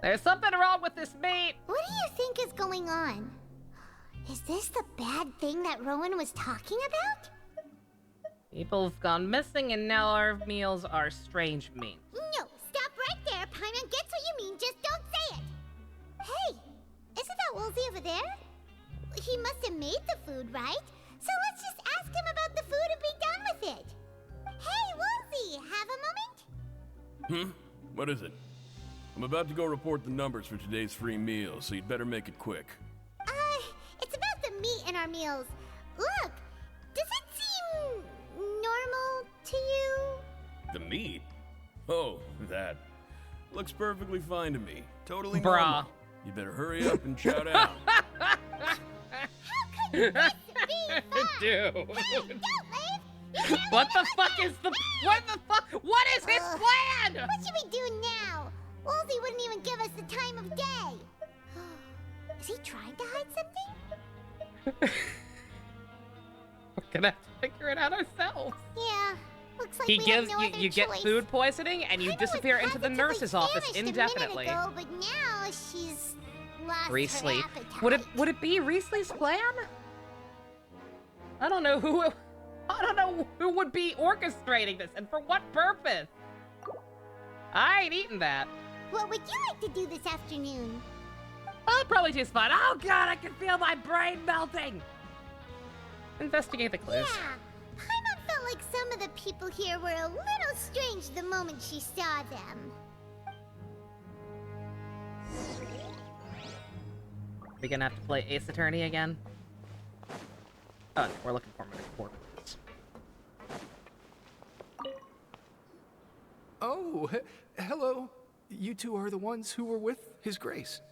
There's something wrong with this meat. What do you think is going on? Is this the bad thing that Rowan was talking about? People have gone missing and now our meals are strange meat. No, stop right there. Paimon gets what you mean, just don't say it. Hey, isn't that Woolsey over there? He must have made the food, right? So let's just ask him about the food and be done with it. Hey, Woolsey, have a moment? What is it? I'm about to go report the numbers for today's free meal, so you'd better make it quick. It's about the meat in our meals. Look, does it seem normal to you? The meat? Oh, that. Looks perfectly fine to me. Totally Bruh. normal. You better hurry up and shout out. How could this be fun? Dude. Hey, don't leave! What the fuck is the... What the fuck? What is his plan? What should we do now? Wolsey wouldn't even give us the time of day. Is he trying to hide something? We're gonna have to figure it out ourselves. Yeah, looks like He we gives have no you other get choice. food poisoning and you Kinda disappear was into the positively nurse's office famished indefinitely. A minute ago, but now she's lost Reese her Lee. appetite. Would it be Reese Lee's plan? I don't know who would be orchestrating this and for what purpose. I ain't eating that. What would you like to do this afternoon? I'll probably choose fun. Oh god, I can feel my brain melting. Investigate the clues. Yeah, Paimon felt like some of the people here were a little strange the moment she saw them. We gonna have to play Ace Attorney again? Oh, no, we're looking for him in the courtrooms. Oh, hello. You two are the ones who were with His Grace.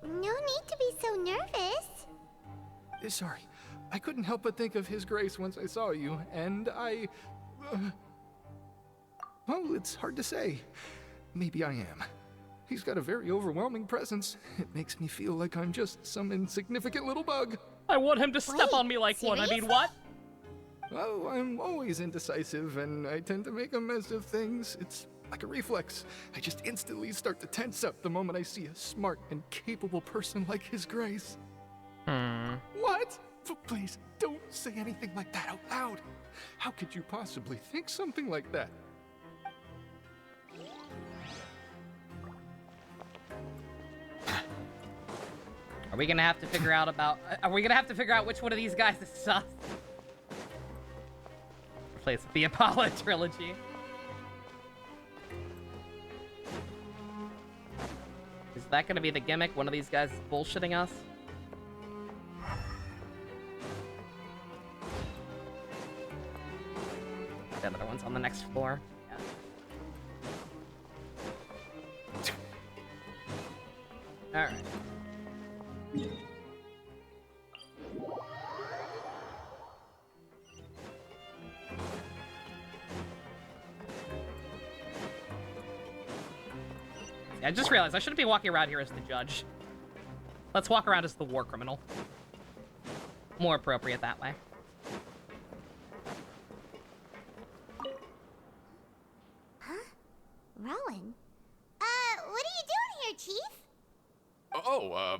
No need to be so nervous. Sorry, I couldn't help but think of His Grace once I saw you, and I... well, it's hard to say. Maybe I am. He's got a very overwhelming presence. It makes me feel like I'm just some insignificant little bug. I want him to step on me like one. I mean, what? Oh, I'm always indecisive, and I tend to make a mess of things. It's like a reflex. I just instantly start to tense up the moment I see a smart and capable person like His Grace. What? Please, don't say anything like that out loud. How could you possibly think something like that? Are we gonna have to figure out which one of these guys is sus? Replace the Apollo trilogy. Is that gonna be the gimmick? One of these guys is bullshitting us? The other one's on the next floor. Yeah. Alright. I just realized I shouldn't be walking around here as the judge. Let's walk around as the war criminal. More appropriate that way. Huh? Rowan? What are you doing here, Chief? Oh,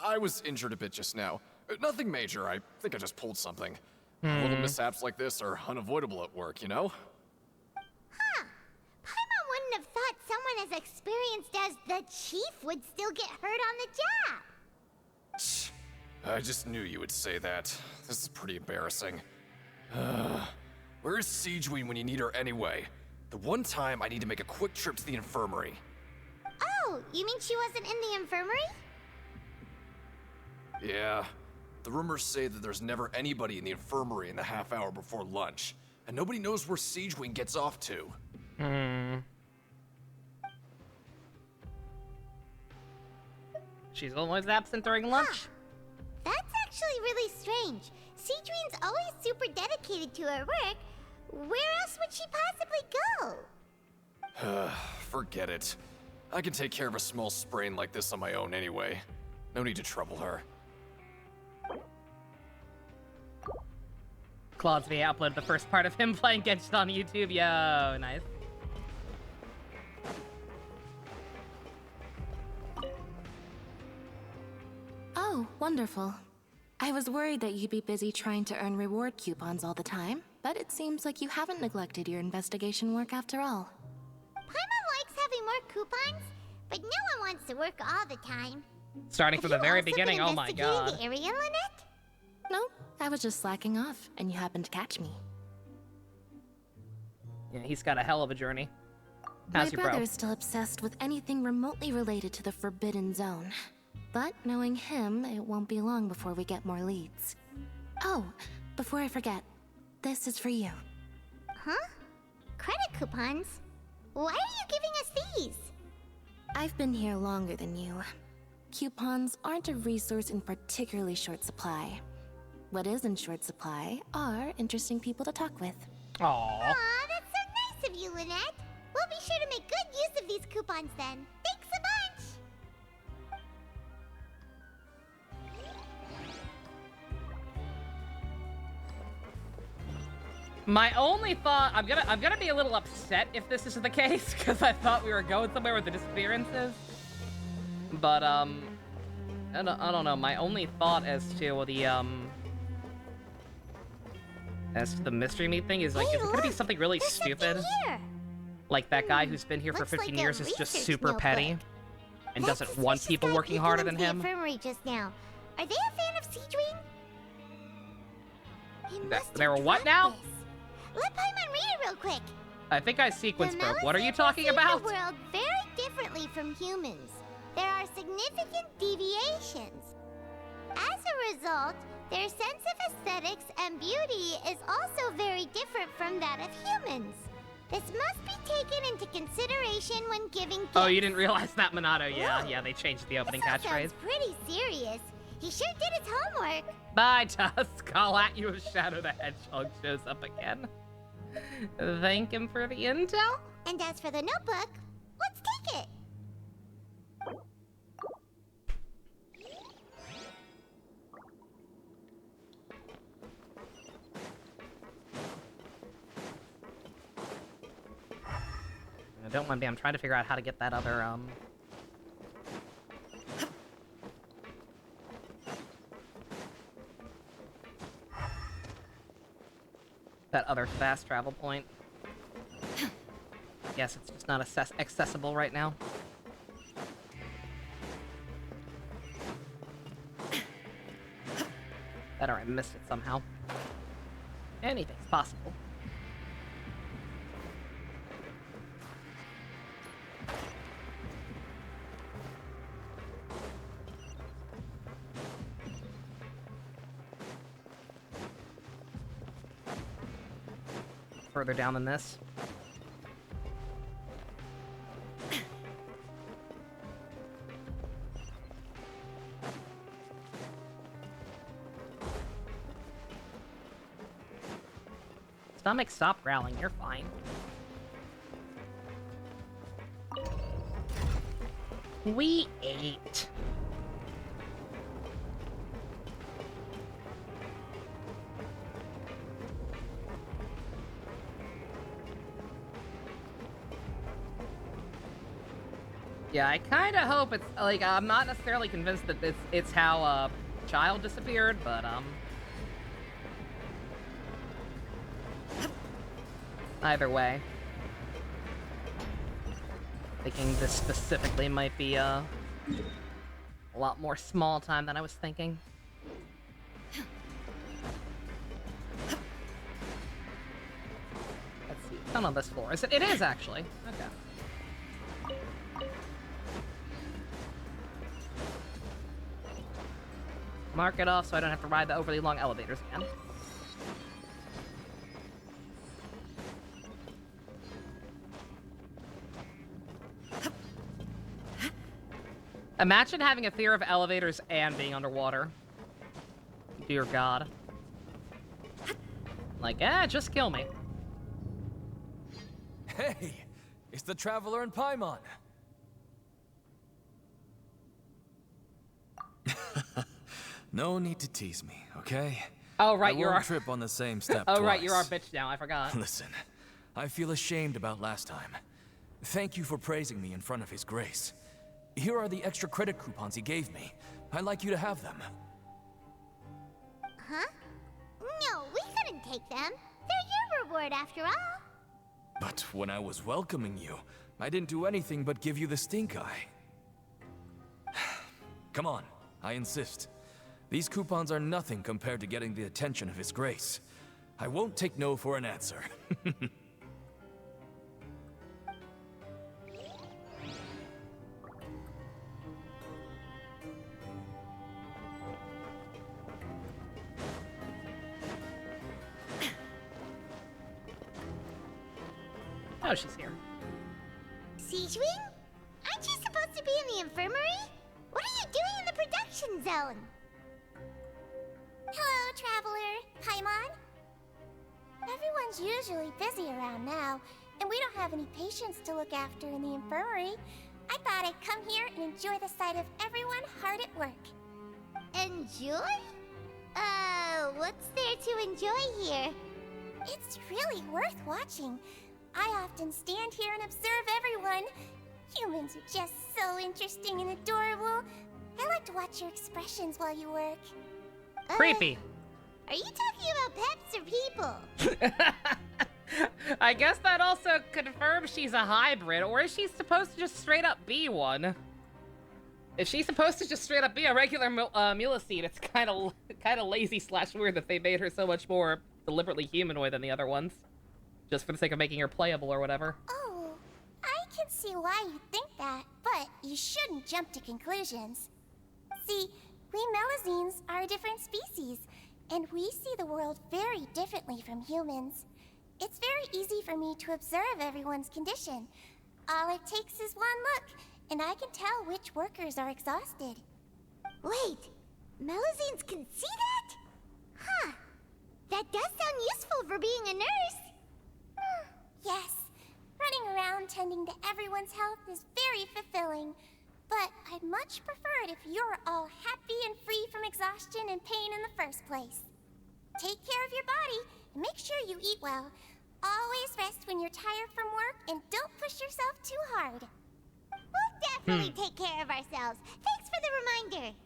I was injured a bit just now. Nothing major, I think I just pulled something. Little mishaps like this are unavoidable at work, you know? Huh. Paimon wouldn't have thought someone as experienced as the Chief would still get hurt on the job. I just knew you would say that. This is pretty embarrassing. Where is Siegeween when you need her anyway? The one time I need to make a quick trip to the infirmary. Oh, you mean she wasn't in the infirmary? Yeah. The rumors say that there's never anybody in the infirmary in the half hour before lunch, and nobody knows where Siegeween gets off to. She's always absent during lunch. That's actually really strange. Siegeween's always super dedicated to her work. Where else would she possibly go? Forget it. I can take care of a small sprain like this on my own anyway. No need to trouble her. Claude's V uploaded the first part of him playing Genshin on YouTube. Yo, nice. Oh, wonderful. I was worried that you'd be busy trying to earn reward coupons all the time, but it seems like you haven't neglected your investigation work after all. Paimon likes having more coupons, but no one wants to work all the time. Starting from the very beginning, oh my god. The area, Lynette? No, I was just slacking off, and you happened to catch me. Yeah, he's got a hell of a journey. My brother is still obsessed with anything remotely related to the Forbidden Zone. But knowing him, it won't be long before we get more leads. Oh, before I forget, this is for you. Huh? Credit coupons? Why are you giving us these? I've been here longer than you. Coupons aren't a resource in particularly short supply. What is in short supply are interesting people to talk with. Aww. Aw, that's so nice of you, Lynette. We'll be sure to make good use of these coupons then. Thanks a bunch! My only thought, I'm gonna be a little upset if this is the case, because I thought we were going somewhere with the disappearances. But I don't know. My only thought as to the mystery meat thing is like, is it gonna be something really stupid? Like that guy who's been here for 15 years is just super petty and doesn't want people working harder than him. Infirmary just now. Are they a fan of Seadream? They were what now? Let Paimon read it real quick. I think I sequence broke. What are you Melisandre talking see about? the world very differently from humans. There are significant deviations. As a result, their sense of aesthetics and beauty is also very different from that of humans. This must be taken into consideration when giving gifts. Oh, you didn't realize that, Minato? Yeah, they changed the opening catchphrase. Sounds pretty serious. He sure did his homework. Bye, Tusk. I'll at you if Shadow the Hedgehog shows up again. Thank him for the intel. And as for the notebook, let's take it. Don't mind me, I'm trying to figure out how to get that other, that other fast travel point. Guess it's just not accessible right now. Better I missed it somehow. Anything's possible. Further down than this. Stomach, stop growling. You're fine. We ate. Yeah, I kind of hope it's, like, I'm not necessarily convinced that it's how, Child disappeared, but, either way. Thinking this specifically might be, a lot more small time than I was thinking. Let's see, it's not on this floor, is it? It is, actually. Okay. Mark it off so I don't have to ride the overly long elevators again. Imagine having a fear of elevators and being underwater. Dear God. Like, just kill me. Hey, it's the Traveler and Paimon. No need to tease me, okay? Oh, right, you're our trip on the same step Oh, twice. right, you're our bitch now. I forgot. Listen, I feel ashamed about last time. Thank you for praising me in front of His Grace. Here are the extra credit coupons he gave me. I'd like you to have them. Huh? No, we couldn't take them. They're your reward after all. But when I was welcoming you, I didn't do anything but give you the stink eye. Come on, I insist. These coupons are nothing compared to getting the attention of His Grace. I won't take no for an answer. Oh, she's here. Siegewing? Aren't you supposed to be in the infirmary? What are you doing in the production zone? Hello, Traveler. Paimon? Everyone's usually busy around now, and we don't have any patients to look after in the infirmary. I thought I'd come here and enjoy the sight of everyone hard at work. Enjoy? What's there to enjoy here? It's really worth watching. I often stand here and observe everyone. Humans are just so interesting and adorable. I like to watch your expressions while you work. Creepy. Are you talking about pets or people? I guess that also confirms she's a hybrid, or is she supposed to just straight up be one? If she's supposed to just straight up be a regular Mulicide, it's kind of lazy / weird that they made her so much more deliberately humanoid than the other ones, just for the sake of making her playable or whatever. Oh, I can see why you think that, but you shouldn't jump to conclusions. See, we Melazines are a different species, and we see the world very differently from humans. It's very easy for me to observe everyone's condition. All it takes is one look, and I can tell which workers are exhausted. Wait, Melazines can see that? Huh. That does sound useful for being a nurse. Yes, running around tending to everyone's health is very fulfilling. But I'd much prefer it if you're all happy and free from exhaustion and pain in the first place. Take care of your body and make sure you eat well. Always rest when you're tired from work and don't push yourself too hard. We'll definitely take care of ourselves. Thanks for the reminder.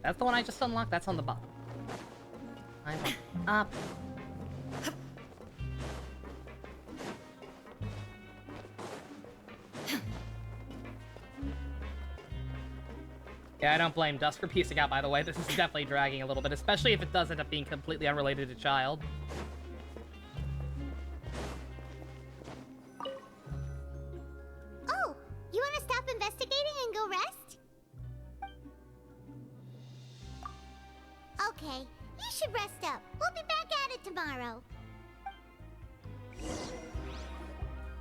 That's the one I just unlocked? That's on the bottom. I went up. Yeah, I don't blame Dusk for piecing out, by the way. This is definitely dragging a little bit, especially if it does end up being completely unrelated to Child. Oh, you want to stop investigating and go rest? Okay, you should rest up. We'll be back at it tomorrow.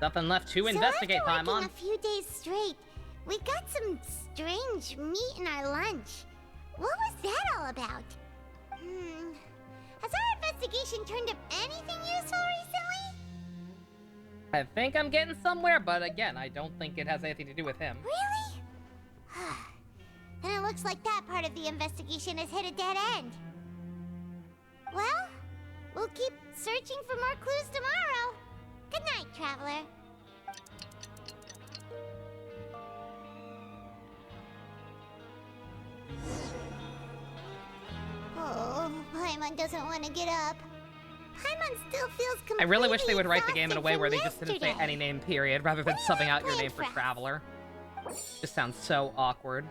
Nothing left to investigate, Paimon. Paimon. A few days straight, we got some strange meat in our lunch. What was that all about? Has our investigation turned up anything useful recently? I think I'm getting somewhere, but again, I don't think it has anything to do with him. Really? Then it looks like that part of the investigation has hit a dead end. Well, we'll keep searching for more clues tomorrow. Good night, Traveler. Oh, Paimon doesn't want to get up. Paimon still feels completely I really wish they would write the game in a way exhausted where they from just didn't say yesterday. any name, period, rather than subbing out your playing name for for? Traveler. Just sounds so awkward.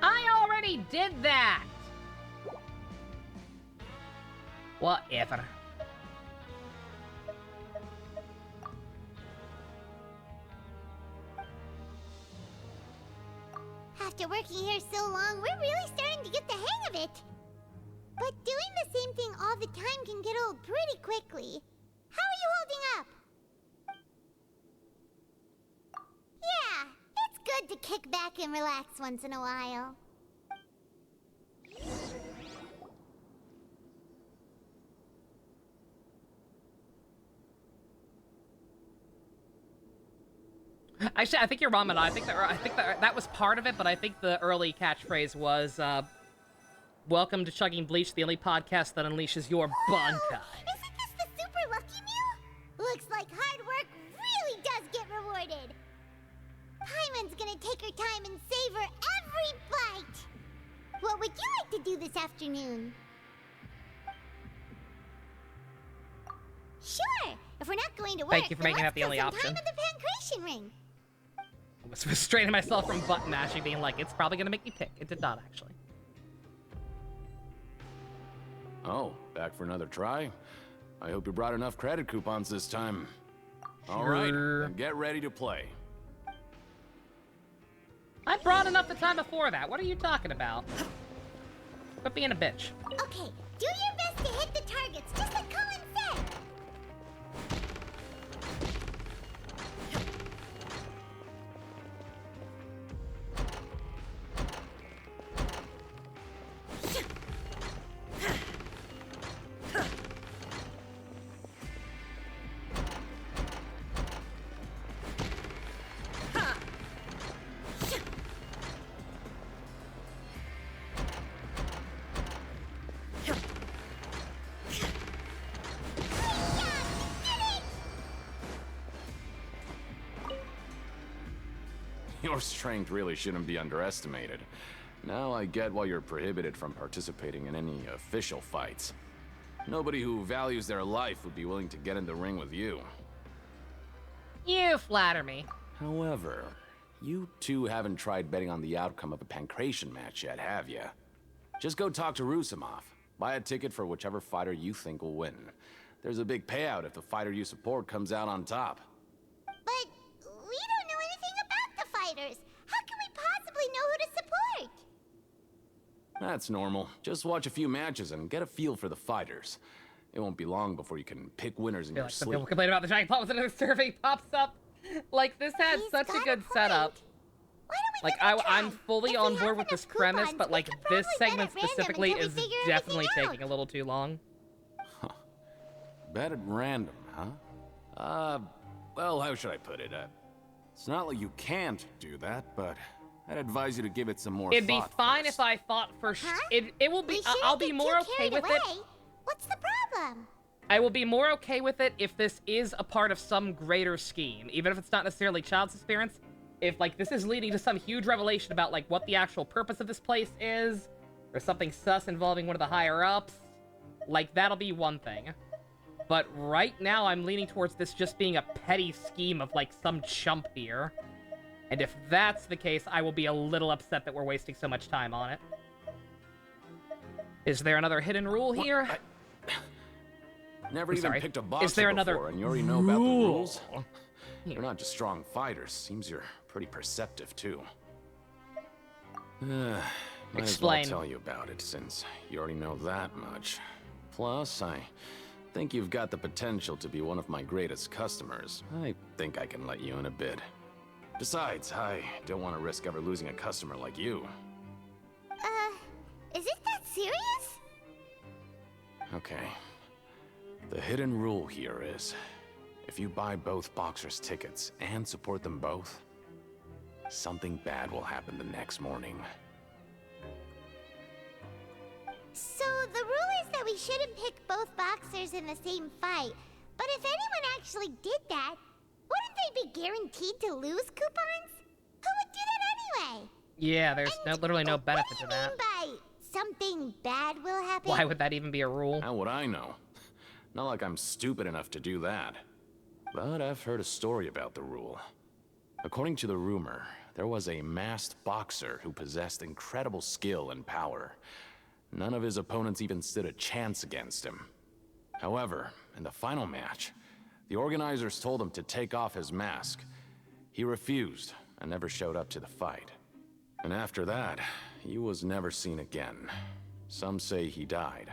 I already did that! Whatever. After working here so long, we're really starting to get the hang of it. But doing the same thing all the time can get old pretty quickly. How are you holding up? Yeah, it's good to kick back and relax once in a while. Actually, I think you're wrong, Mana. I think that was part of it, but I think the early catchphrase was, welcome to Chugging Bleach, the only podcast that unleashes your Bankai. Isn't this the super lucky meal? Looks like hard work really does get rewarded. Paimon's gonna take her time and savor every bite. What would you like to do this afternoon? Sure, if we're not going to work, Thank you for making that the only time option. at the Pancration Ring. I was restraining myself from button mashing, being like, it's probably gonna make me pick. It did not, actually. Oh, back for another try? I hope you brought enough credit coupons this time. All right, then get ready to play. I brought enough the time before that. What are you talking about? Quit being a bitch. Okay, do your best to hit the targets, just like Colin said. Your strength really shouldn't be underestimated. Now I get why you're prohibited from participating in any official fights. Nobody who values their life would be willing to get in the ring with you. You flatter me. However, you two haven't tried betting on the outcome of a Pancration match yet, have you? Just go talk to Rusimov. Buy a ticket for whichever fighter you think will win. There's a big payout if the fighter you support comes out on top. But we don't know anything about the fighters. How can we possibly know who to support? That's normal. Just watch a few matches and get a feel for the fighters. It won't be long before you can pick winners in your Some sleep. people complain about the giant pot with another survey pops up. Like, this had such a good setup. Like, I'm fully on board with this premise, but like, this segment specifically is definitely taking a little too long. Bet at random, huh? Well, how should I put it? It's not like you can't do that, but I'd advise you to give it some more It'd be thought fine first. if I thought for it will be. I'll be more okay with it. What's the problem? I will be more okay with it if this is a part of some greater scheme, even if it's not necessarily Child's experience. If like this is leading to some huge revelation about like what the actual purpose of this place is, or something sus involving one of the higher ups, like that'll be one thing. But right now, I'm leaning towards this just being a petty scheme of like some chump here. And if that's the case, I will be a little upset that we're wasting so much time on it. Is there another hidden rule here? Never even picked a boxer Is there another before, and you already know about the rules? You're not just strong fighters. Seems you're pretty perceptive, too. Might Explain. as well tell you about it, since you already know that much. Plus, I think you've got the potential to be one of my greatest customers. I think I can let you in a bit. Besides, I don't want to risk ever losing a customer like you. Is it that serious? Okay. The hidden rule here is, if you buy both boxers' tickets and support them both, something bad will happen the next morning. So the rule is that we shouldn't pick both boxers in the same fight. But if anyone actually did that, wouldn't they be guaranteed to lose coupons? Who would do that anyway? Yeah, there's literally no benefit to that. What do you mean by something bad will happen? Why would that even be a rule? How would I know? Not like I'm stupid enough to do that. But I've heard a story about the rule. According to the rumor, there was a masked boxer who possessed incredible skill and power. None of his opponents even stood a chance against him. However, in the final match, the organizers told him to take off his mask. He refused and never showed up to the fight. And after that, he was never seen again. Some say he died,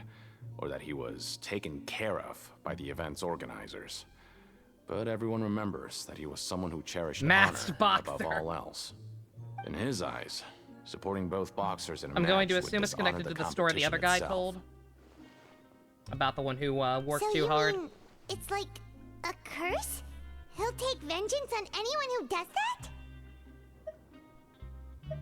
or that he was taken care of by the event's organizers. But everyone remembers that he was someone who cherished honor above all else. In his eyes, supporting both boxers in a I'm going to match would assume it's dishonor connected to the competition story the other guy itself. told. About the one who worked So too you hard. mean it's like a curse? He'll take vengeance on anyone who does that?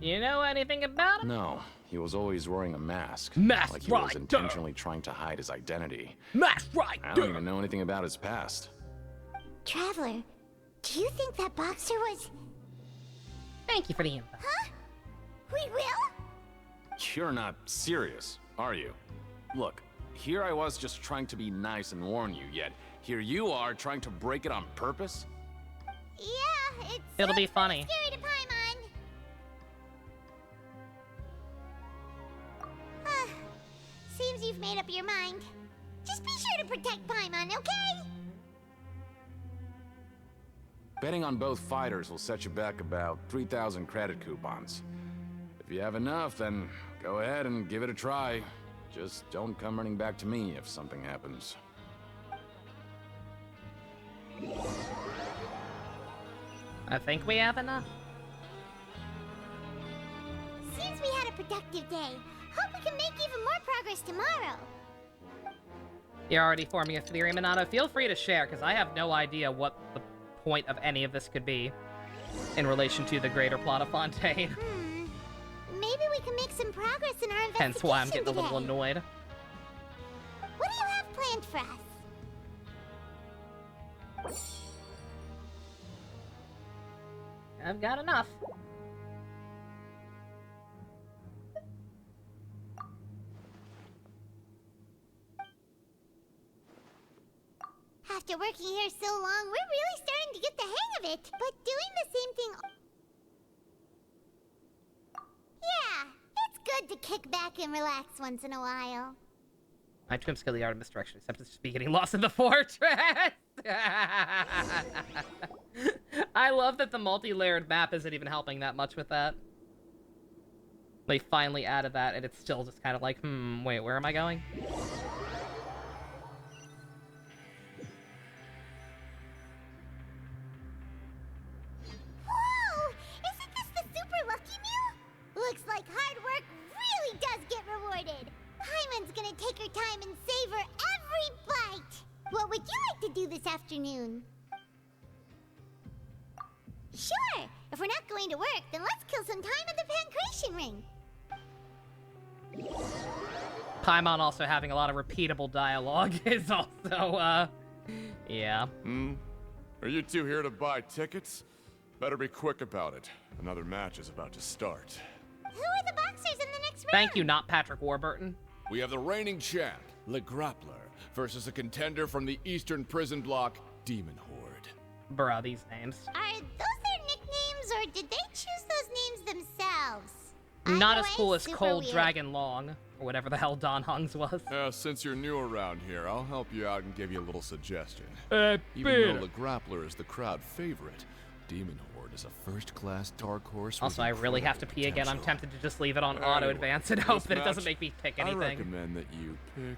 You know anything about him? No, he was always wearing a mask. Masked like he was Rider. intentionally trying to hide his identity. Masked Rider. I don't even know anything about his past. Traveler, do you think that boxer was... Thank you for the info. Huh? We will? You're not serious, are you? Look, here I was just trying to be nice and warn you, yet Here you are trying to break it on purpose? Yeah, It'll be funny. Scary to Paimon. Seems you've made up your mind. Just be sure to protect Paimon, okay? Betting on both fighters will set you back about 3,000 credit coupons. If you have enough, then go ahead and give it a try. Just don't come running back to me if something happens. I think we have enough. Seems we had a productive day. Hope we can make even more progress tomorrow. You're already forming a theory, Minato. Feel free to share, because I have no idea what the point of any of this could be in relation to the greater plot of Fontaine. Maybe we can make some progress in our investigation. Hence why I'm getting today. a little annoyed. What do you have planned for us? I've got enough. After working here so long, we're really starting to get the hang of it. But doing the same thing... Yeah, it's good to kick back and relax once in a while. My twin skill the art of misdirection, except it's just be getting lost in the fortress. I love that the multi-layered map isn't even helping that much with that. They finally added that, and it's still just kind of like, wait, where am I going? Whoa! Isn't this the super lucky meal? Looks like hard work really does get rewarded. Paimon's gonna take her time and savor every bite. What would you like to do this afternoon? Sure! If we're not going to work, then let's kill some time at the Pancration Ring. Paimon also having a lot of repeatable dialogue is also, yeah. Are you two here to buy tickets? Better be quick about it. Another match is about to start. Who are the boxers in the next round? Thank you, not Patrick Warburton. We have the reigning champ, Le Grappler, versus a contender from the Eastern Prison Block, Demon Horde. Bruh, these names. Are those their nicknames, or did they choose those names themselves? Not Either as way, cool as super Cold weird. Dragon Long, or whatever the hell Don Hung's was. Since you're new around here, I'll help you out and give you a little suggestion. Even Though Le Grappler is the crowd favorite, Demon Horde is a first-class dark horse. Also, I really have to pee again. I'm tempted to just leave it on auto advance and hope that it doesn't make me pick anything. I recommend that you pick...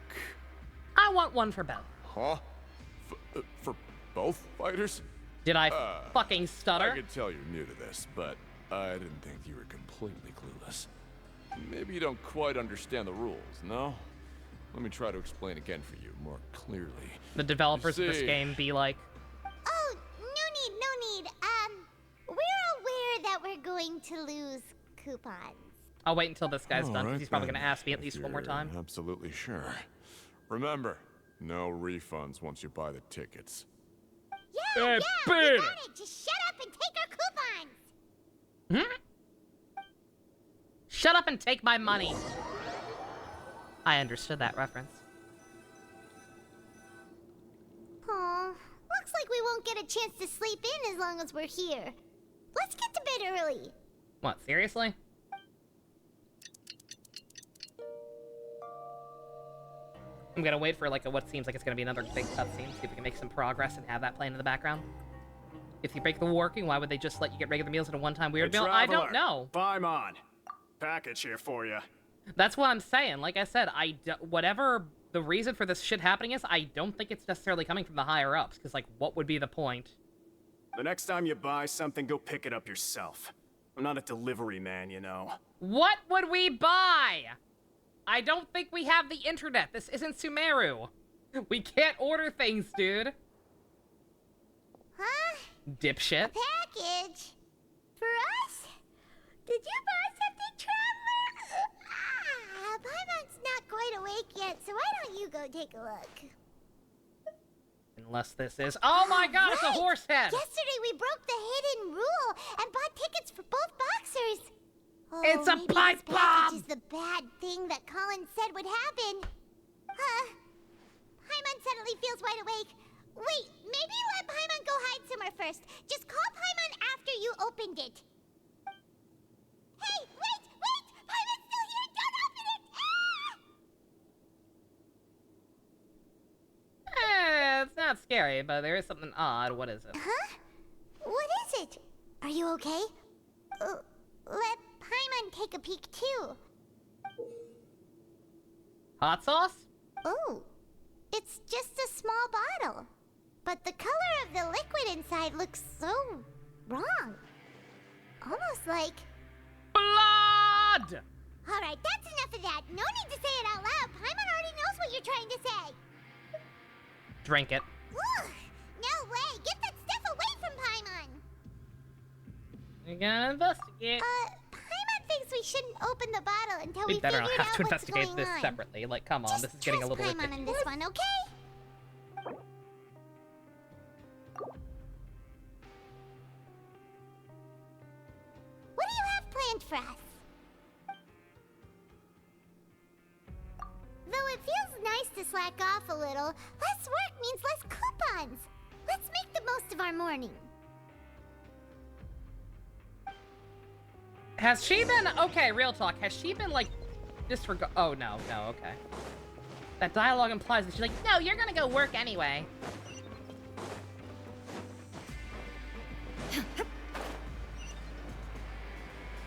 I want one for both. Huh? For both fighters? Did I fucking stutter? I could tell you're new to this, but I didn't think you were completely clueless. Maybe you don't quite understand the rules, no? Let me try to explain again for you more clearly. The developers of this game be like... Oh, no need. We're aware that we're going to lose coupons. I'll wait until this guy's done, because Alright he's probably then, going to ask me at if least one more you're time. Absolutely sure. Remember, no refunds once you buy the tickets. Yeah, we got it. Just shut up and take our coupons. Shut up and take my money. I understood that reference. Aw, looks like we won't get a chance to sleep in as long as we're here. Let's get to bed early. What, seriously? I'm gonna wait for like what seems like it's gonna be another big cutscene, see if we can make some progress and have that playing in the background. If you break the working, why would they just let you get regular meals at a one-time weird meal? I don't know. Paimon, package here for you. That's what I'm saying. Like I said, whatever the reason for this shit happening is, I don't think it's necessarily coming from the higher-ups, because, like, what would be the point? The next time you buy something, go pick it up yourself. I'm not a delivery man, you know. What would we buy? I don't think we have the internet. This isn't Sumeru. We can't order things, dude. Huh? Dipshit. Package? For us? Did you buy something, Traveler? Paimon's not quite awake yet, so why don't you go take a look? Unless this is... Oh my god, it's a horse head! Yesterday we broke the hidden rule and bought tickets for both boxers. Oh, It's a maybe pipe this package bomb! is the bad thing that Colin said would happen. Paimon suddenly feels wide awake. Wait, maybe let Paimon go hide somewhere first. Just call Paimon after you opened it. Hey, wait! Paimon's still here! Don't open it! It's not scary, but there is something odd. What is it? Huh? What is it? Are you okay? Let Paimon take a peek too. Hot sauce? Oh, it's just a small bottle. But the color of the liquid inside looks so wrong. Almost like... blood! Alright, that's enough of that. No need to say it out loud. Paimon already knows what you're trying to say. Drink it. Ugh, no way. Get that stuff away from Paimon. We gotta investigate. Paimon thinks we shouldn't open the bottle until we better figure not have out to what's investigate going this on. separately. Like, come on, Just this is getting a little trust Paimon ridiculous. in this one, okay? What do you have planned for us? Though it feels nice to slack off a little, less work means less coupons. Let's make the most of our morning. Has she been... Okay, real talk. Has she been, like, disregard... Oh, no, okay. That dialogue implies that she's like, no, you're gonna go work anyway.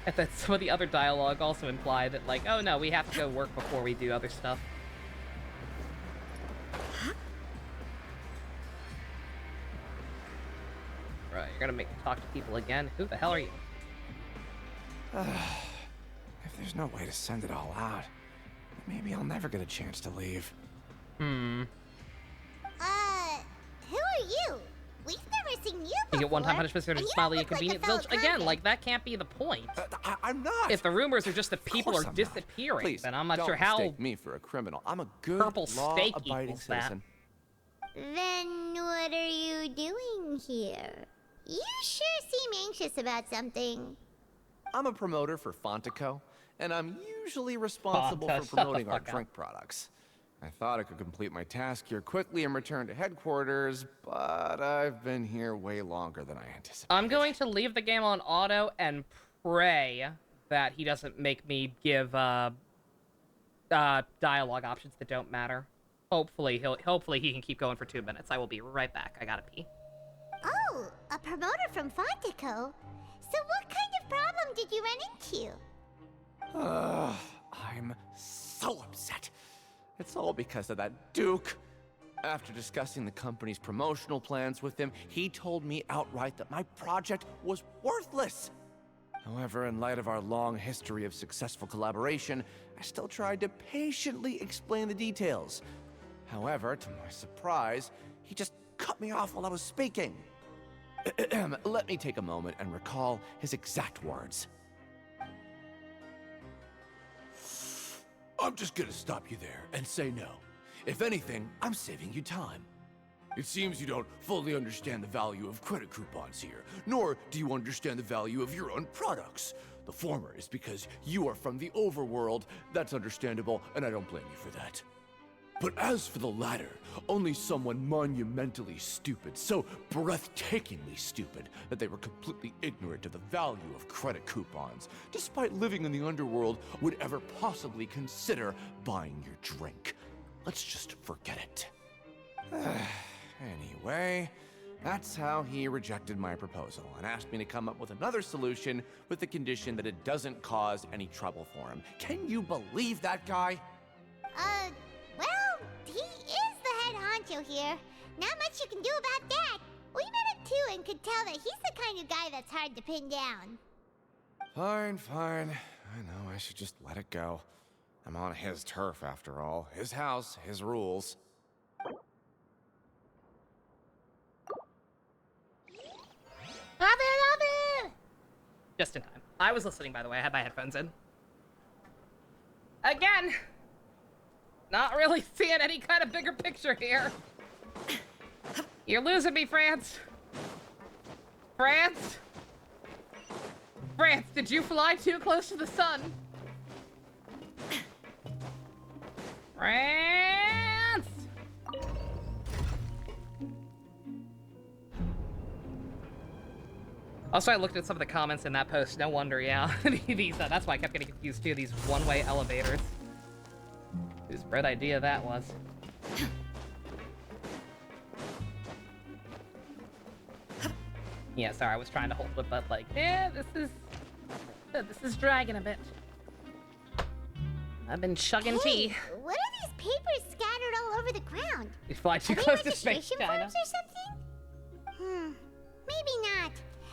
And then some of the other dialogue also imply that, like, oh no, we have to go work before we do other stuff. Right, you're gonna make me talk to people again? Who the hell are you? If there's no way to send it all out, maybe I'll never get a chance to leave. Who are you? We've never seen you before. You get one-time punishment for Smiley in Convenient Village. Again, like, that can't be the point. I'm not. If the rumors are just that people are disappearing, Please, then I'm not don't sure how mistake me for a criminal. I'm a good, purple steak law-abiding equals that. citizen. Then what are you doing here? You sure seem anxious about something. I'm a promoter for Fontico, and I'm usually responsible Fonta, for shut the promoting our fuck up. drink products. I thought I could complete my task here quickly and return to headquarters, but I've been here way longer than I anticipated. I'm going to leave the game on auto and pray that he doesn't make me give dialogue options that don't matter. Hopefully he can keep going for 2 minutes. I will be right back. I gotta pee. Oh, a promoter from Fontico? So what kind of problem did you run into? I'm so upset. It's all because of that Duke. After discussing the company's promotional plans with him, he told me outright that my project was worthless. However, in light of our long history of successful collaboration, I still tried to patiently explain the details. However, to my surprise, he just cut me off while I was speaking. Let me take a moment and recall his exact words. I'm just gonna stop you there and say no. If anything, I'm saving you time. It seems you don't fully understand the value of credit coupons here, nor do you understand the value of your own products. The former is because you are from the overworld. That's understandable, and I don't blame you for that. But as for the latter, only someone monumentally stupid, so breathtakingly stupid, that they were completely ignorant of the value of credit coupons, despite living in the underworld, would ever possibly consider buying your drink. Let's just forget it. Anyway, that's how he rejected my proposal and asked me to come up with another solution with the condition that it doesn't cause any trouble for him. Can you believe that guy? Well, he is the head honcho here. Not much you can do about that. We met him too and could tell that he's the kind of guy that's hard to pin down. Fine. I know I should just let it go. I'm on his turf after all. His house, his rules. Love it! Just in time. I was listening, by the way. I had my headphones in. Again! Not really seeing any kind of bigger picture here. You're losing me, France. France? France, did you fly too close to the sun? France! Also, I looked at some of the comments in that post. No wonder, yeah. These, that's why I kept getting confused too. These one-way elevators. Whose bright idea that was. Yeah, sorry, I was trying to hold it, but like, yeah, this is dragging a bit. I've been chugging tea. What are these papers scattered all over the ground? You fly too close to space, China. Forms or something? Maybe not.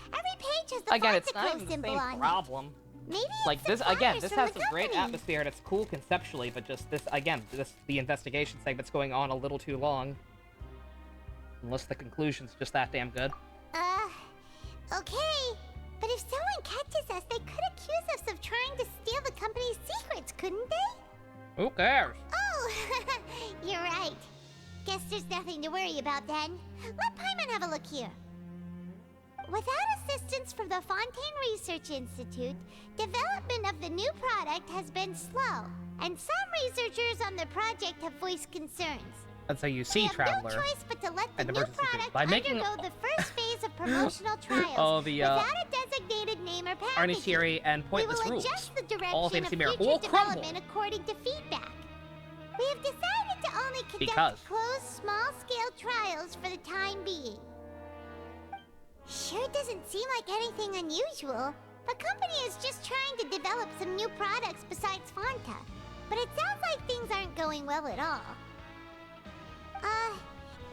Every page has the Again, it's not Fontaco even the symbol same on it. problem. Maybe Like it's this again, suppliers this from has the some great company. atmosphere and it's cool conceptually, but just this again, the investigation segment's going on a little too long. Unless the conclusion's just that damn good. Okay. But if someone catches us, they could accuse us of trying to steal the company's secrets, couldn't they? Who cares? Oh, you're right. Guess there's nothing to worry about then. Let Paimon have a look here. Without assistance from the Fontaine Research Institute, development of the new product has been slow, and some researchers on the project have voiced concerns. That's how you see, We have Traveler. no choice but to let the And new emergency food. product By making undergo the first phase of promotional trials all the without a designated name or packaging. Arnishiri and We pointless will rules. adjust the direction All of Fantasy future Mirror will crumble. development according to feedback. We have decided to only conduct Because. closed, small-scale trials for the time being. Sure doesn't seem like anything unusual. The company is just trying to develop some new products besides Fanta. But it sounds like things aren't going well at all.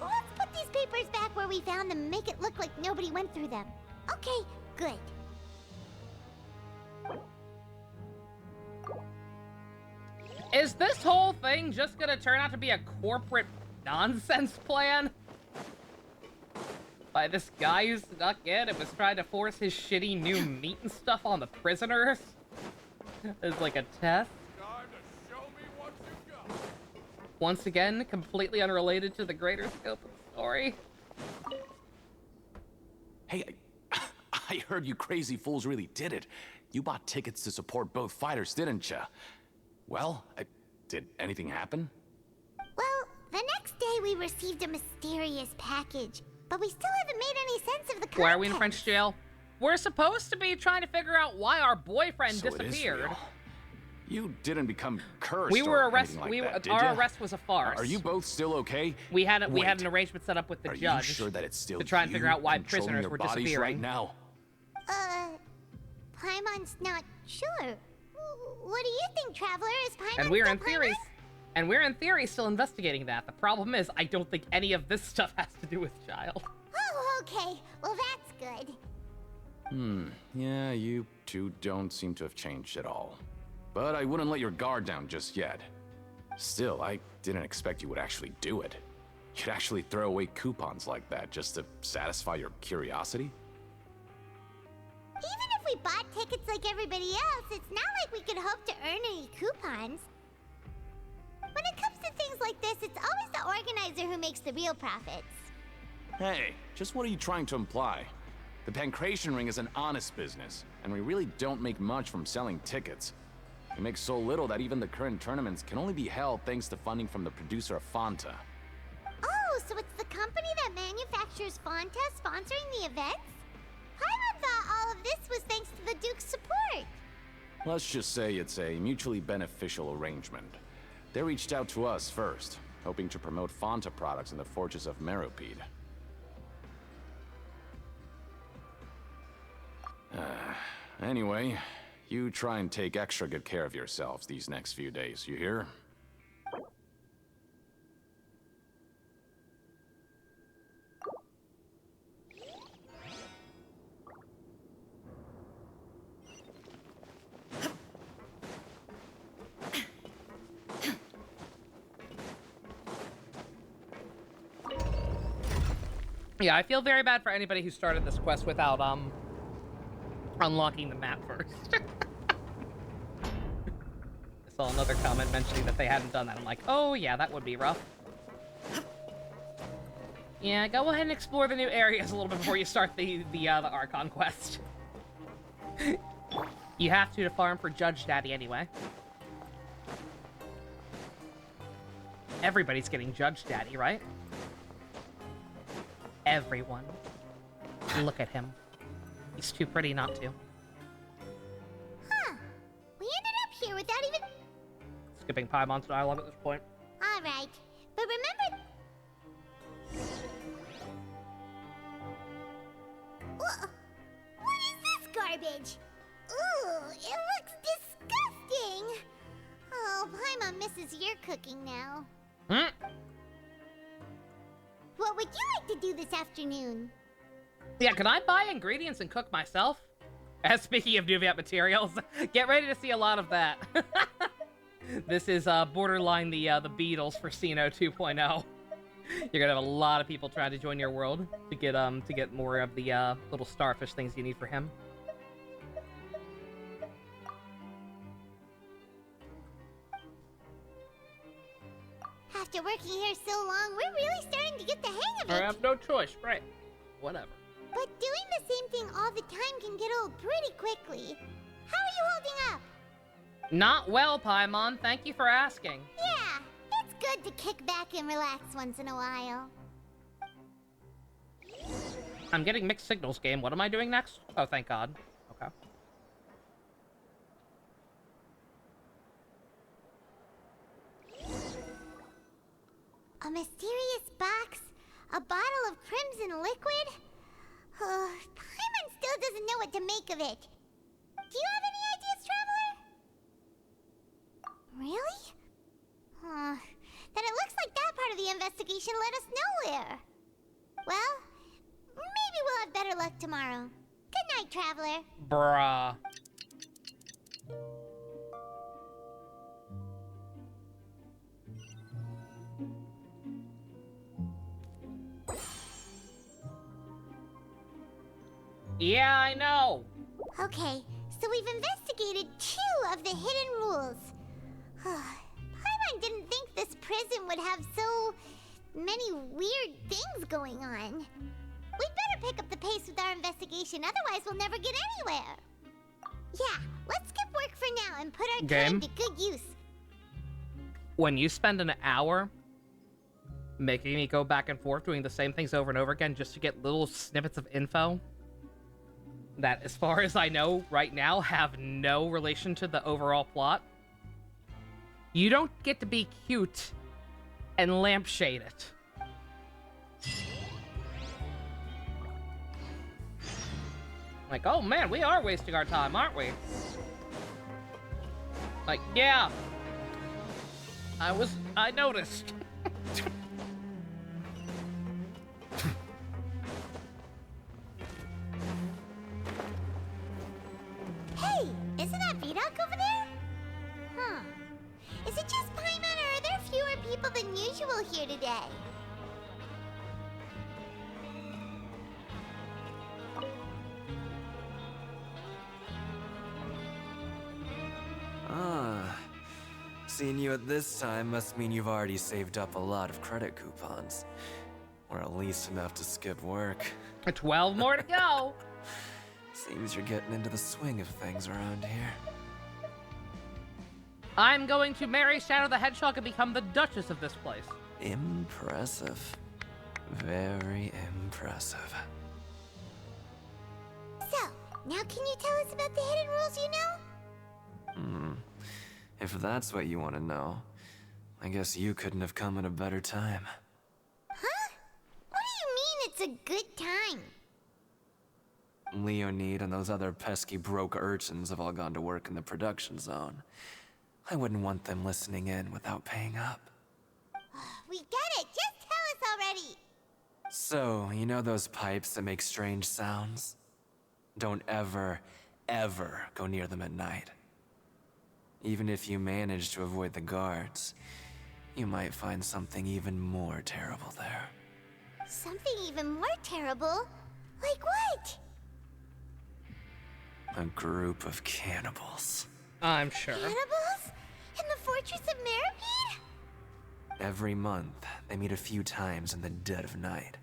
Let's put these papers back where we found them and make it look like nobody went through them. Okay, good. Is this whole thing just gonna turn out to be a corporate nonsense plan? By this guy who snuck in and was trying to force his shitty new meat and stuff on the prisoners? As like a test? Once again, completely unrelated to the greater scope of the story. Hey, I heard you crazy fools really did it. You bought tickets to support both fighters, didn't ya? Well, did anything happen? Well, the next day we received a mysterious package, but we still haven't made any sense of the content. Why are we in French jail? We're supposed to be trying to figure out why our boyfriend So it is disappeared. real. You didn't become cursed. We were or arrested. anything like that, did Our ya? arrest was a farce. Are you both still okay? We had an Wait, arrangement set up with the are judge you sure that it's still to try and you figure out why controlling prisoners your were bodies disappearing. right now? Paimon's not sure. What do you think, Traveler? Is Paimon And we're still in theory, Paimon? and we're in theory still investigating that. The problem is, I don't think any of this stuff has to do with Child. Oh, okay. Well, that's good. Yeah, you two don't seem to have changed at all. But I wouldn't let your guard down just yet. Still, I didn't expect you would actually do it. You'd actually throw away coupons like that just to satisfy your curiosity? Even if we bought tickets like everybody else, it's not like we could hope to earn any coupons. When it comes to things like this, it's always the organizer who makes the real profits. Hey, just what are you trying to imply? The Pancration Ring is an honest business, and we really don't make much from selling tickets. We make so little that even the current tournaments can only be held thanks to funding from the producer of Fanta. Oh, so it's the company that manufactures Fanta sponsoring the events? Paimon thought all of this was thanks to the Duke's support. Let's just say it's a mutually beneficial arrangement. They reached out to us first, hoping to promote Fanta products in the Fortress of Meropide. Anyway, you try and take extra good care of yourselves these next few days, you hear? Yeah, I feel very bad for anybody who started this quest without unlocking the map first. I saw another comment mentioning that they hadn't done that. I'm like, oh yeah, that would be rough. Yeah, go ahead and explore the new areas a little bit before you start the Archon quest. You have to farm for Judge Daddy anyway. Everybody's getting Judge Daddy, right? Everyone. Look at him. He's too pretty not to. Huh. We ended up here without even... Skipping Paimon's dialogue at this point. Alright, but remember... What is this garbage? Ooh, it looks disgusting! Oh, Paimon misses your cooking now. What would you like to do this afternoon? Yeah, can I buy ingredients and cook myself? Speaking of Nuviat materials, get ready to see a lot of that. This is borderline the Beatles for Xeno 2.0. You're gonna have a lot of people trying to join your world to get more of the little starfish things you need for him. After working here so long, we're really starting to get the hang of it. I have no choice, right? Whatever. But doing the same thing all the time can get old pretty quickly. How are you holding up? Not well, Paimon. Thank you for asking. Yeah, it's good to kick back and relax once in a while. I'm getting mixed signals, game. What am I doing next? Oh, thank God. Okay. A mysterious box? A bottle of crimson liquid? Paimon still doesn't know what to make of it. Do you have any ideas, Traveler? Really? Then it looks like that part of the investigation led us nowhere. Well, maybe we'll have better luck tomorrow. Good night, Traveler. Bruh. Yeah, I know. Okay, so we've investigated 2 of the hidden rules. Paimon didn't think this prison would have so many weird things going on. We'd better pick up the pace with our investigation, otherwise we'll never get anywhere. Yeah, let's skip work for now and put our time to good use. When you spend an hour making me go back and forth doing the same things over and over again just to get little snippets of info that, as far as I know right now, have no relation to the overall plot, you don't get to be cute and lampshade it. Like, oh man, we are wasting our time, aren't we? Like, yeah. I noticed. Hey, isn't that Vidoc over there? Huh. Is it just Paimon, or are there fewer people than usual here today? Seeing you at this time must mean you've already saved up a lot of credit coupons. Or at least enough to skip work. 12 more to go! Seems you're getting into the swing of things around here. I'm going to marry Shadow the Hedgehog and become the Duchess of this place. Impressive. Very impressive. So, now can you tell us about the hidden rules you know? If that's what you want to know, I guess you couldn't have come at a better time. Huh? What do you mean it's a good time? Leonid and those other pesky broke urchins have all gone to work in the production zone. I wouldn't want them listening in without paying up. We get it! Just tell us already! So, you know those pipes that make strange sounds? Don't ever, ever go near them at night. Even if you manage to avoid the guards, you might find something even more terrible there. Something even more terrible? Like what? A group of cannibals. I'm sure. Cannibals? In the Fortress of Meripede? Every month, they meet a few times in the dead of night.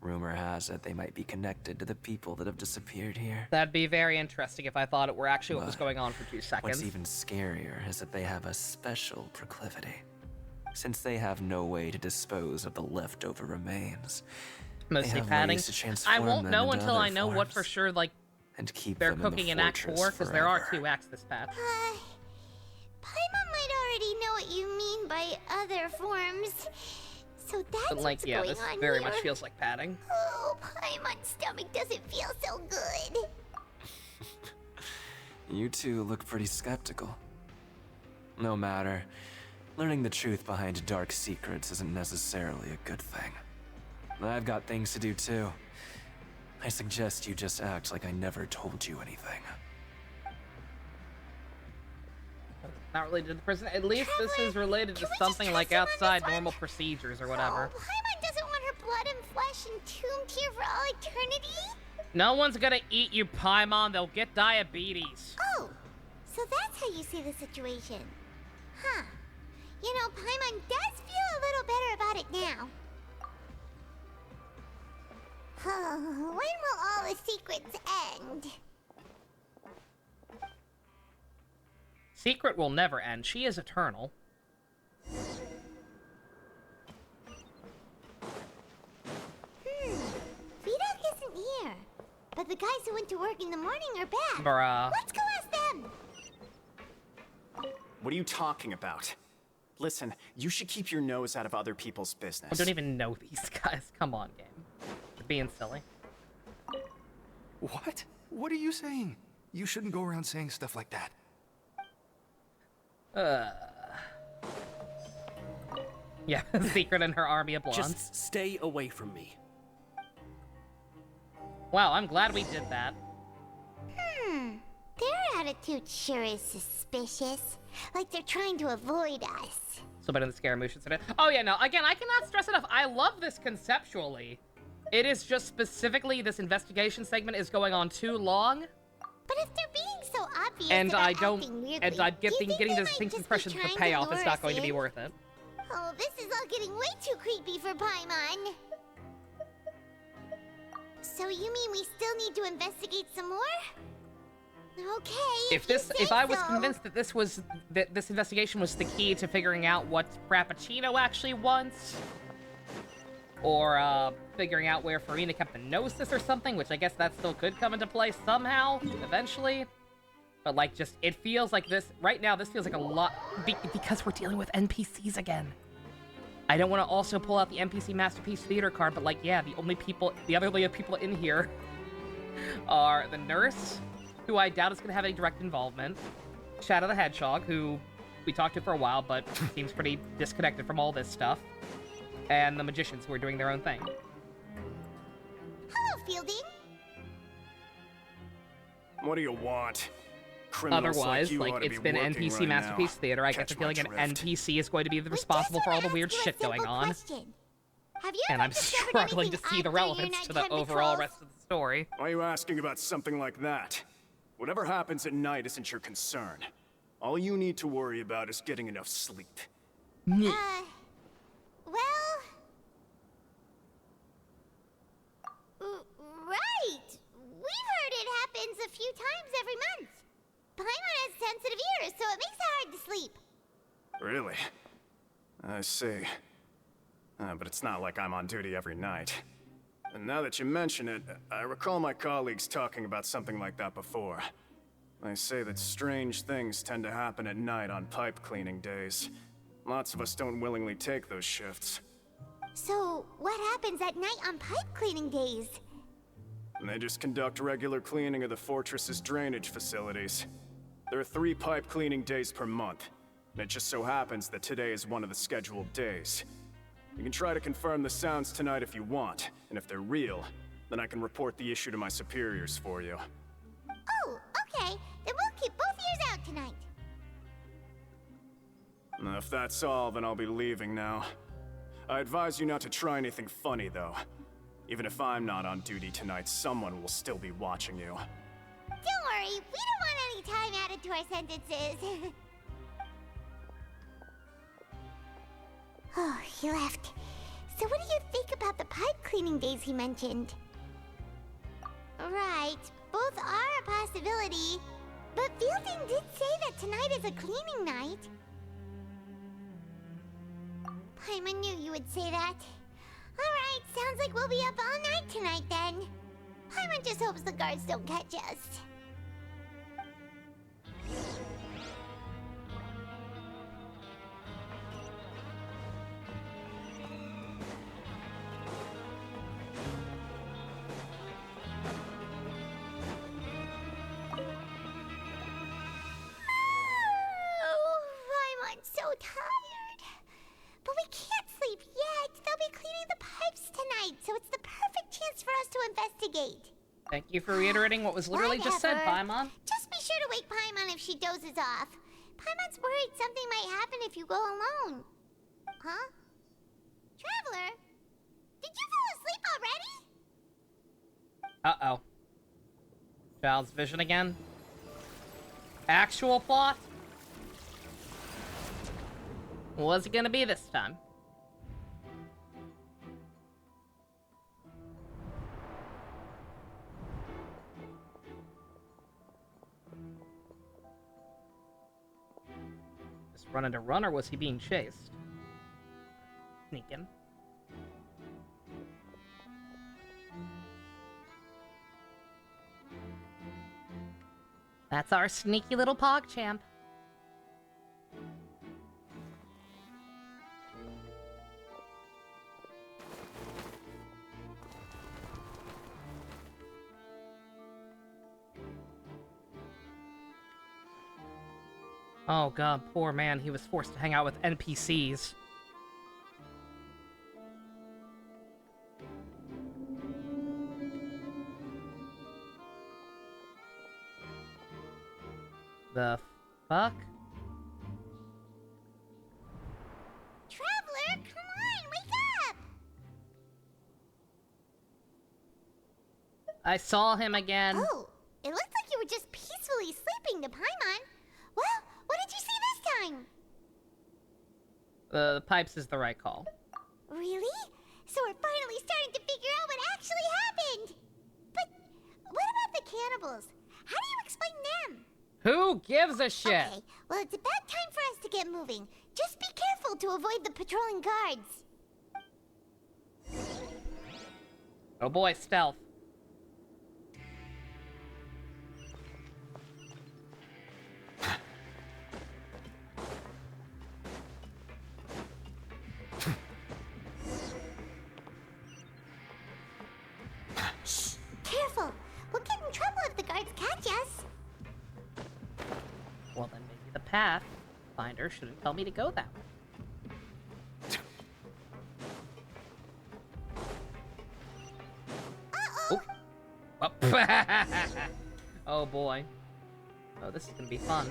Rumor has it they might be connected to the people that have disappeared here. That'd be very interesting if I thought it were actually what was going on for 2 seconds. What's even scarier is that they have a special proclivity. Since they have no way to dispose of the leftover remains, Mostly padding. I won't know until I know what for sure, like, and keep they're them cooking in Act 4, because there are 2 acts this patch. Paimon might already know what you mean by other forms. So that's But, like, what's yeah, going this on very here. much feels like padding. Oh, Paimon's stomach doesn't feel so good. You two look pretty skeptical. No matter. Learning the truth behind dark secrets isn't necessarily a good thing. I've got things to do too. I suggest you just act like I never told you anything. Not related to the prison. At least this is related to something like outside normal procedures or whatever. Oh, Paimon doesn't want her blood and flesh entombed here for all eternity? No one's gonna eat you, Paimon. They'll get diabetes. Oh, so that's how you see the situation. Huh. You know, Paimon does feel a little better about it now. When will all the secrets end? Secret will never end. She is eternal. Vidok isn't here. But the guys who went to work in the morning are back. Bruh. Let's go ask them. What are you talking about? Listen, you should keep your nose out of other people's business. I don't even know these guys. Come on, game. You're being silly. What? What are you saying? You shouldn't go around saying stuff like that. Yeah, Secret and her army of blondes. Just stay away from me. Wow, I'm glad we did that. Their attitude sure is suspicious. Like they're trying to avoid us. So better than Scaramouche today. Oh yeah, no, again, I cannot stress enough. I love this conceptually. It is just specifically this investigation segment is going on too long. But if they're being so obvious And about I don't, acting weirdly, and I'm do you think getting they this might distinct just be impression that the trying to payoff is lure not us going to be in? worth it. Oh, this is all getting way too creepy for Paimon. So you mean we still need to investigate some more? Okay. If I was convinced that this investigation was the key to figuring out what Frappuccino actually wants, or figuring out where Farina kept the Gnosis or something, which I guess that still could come into play somehow, eventually. But like, just, it feels like this, right now, this feels like a lot, because we're dealing with NPCs again. I don't want to also pull out the NPC Masterpiece Theater card, but like, yeah, the other people in here are the nurse, who I doubt is going to have any direct involvement, Shadow the Hedgehog, who we talked to for a while, but seems pretty disconnected from all this stuff, and the magicians who are doing their own thing. Hello, Fielding. What do you want? Criminals Otherwise, like, like it's been NPC right Masterpiece now. Theater. I get the feeling an NPC is going to be responsible for all the weird shit going on. And I'm struggling to see the relevance to the overall rest of the story. Why are you asking about something like that? Whatever happens at night isn't your concern. All you need to worry about is getting enough sleep. Well... Right! We've heard it happens a few times every month. Paimon has sensitive ears, so it makes it hard to sleep. Really? I see. But it's not like I'm on duty every night. And now that you mention it, I recall my colleagues talking about something like that before. They say that strange things tend to happen at night on pipe cleaning days. Lots of us don't willingly take those shifts. So, what happens at night on pipe cleaning days? And they just conduct regular cleaning of the fortress's drainage facilities. There are 3 pipe cleaning days per month, and it just so happens that today is one of the scheduled days. You can try to confirm the sounds tonight if you want, and if they're real, then I can report the issue to my superiors for you. Oh, okay. Then we'll keep both ears out tonight. If that's all, then I'll be leaving now. I advise you not to try anything funny, though. Even if I'm not on duty tonight, someone will still be watching you. Don't worry, we don't want any time added to our sentences. Oh, he left. So what do you think about the pipe cleaning days he mentioned? Right, both are a possibility. But Fielding did say that tonight is a cleaning night. Paimon knew you would say that. Alright, sounds like we'll be up all night tonight then. Paimon just hopes the guards don't catch us. So tired. But we can't sleep yet. They'll be cleaning the pipes tonight, so it's the perfect chance for us to investigate. Thank you for reiterating what was literally just said, Paimon. Just be sure to wake Paimon if she dozes off. Paimon's worried something might happen if you go alone. Huh? Traveler? Did you fall asleep already? Uh-oh. Child's vision again? Actual plot? What's it gonna be this time? Just running to run, or was he being chased? Sneaking. That's our sneaky little PogChamp. Oh god, poor man, he was forced to hang out with NPCs. The fuck? Traveler, come on, wake up! I saw him again. Oh, it looked like you were just peacefully sleeping to Paimon. Well, what did you see this time? The pipes is the right call. Really? So we're finally starting to figure out what actually happened! But what about the cannibals? How do you explain them? Who gives a shit? Okay, well it's about time for us to get moving. Just be careful to avoid the patrolling guards. Oh boy, stealth. Careful! We'll get in trouble if the guards catch us. Well, then maybe the path finder shouldn't tell me to go that way. Uh-oh! Oh. Oh boy. Oh, this is gonna be fun.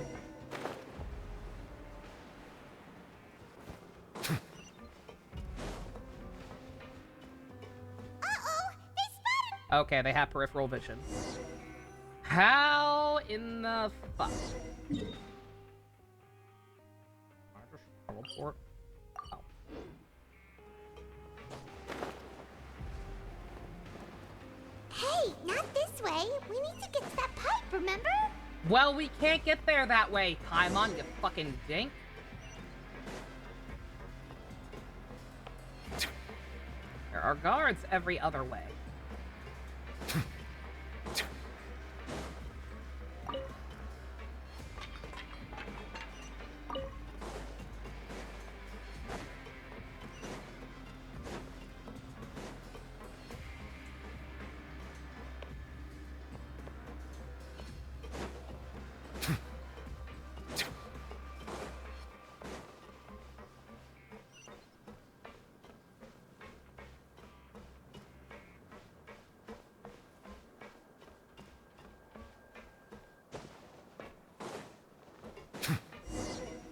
Uh-oh! They spotted! Okay, they have peripheral vision. How in the fuck? I just teleport. Oh. Hey, not this way. We need to get to that pipe, remember? Well, we can't get there that way, Paimon, you fucking dink. There are guards every other way.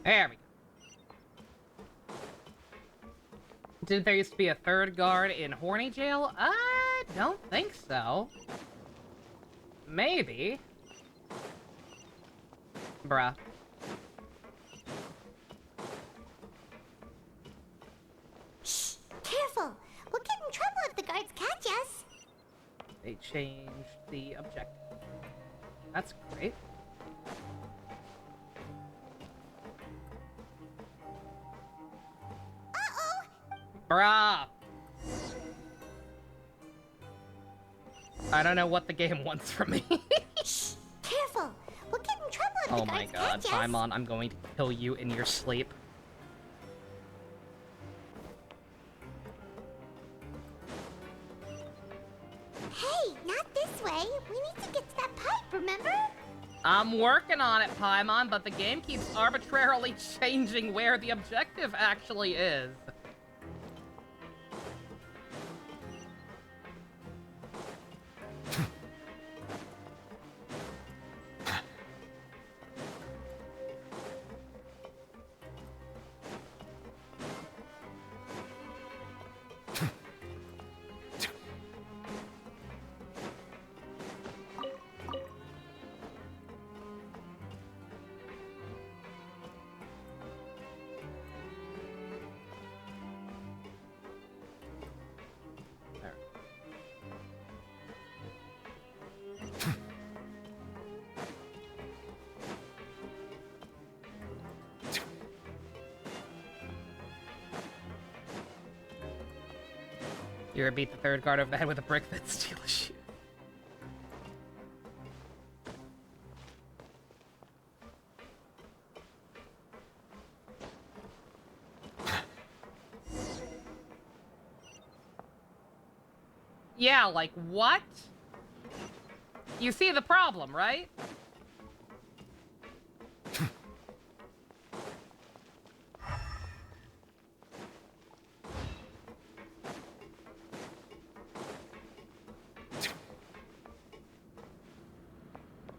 There we go. Did there used to be a third guard in Horny Jail? I don't think so. Maybe. Bruh. Shh! Careful! We'll get in trouble if the guards catch us. They changed the objective. That's great. Uh-oh! Bruh! I don't know what the game wants from me. Shh! Careful! We'll get in trouble if the Oh my god, catch us. Paimon, I'm going to kill you in your sleep. Hey, not this way. We need to get to that pipe, remember? I'm working on it, Paimon, but the game keeps arbitrarily changing where the objective actually is. You're gonna beat the third guard over the head with a brick that steals you. Yeah, like what? You see the problem, right?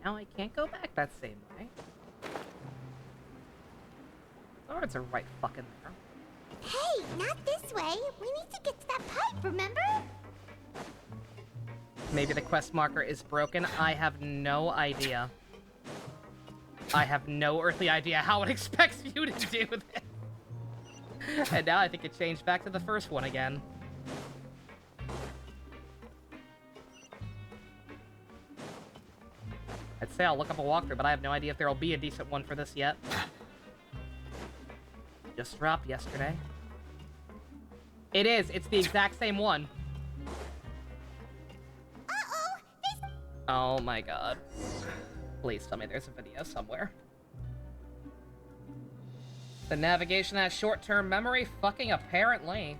Now I can't go back that same way. Guards are right fucking there. Hey, not this way. We need to get to that pipe, remember? Maybe the quest marker is broken. I have no idea. I have no earthly idea how it expects you to do this. And now I think it changed back to the first one again. I'd say I'll look up a walkthrough, but I have no idea if there'll be a decent one for this yet. Just dropped yesterday. It is. It's the exact same one. Oh my god. Please tell me there's a video somewhere. The navigation has short-term memory? Fucking apparently.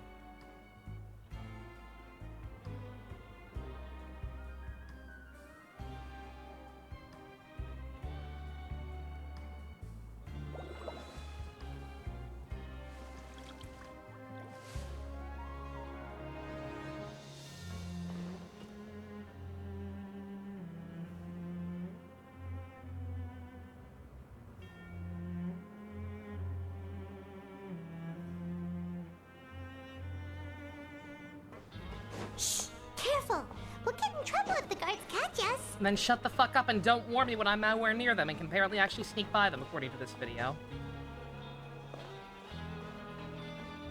Shh! Careful! We'll get in trouble if the guards catch us. And then shut the fuck up and don't warn me when I'm nowhere near them and can apparently actually sneak by them, according to this video.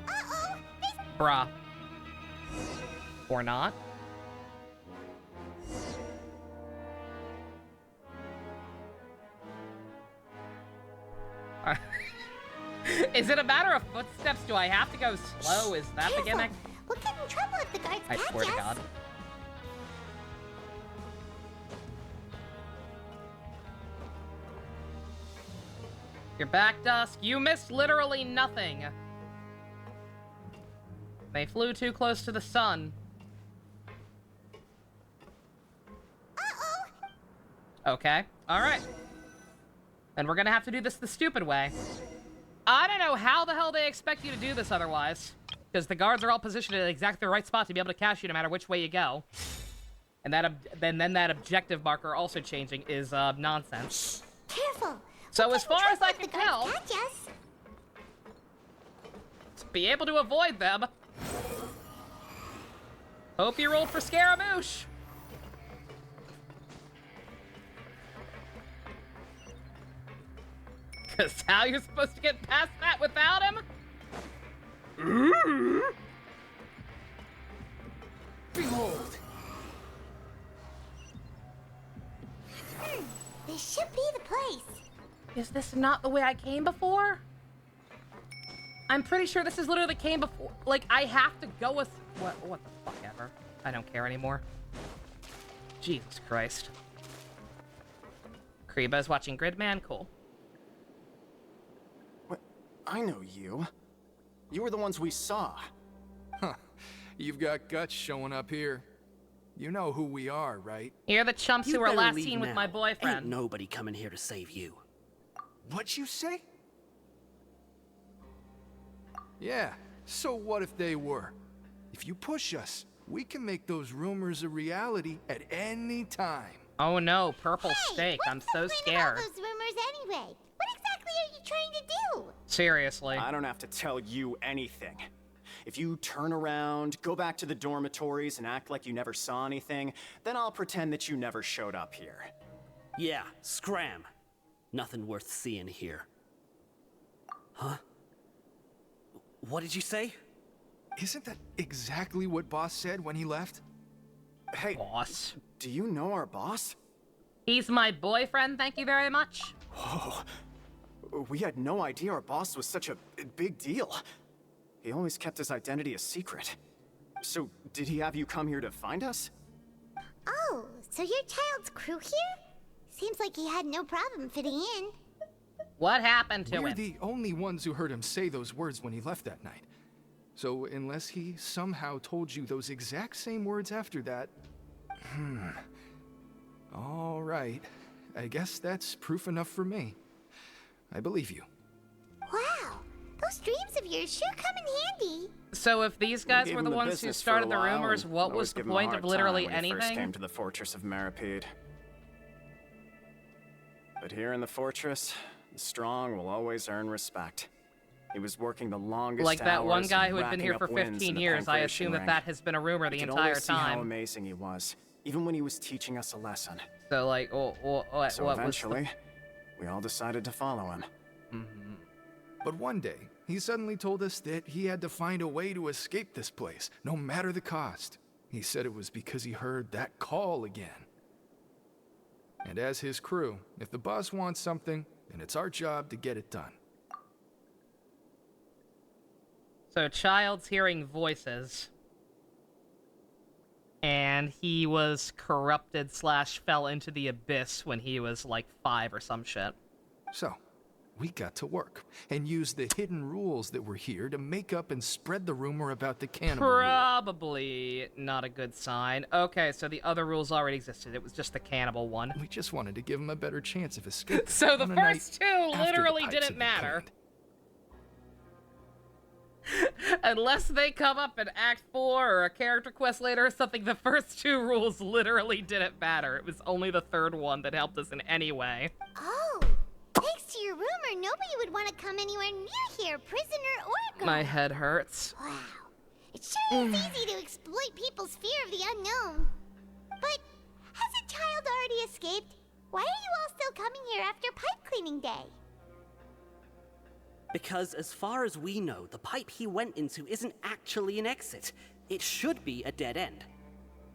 Uh-oh! Bruh. Or not. Is it a matter of footsteps? Do I have to go slow? Is that the gimmick? We'll get in trouble if the guards I catch swear to us. God. You're back, Dusk. You missed literally nothing. They flew too close to the sun. Uh-oh! Okay. Alright. Then we're gonna have to do this the stupid way. I don't know how the hell they expect you to do this otherwise. Because the guards are all positioned at exactly the right spot to be able to catch you no matter which way you go. And that then that objective marker also changing is nonsense. Careful! So as far as I can tell, to be able to avoid them, hope you rolled for Scaramouche. Because how you're supposed to get past that without him? Behold! This should be the place. Is this not the way I came before? I'm pretty sure this is literally the came before. Like, I have to go with... What the fuck ever. I don't care anymore. Jesus Christ. Kriba's watching Gridman? Cool. What? I know you. You were the ones we saw. Huh. You've got guts showing up here. You know who we are, right? You're the chumps who were last seen with my boyfriend. Ain't nobody coming here to save you. What'd you say? Yeah, so what if they were? If you push us, we can make those rumors a reality at any time. Oh no, purple steak. I'm so scared. Those rumors anyway. What exactly are you trying to do? Seriously. I don't have to tell you anything. If you turn around, go back to the dormitories, and act like you never saw anything, then I'll pretend that you never showed up here. Yeah, scram. Nothing worth seeing here. Huh? What did you say? Isn't that exactly what Boss said when he left? Hey, boss. Do you know our boss? He's my boyfriend, thank you very much. Oh, we had no idea our boss was such a big deal. He always kept his identity a secret. So, did he have you come here to find us? Oh, so your child's crew here? Seems like he had no problem fitting in. What happened to him? We're the only ones who heard him say those words when he left that night. So, unless he somehow told you those exact same words after that... All right. I guess that's proof enough for me. I believe you. Wow, those dreams of yours sure come in handy. So if these guys were the ones who started the rumors, what was the point of literally anything? First came to the fortress of Maripede. But here in the fortress, the strong will always earn respect. He was working the longest like that one hours guy and who had been racking here up for wins 15 in the years. I Pancration assume that ring. that has been a rumor the We could entire always see how time. amazing he was, even when he was teaching us a lesson. So like, So eventually, we all decided to follow him. But one day, he suddenly told us that he had to find a way to escape this place, no matter the cost. He said it was because he heard that call again. And as his crew, if the boss wants something, then it's our job to get it done. So Child's hearing voices. And he was corrupted / fell into the abyss when he was like 5 or some shit. So, we got to work and used the hidden rules that were here to make up and spread the rumor about the cannibal rule. Probably not a good sign. Okay, so the other rules already existed. It was just the cannibal one. We just wanted to give him a better chance of escape. So the first two literally didn't matter. Unless they come up in Act 4 or a character quest later or something, the first two rules literally didn't matter. It was only the third one that helped us in any way. Oh, thanks to your rumor, nobody would want to come anywhere near here, prisoner or guard. My head hurts. Wow. It sure is easy to exploit people's fear of the unknown. But hasn't Child already escaped? Why are you all still coming here after pipe cleaning day? Because as far as we know, the pipe he went into isn't actually an exit. It should be a dead end.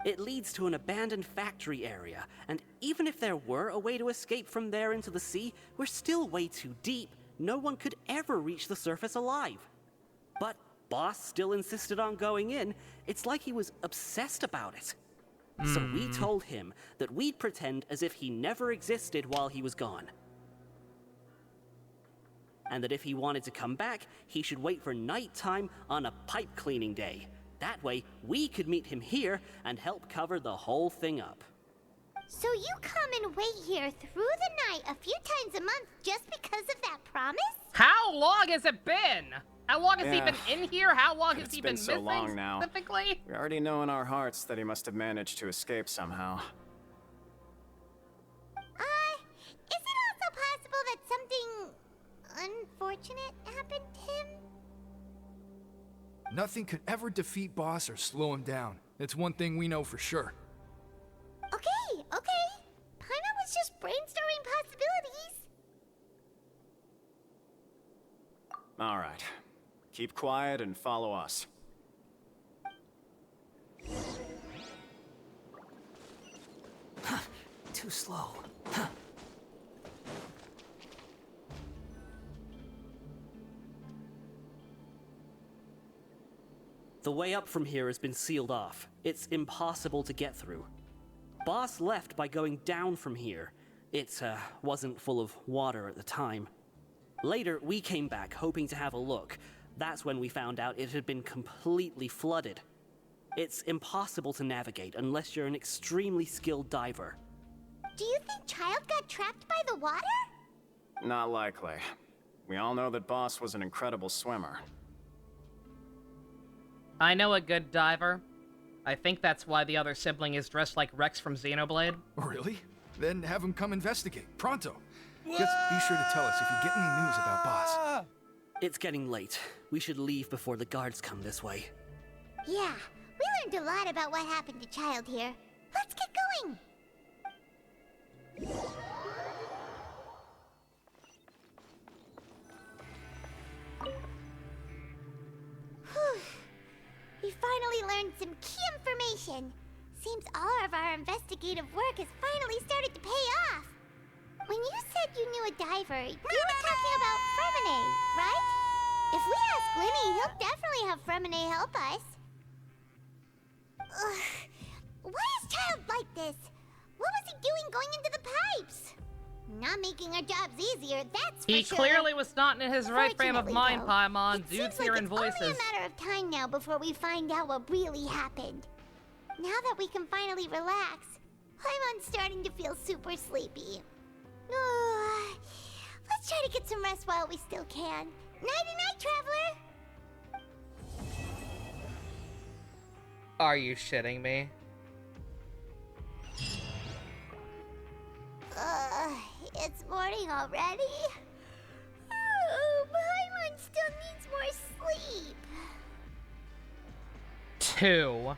It leads to an abandoned factory area, and even if there were a way to escape from there into the sea, we're still way too deep. No one could ever reach the surface alive. But Boss still insisted on going in. It's like he was obsessed about it. So we told him that we'd pretend as if he never existed while he was gone. And that if he wanted to come back, he should wait for nighttime on a pipe cleaning day. That way, we could meet him here and help cover the whole thing up. So you come and wait here through the night a few times a month just because of that promise? How long has it been? How long has he been in here? How long has he been It's been so missing long now. specifically? We already know in our hearts that he must have managed to escape somehow. Is it also possible that something unfortunate happened to him? Nothing could ever defeat Boss or slow him down. That's one thing we know for sure. Okay. Paimon was just brainstorming possibilities. All right. Keep quiet and follow us. Too slow. The way up from here has been sealed off. It's impossible to get through. Boss left by going down from here. It wasn't full of water at the time. Later, we came back hoping to have a look. That's when we found out it had been completely flooded. It's impossible to navigate unless you're an extremely skilled diver. Do you think Child got trapped by the water? Not likely. We all know that Boss was an incredible swimmer. I know a good diver. I think that's why the other sibling is dressed like Rex from Xenoblade. Really? Then have him come investigate. Pronto. Just be sure to tell us if you get any news about Boss. It's getting late. We should leave before the guards come this way. Yeah, we learned a lot about what happened to Child here. Let's get going! Whew. We finally learned some key information. Seems all of our investigative work has finally started to pay off. When you said you knew a diver, you were talking about Fremine, right? If we ask Linny, he'll definitely have Fremine help us. Ugh. Why is Child like this? What was he doing going into the pipes? Not making our jobs easier, that's for sure. He clearly was not in his right frame of mind, though, Paimon. Dude's hearing voices. It's only a matter of time now before we find out what really happened. Now that we can finally relax, Paimon's starting to feel super sleepy. Let's try to get some rest while we still can. Nighty-night, traveler! Are you shitting me? It's morning already? Oh, Paimon still needs more sleep.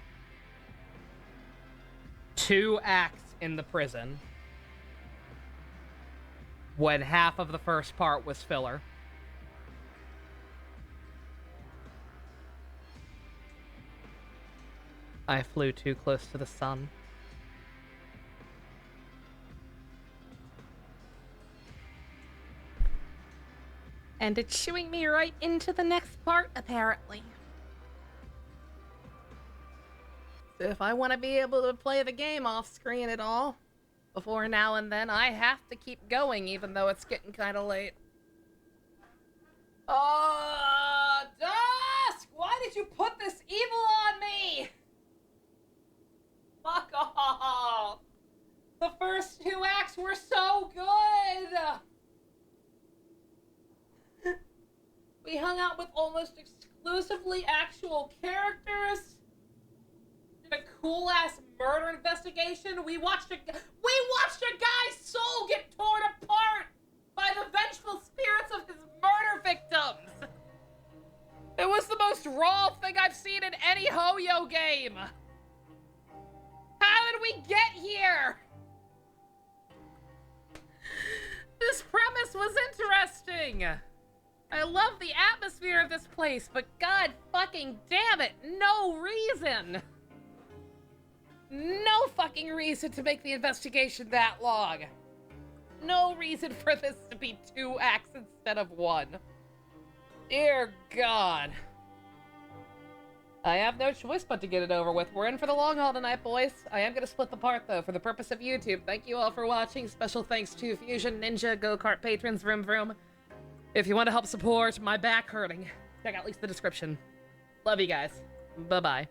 2 acts in the prison, when half of the first part was filler. I flew too close to the sun. And it's shooing me right into the next part, apparently. So if I want to be able to play the game off screen at all, before now and then, I have to keep going, even though it's getting kind of late. Dusk! Why did you put this evil on me? Fuck off! The first 2 acts were so good! We hung out with almost exclusively actual characters. Did a cool-ass murder investigation. We watched a guy's soul get torn apart by the vengeful spirits of his murder victims. It was the most raw thing I've seen in any Ho-Yo game. How did we get here? This premise was interesting. I love the atmosphere of this place, but god fucking damn it, no reason. No fucking reason to make the investigation that long. No reason for this to be 2 acts instead of 1. Dear God. I have no choice but to get it over with. We're in for the long haul tonight, boys. I am going to split the part, though, for the purpose of YouTube. Thank you all for watching. Special thanks to Fusion, Ninja, Go-Kart patrons, Vroom Vroom. If you want to help support my back hurting, check out at least the description. Love you guys. Bye-bye.